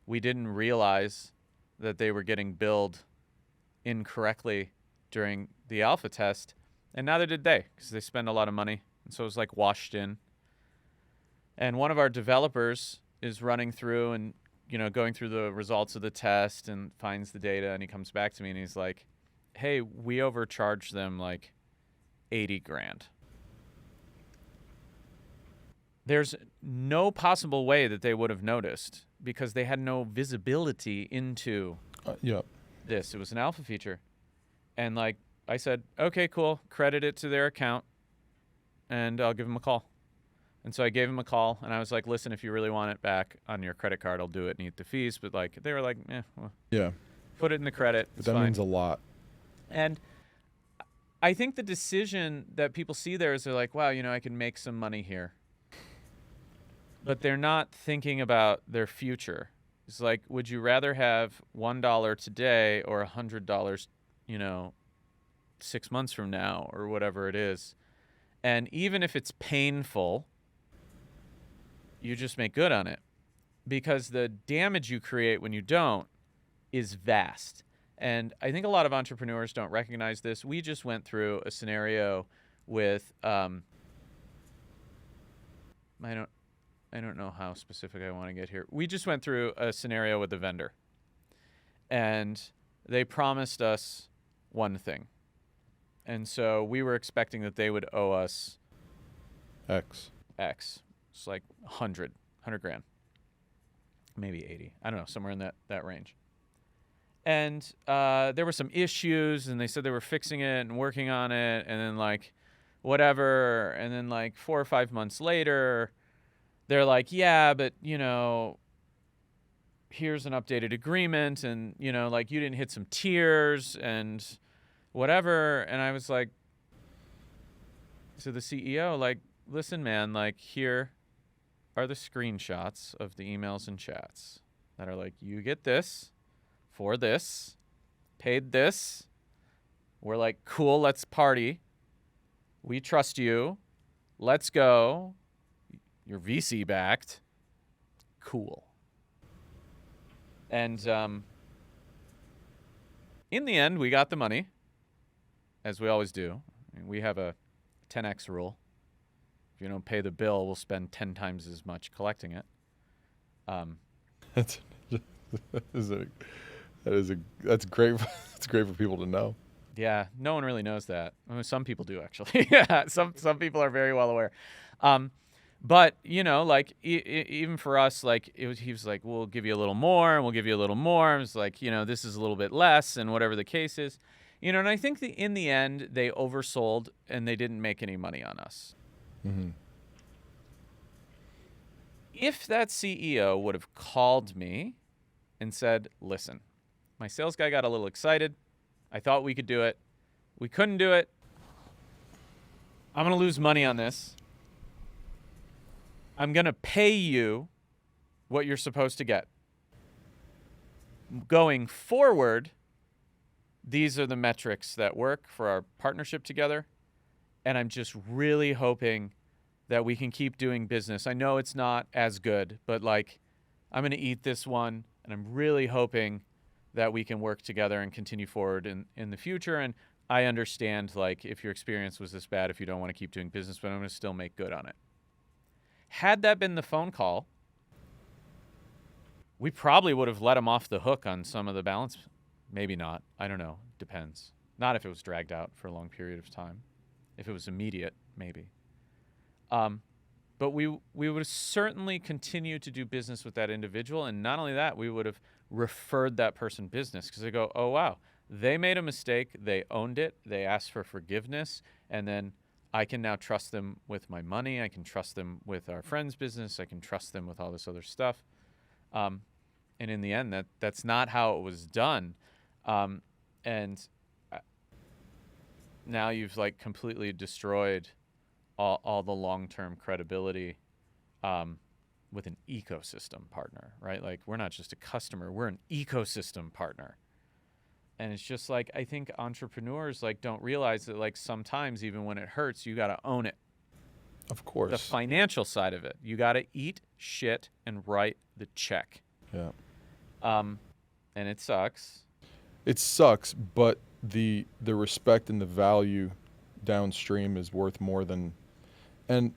we didn't realize that they were getting billed incorrectly during the alpha test. And neither did they, because they spend a lot of money. And so it was like washed in. And one of our developers is running through and, you know, going through the results of the test and finds the data. And he comes back to me and he's like, hey, we overcharged them like $80,000. There's no possible way that they would have noticed, because they had no visibility into this. It was an alpha feature. And like I said, okay, cool, credit it to their account and I'll give them a call. And so I gave him a call and I was like, listen, if you really want it back on your credit card, I'll do it and eat the fees. But like, they were like, well, yeah, put it in the credit. But that means a lot. And I think the decision that people see there is they're like, wow, you know, I can make some money here. But they're not thinking about their future. It's like, would you rather have $1 today or $100, you know, 6 months from now or whatever it is? And even if it's painful, you just make good on it, because the damage you create when you don't is vast. And I think a lot of entrepreneurs don't recognize this. We just went through a scenario with, I don't know how specific I want to get here. We just went through a scenario with a vendor, and they promised us one thing. And so we were expecting that they would owe us X. It's like $100,000. maybe 80. I don't know, somewhere in that range. And there were some issues, and they said they were fixing it and working on it, and then like whatever, and then like 4 or 5 months later, they're like, yeah, but here's an updated agreement, and like you didn't hit some tiers and whatever. And I was like, to the CEO, like, listen, man, like, here are the screenshots of the emails and chats that are like, you get this for this, paid this. We're like, cool, let's party. We trust you. Let's go. You're VC backed. Cool. And in the end, we got the money, as we always do. I mean, we have a 10x rule. If you don't pay the bill, we'll spend 10 times as much collecting it. That's great. That's great for people to know. Yeah, no one really knows that. I mean, some people do, actually. Yeah, some people are very well aware. But like even for us, like he was like, we'll give you a little more, and we'll give you a little more. It was like, this is a little bit less, and whatever the case is, and I think in the end they oversold and they didn't make any money on us. Mm-hmm. If that CEO would have called me and said, listen, my sales guy got a little excited. I thought we could do it. We couldn't do it. I'm going to lose money on this. I'm going to pay you what you're supposed to get. Going forward, these are the metrics that work for our partnership together. And I'm just really hoping that we can keep doing business. I know it's not as good, but like, I'm going to eat this one. And I'm really hoping that we can work together and continue forward in the future. And I understand, like, if your experience was this bad, if you don't want to keep doing business, but I'm going to still make good on it. Had that been the phone call, we probably would have let him off the hook on some of the balance. Maybe not. I don't know. Depends. Not if it was dragged out for a long period of time. If it was immediate, maybe. But we would have certainly continued to do business with that individual. And not only that, we would have referred that person business, because they go, oh, wow, they made a mistake. They owned it. They asked for forgiveness. And then I can now trust them with my money. I can trust them with our friend's business. I can trust them with all this other stuff. And in the end, that's not how it was done. And now you've like completely destroyed all the long-term credibility with an ecosystem partner, right? Like, we're not just a customer, we're an ecosystem partner. And it's just like, I think entrepreneurs like don't realize that like sometimes even when it hurts, you got to own it. Of course. The financial side of it. You got to eat shit and write the check. Yeah. And it sucks. It sucks, but the respect and the value downstream is worth more than, and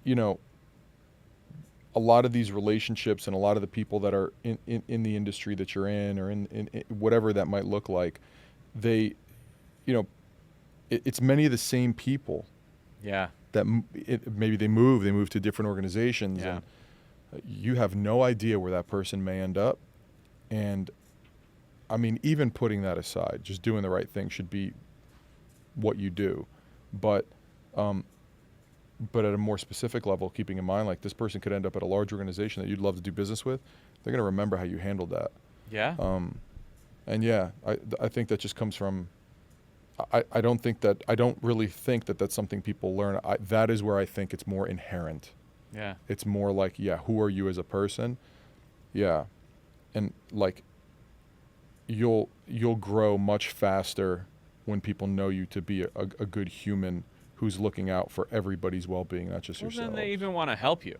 a lot of these relationships and a lot of the people that are in the industry that you're in, or in whatever that might look like, they, it's many of the same people. Yeah. That maybe they move to different organizations, Yeah. and you have no idea where that person may end up. And I mean, even putting that aside, just doing the right thing should be what you do. But at a more specific level, keeping in mind, like, this person could end up at a large organization that you'd love to do business with. They're going to remember how you handled that. Yeah. And yeah, I think that just comes from, I don't really think that that's something people learn. That is where I think it's more inherent. Yeah. It's more like, yeah, who are you as a person? Yeah. And like, you'll grow much faster when people know you to be a good human who's looking out for everybody's well-being, not just yourself. Then they even want to help you.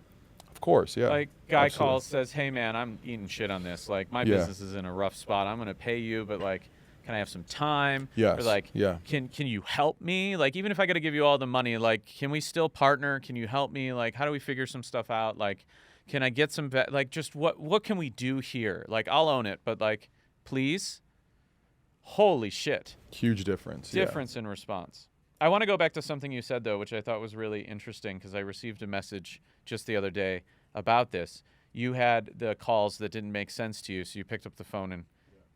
Of course, yeah. Like, guy Absolutely. calls, says, hey, man, I'm eating shit on this. Like, my Yeah. business is in a rough spot. I'm going to pay you, but, like, can I have some time? Yes. Or, like, Yeah. can you help me? Like, even if I got to give you all the money, like, can we still partner? Can you help me? Like, how do we figure some stuff out? Like, can I get some, like, just what can we do here? Like, I'll own it, but, like, please? Holy shit. Huge difference. Difference in response. I want to go back to something you said, though, which I thought was really interesting, because I received a message just the other day about this. you had the calls that didn't make sense to you, so you picked up the phone and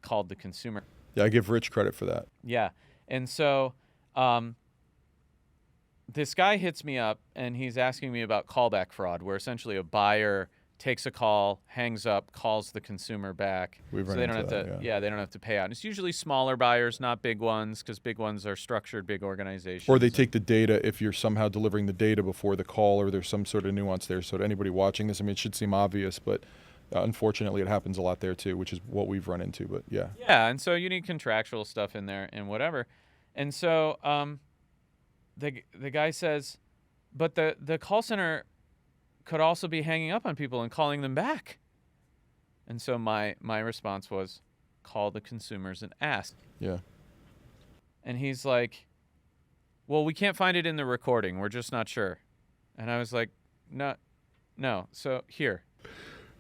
called the consumer. Yeah, I give Rich credit for that. Yeah. And so this guy hits me up, and he's asking me about callback fraud, where essentially a buyer takes a call, hangs up, calls the consumer back. We've so run they don't into have that, to, yeah. they don't have to pay out. And it's usually smaller buyers, not big ones, because big ones are structured, big organizations. Or they take the data if you're somehow delivering the data before the call, or there's some sort of nuance there. So to anybody watching this, I mean, it should seem obvious, but unfortunately it happens a lot there too, which is what we've run into, but yeah. Yeah, and so you need contractual stuff in there and whatever. And so the guy says, but the call center could also be hanging up on people and calling them back. And so my response was, call the consumers and ask. Yeah. And he's like, well, we can't find it in the recording. We're just not sure. And I was like, no. So here.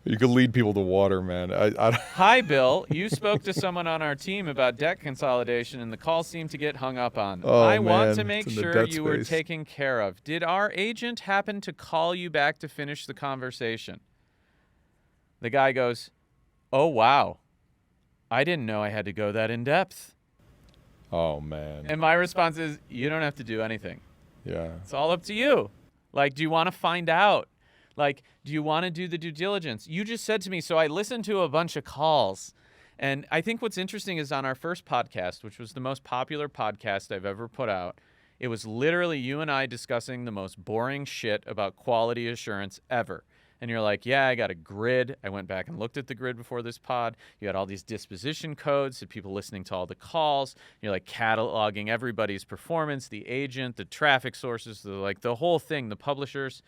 You could lead people to water, man. Hi, Bill. You spoke to someone on our team about debt consolidation, and the call seemed to get hung up on. Oh, I want man. to make It's in the sure debt you were space. taken care of. Did our agent happen to call you back to finish the conversation? The guy goes, oh, wow. I didn't know I had to go that in depth. Oh, man. And my response is, you don't have to do anything. Yeah. It's all up to you. Like, do you want to find out? Like, do you want to do the due diligence? You just said to me, so I listened to a bunch of calls. And I think what's interesting is on our first podcast, which was the most popular podcast I've ever put out, it was literally you and I discussing the most boring shit about quality assurance ever. And you're like, yeah, I got a grid. I went back and looked at the grid before this pod. You had all these disposition codes, had people listening to all the calls. You're like cataloging everybody's performance, the agent, the traffic sources, the whole thing, the publishers.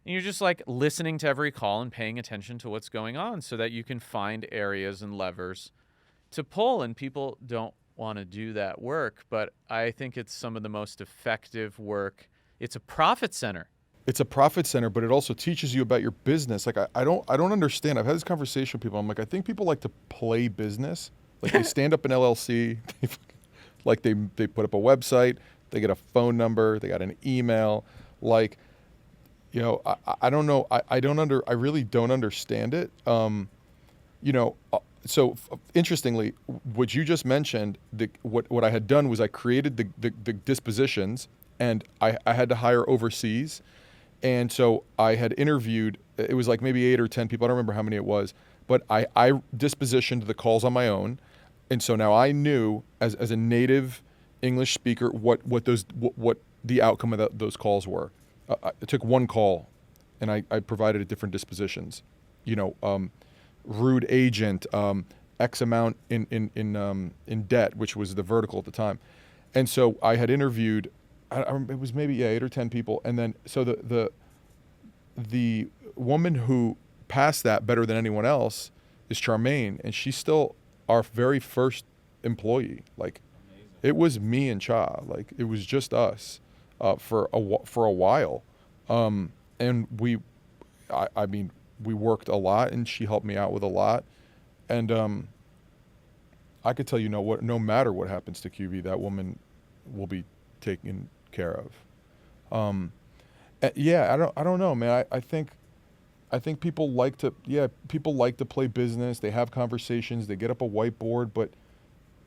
And you're just like listening to every call and paying attention to what's going on so that you can find areas and levers to pull. And people don't want to do that work, but I think it's some of the most effective work. It's a profit center. It's a profit center, but it also teaches you about your business. Like I don't understand. I've had this conversation with people. I'm like, I think people like to play business. Like they stand up an LLC, like they put up a website, they get a phone number, they got an email. Like, you know, I don't know. I really don't understand it. You know, so interestingly, what you just mentioned, what I had done was I created the dispositions, and I had to hire overseas. And so I had interviewed, it was like maybe 8 or 10 people. I don't remember how many it was, but I dispositioned the calls on my own. And so now I knew as a native English speaker, what the outcome of those calls were. I took one call and I provided different dispositions, you know, rude agent, X amount in debt, which was the vertical at the time. And so I had interviewed, it was maybe 8 or 10 people, and then so the woman who passed that better than anyone else is Charmaine, and she's still our very first employee. Like, amazing. It was me and Cha, like it was just us for a while, and we worked a lot, and she helped me out with a lot, and I could tell you, no matter what happens to QV, that woman will be taken care of. Yeah, I don't know, man. I think people like to play business. They have conversations. They get up a whiteboard, but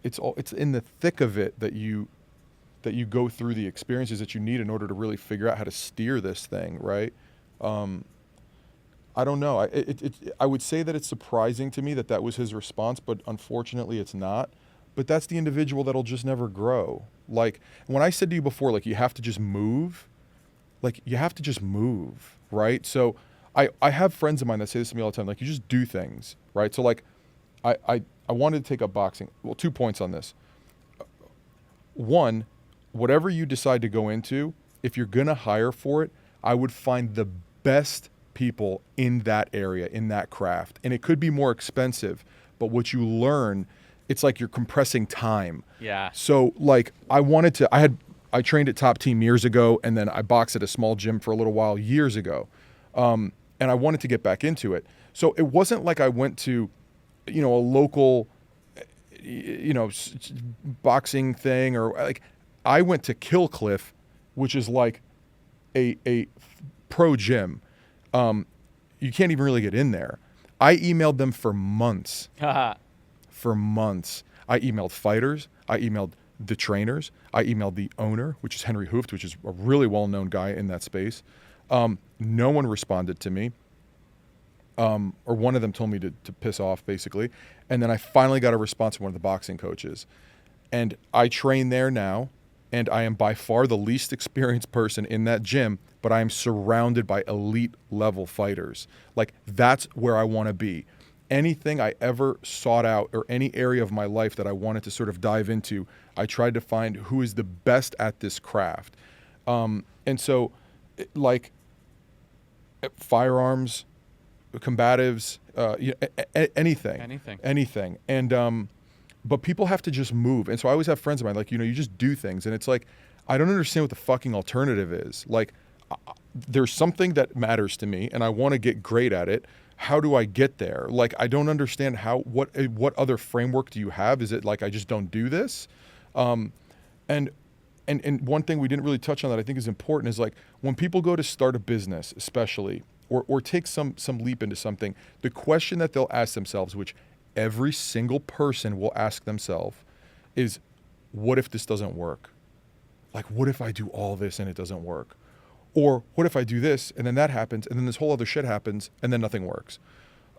it's in the thick of it that you go through the experiences that you need in order to really figure out how to steer this thing, right? I don't know. I would say that it's surprising to me that was his response, but unfortunately it's not. But that's the individual that'll just never grow. Like, when I said to you before, like, you have to just move, right? So I have friends of mine that say this to me all the time, like, you just do things, right? So, like, I wanted to take up boxing. Well, 2 points on this. One, whatever you decide to go into, if you're going to hire for it, I would find the best people in that area, in that craft. And it could be more expensive, but what you learn, it's like you're compressing time. Yeah. So, like, I trained at Top Team years ago, and then I boxed at a small gym for a little while years ago. And I wanted to get back into it. So it wasn't like I went to, you know, a local, you know, boxing thing, or like, I went to Killcliff, which is like a pro gym. you can't even really get in there. I emailed them for months. For months. I emailed fighters. I emailed the trainers. I emailed the owner, which is Henry Hooft, which is a really well-known guy in that space. No one responded to me. Or one of them told me to piss off, basically. And then I finally got a response from one of the boxing coaches. And I train there now, and I am by far the least experienced person in that gym, but I am surrounded by elite level fighters. Like, that's where I want to be. Anything I ever sought out, or any area of my life that I wanted to sort of dive into, I tried to find who is the best at this craft. And so, like, firearms, combatives, anything. And but people have to just move. And so I always have friends of mine, like, you just do things, and it's like, I don't understand what the fucking alternative is. Like, there's something that matters to me, and I want to get great at it. How do I get there? Like, I don't understand what other framework do you have? Is it like I just don't do this? And one thing we didn't really touch on that I think is important is, like, when people go to start a business, especially, or take some leap into something, the question that they'll ask themselves, which every single person will ask themselves, is, what if this doesn't work? Like, what if I do all this and it doesn't work? Or what if I do this and then that happens and then this whole other shit happens and then nothing works?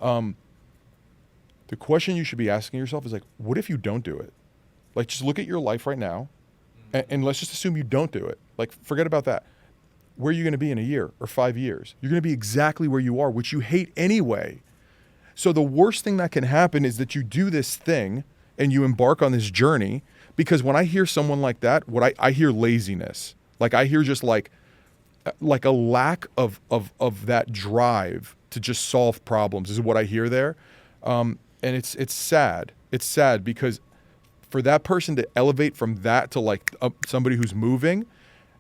The question you should be asking yourself is, like, what if you don't do it? Like, just look at your life right now, and let's just assume you don't do it. Like, forget about that. Where are you going to be in a year or 5 years? You're going to be exactly where you are, which you hate anyway. So the worst thing that can happen is that you do this thing and you embark on this journey, because when I hear someone like that, I hear laziness. Like, I hear just like a lack of that drive to just solve problems is what I hear there. And it's sad. It's sad because for that person to elevate from that to like somebody who's moving,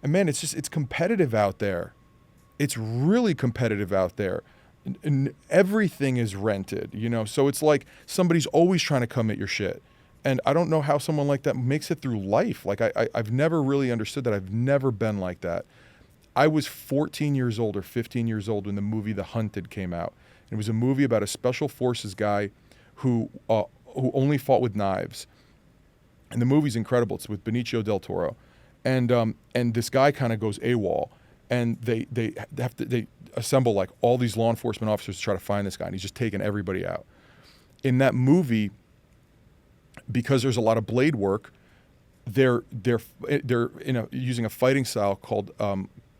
and man, it's competitive out there. It's really competitive out there. And everything is rented, so it's like somebody's always trying to come at your shit. And I don't know how someone like that makes it through life. Like, I've never really understood that. I've never been like that. I was 14 years old or 15 years old when the movie The Hunted came out. It was a movie about a special forces guy who only fought with knives. And the movie's incredible. It's with Benicio del Toro. And this guy kind of goes AWOL. And they assemble like all these law enforcement officers to try to find this guy, and he's just taking everybody out. In that movie, because there's a lot of blade work, they're using a fighting style called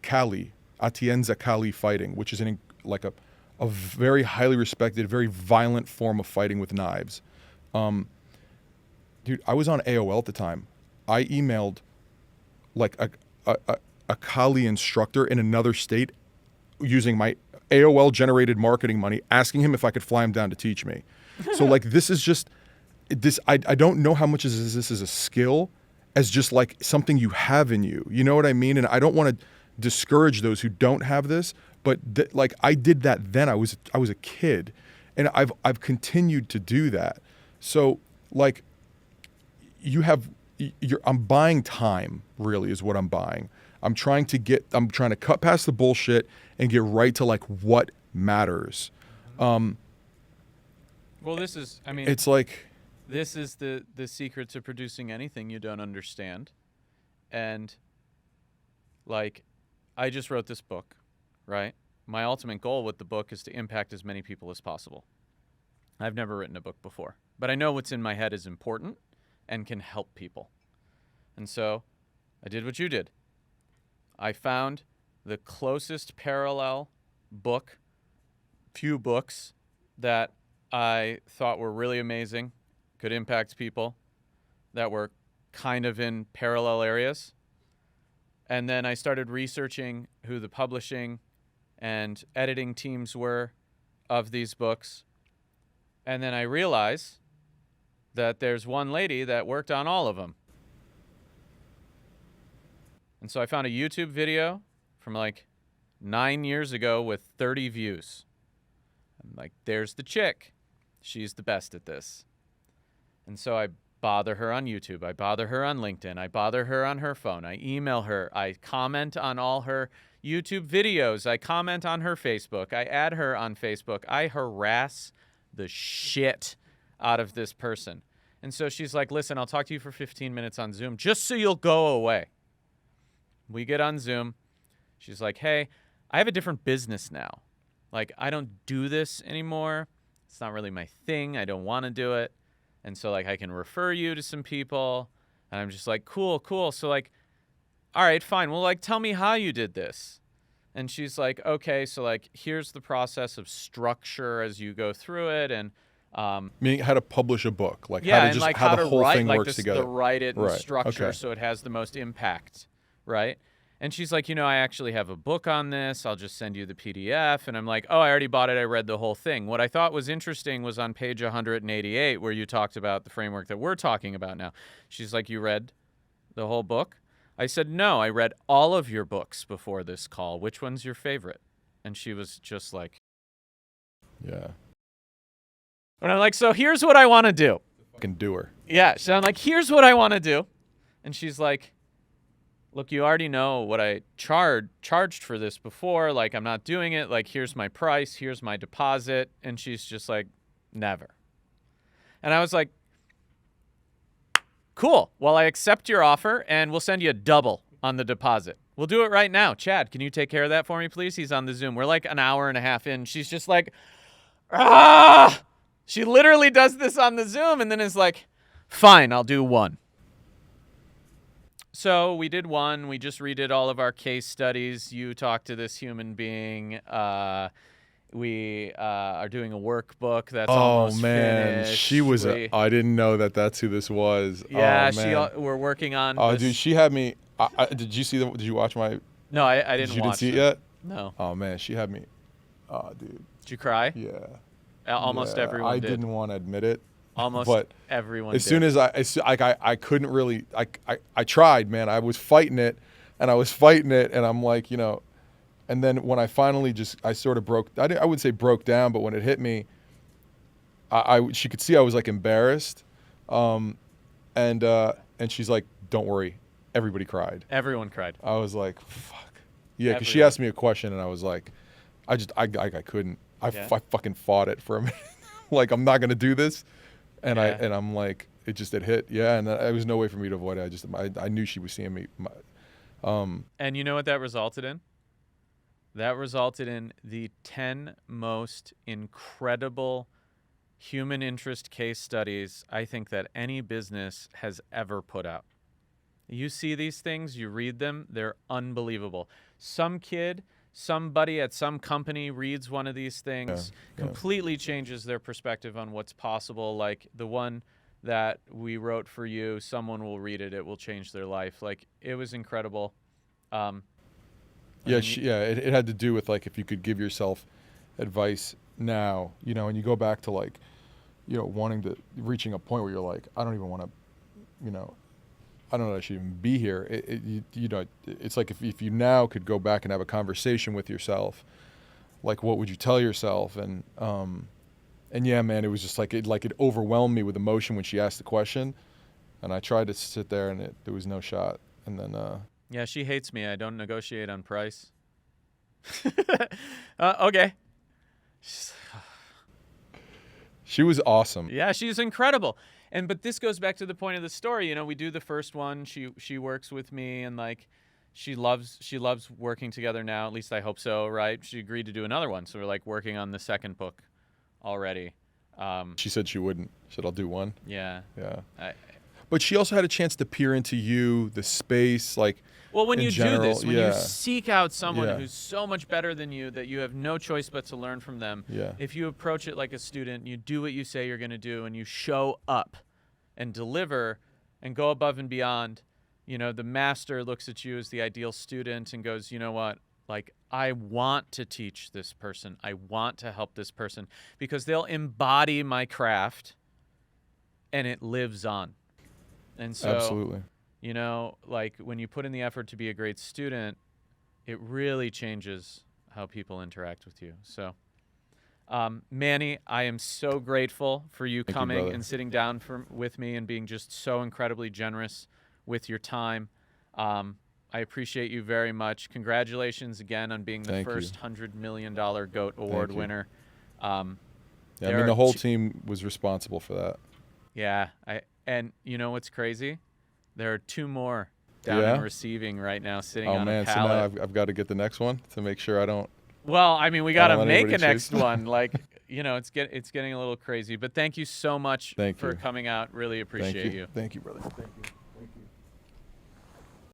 Kali, Atienza Kali fighting, which is a very highly respected, very violent form of fighting with knives. Dude, I was on AOL at the time. I emailed like a Kali instructor in another state using my AOL generated marketing money, asking him if I could fly him down to teach me. So like, this is just this. I don't know how much this is a skill as just like something you have in you. You know what I mean? And I don't want to discourage those who don't have this, but like, I did that then. I was a kid, and I've continued to do that. So like, I'm buying time, really, is what I'm buying. I'm trying to cut past the bullshit and get right to like what matters. Well, this is the secret to producing anything you don't understand. And like, I just wrote this book, right? My ultimate goal with the book is to impact as many people as possible. I've never written a book before, but I know what's in my head is important and can help people. And so I did what you did. I found the closest parallel few books that I thought were really amazing, could impact people, that were kind of in parallel areas. And then I started researching who the publishing and editing teams were of these books. And then I realized that there's one lady that worked on all of them. And so I found a YouTube video from like 9 years ago with 30 views. I'm like, there's the chick. She's the best at this. And so I bother her on YouTube. I bother her on LinkedIn. I bother her on her phone. I email her. I comment on all her YouTube videos. I comment on her Facebook. I add her on Facebook. I harass the shit out of this person. And so she's like, listen, I'll talk to you for 15 minutes on Zoom just so you'll go away. We get on Zoom. She's like, hey, I have a different business now. Like, I don't do this anymore. It's not really my thing. I don't want to do it. And so, like, I can refer you to some people. And I'm just like, cool. So, like, all right, fine. Well, like, tell me how you did this. And she's like, okay, so, like, here's the process of structure as you go through it. And meaning how to publish a book, like yeah, how to and just like how the to whole write, thing like works together. to write it and Right. structure Okay. so it has the most impact, right? And she's like, I actually have a book on this. I'll just send you the PDF. And I'm like, oh, I already bought it. I read the whole thing. What I thought was interesting was on page 188 where you talked about the framework that we're talking about now. She's like, you read the whole book? I said, no, I read all of your books before this call. Which one's your favorite? And she was just like, Yeah. and I'm like, so here's what I want to do. Fucking do her. Yeah, so I'm like, here's what I want to do. And she's like, look, you already know what I charged for this before. Like, I'm not doing it. Like, here's my price. Here's my deposit. And she's just like, never. And I was like, cool. Well, I accept your offer, and we'll send you a double on the deposit. We'll do it right now. Chad, can you take care of that for me, please? He's on the Zoom. We're like an hour and a half in. She's just like, ah! She literally does this on the Zoom and then is like, fine, I'll do one. So we did one. We just redid all of our case studies. You talked to this human being. We are doing a workbook that's almost finished. She was. I didn't know that that's who this was. Yeah, oh, man. we're working on. Oh, this. dude, she had me. Did you see the? Did you watch my? No, I didn't. You watch didn't see it yet? No. Oh man, she had me. Oh, dude. Did you cry? Yeah. Almost everyone I did. didn't want to admit it. Almost but everyone as did. soon as I couldn't really. I tried, man. I was fighting it, and I'm like, and then when I finally I sort of broke. I wouldn't say broke down, but when it hit me, she could see I was like embarrassed, and she's like, "Don't worry." Everybody cried. Everyone cried. I was like, fuck. Yeah, because she asked me a question, and I was like, I couldn't. I fucking fought it for a minute. Like, I'm not going to do this. And I'm like, it hit. Yeah, and there was no way for me to avoid it. I knew she was seeing me. And you know what that resulted in? That resulted in the 10 most incredible human interest case studies I think that any business has ever put out. You see these things, you read them, they're unbelievable. Some kid, somebody at some company reads one of these things, completely changes their perspective on what's possible. Like the one that we wrote for you, someone will read it, it will change their life. Like, it was incredible. It had to do with, like, if you could give yourself advice now, and you go back to, like, reaching a point where you're like, I don't even want to, I don't know that I should even be here. It's like if you now could go back and have a conversation with yourself, like, what would you tell yourself? And yeah, man, it was just like it overwhelmed me with emotion when she asked the question, and I tried to sit there, and there was no shot. And then yeah, she hates me. I don't negotiate on price. Okay. She was awesome. Yeah, she's incredible. But this goes back to the point of the story. We do the first one. She works with me, and like she loves working together now. At least I hope so, right? She agreed to do another one, so we're like working on the second book already. She said she wouldn't. She said, I'll do one. Yeah. Yeah. But she also had a chance to peer into you, the space, like. Well, when you do this, when you seek out someone Yeah. who's so much better than you that you have no choice but to learn from them, if you approach it like a student, you do what you say you're going to do, and you show up and deliver and go above and beyond, the master looks at you as the ideal student and goes, you know what? Like, I want to teach this person. I want to help this person because they'll embody my craft and it lives on. And so, absolutely. Like when you put in the effort to be a great student, it really changes how people interact with you. So Manny, I am so grateful for you Thank you, coming brother. and sitting down with me and being just so incredibly generous with your time. I appreciate you very much. Congratulations again on being the Thank you. first $100 million GOAT Award you. winner. Yeah, I There mean, are the whole two- team was responsible for that. Yeah, and you know what's crazy? There are 2 more down Yeah? in receiving right now, sitting Oh on man, a so pallet. now I've got to get the next one to make sure I don't. Well, I mean, we I got to don't let make a anybody next chase. one. Like, it's getting a little crazy. But thank you so much Thank for you. coming out. Really appreciate Thank you. you. Thank you, brother. Thank you.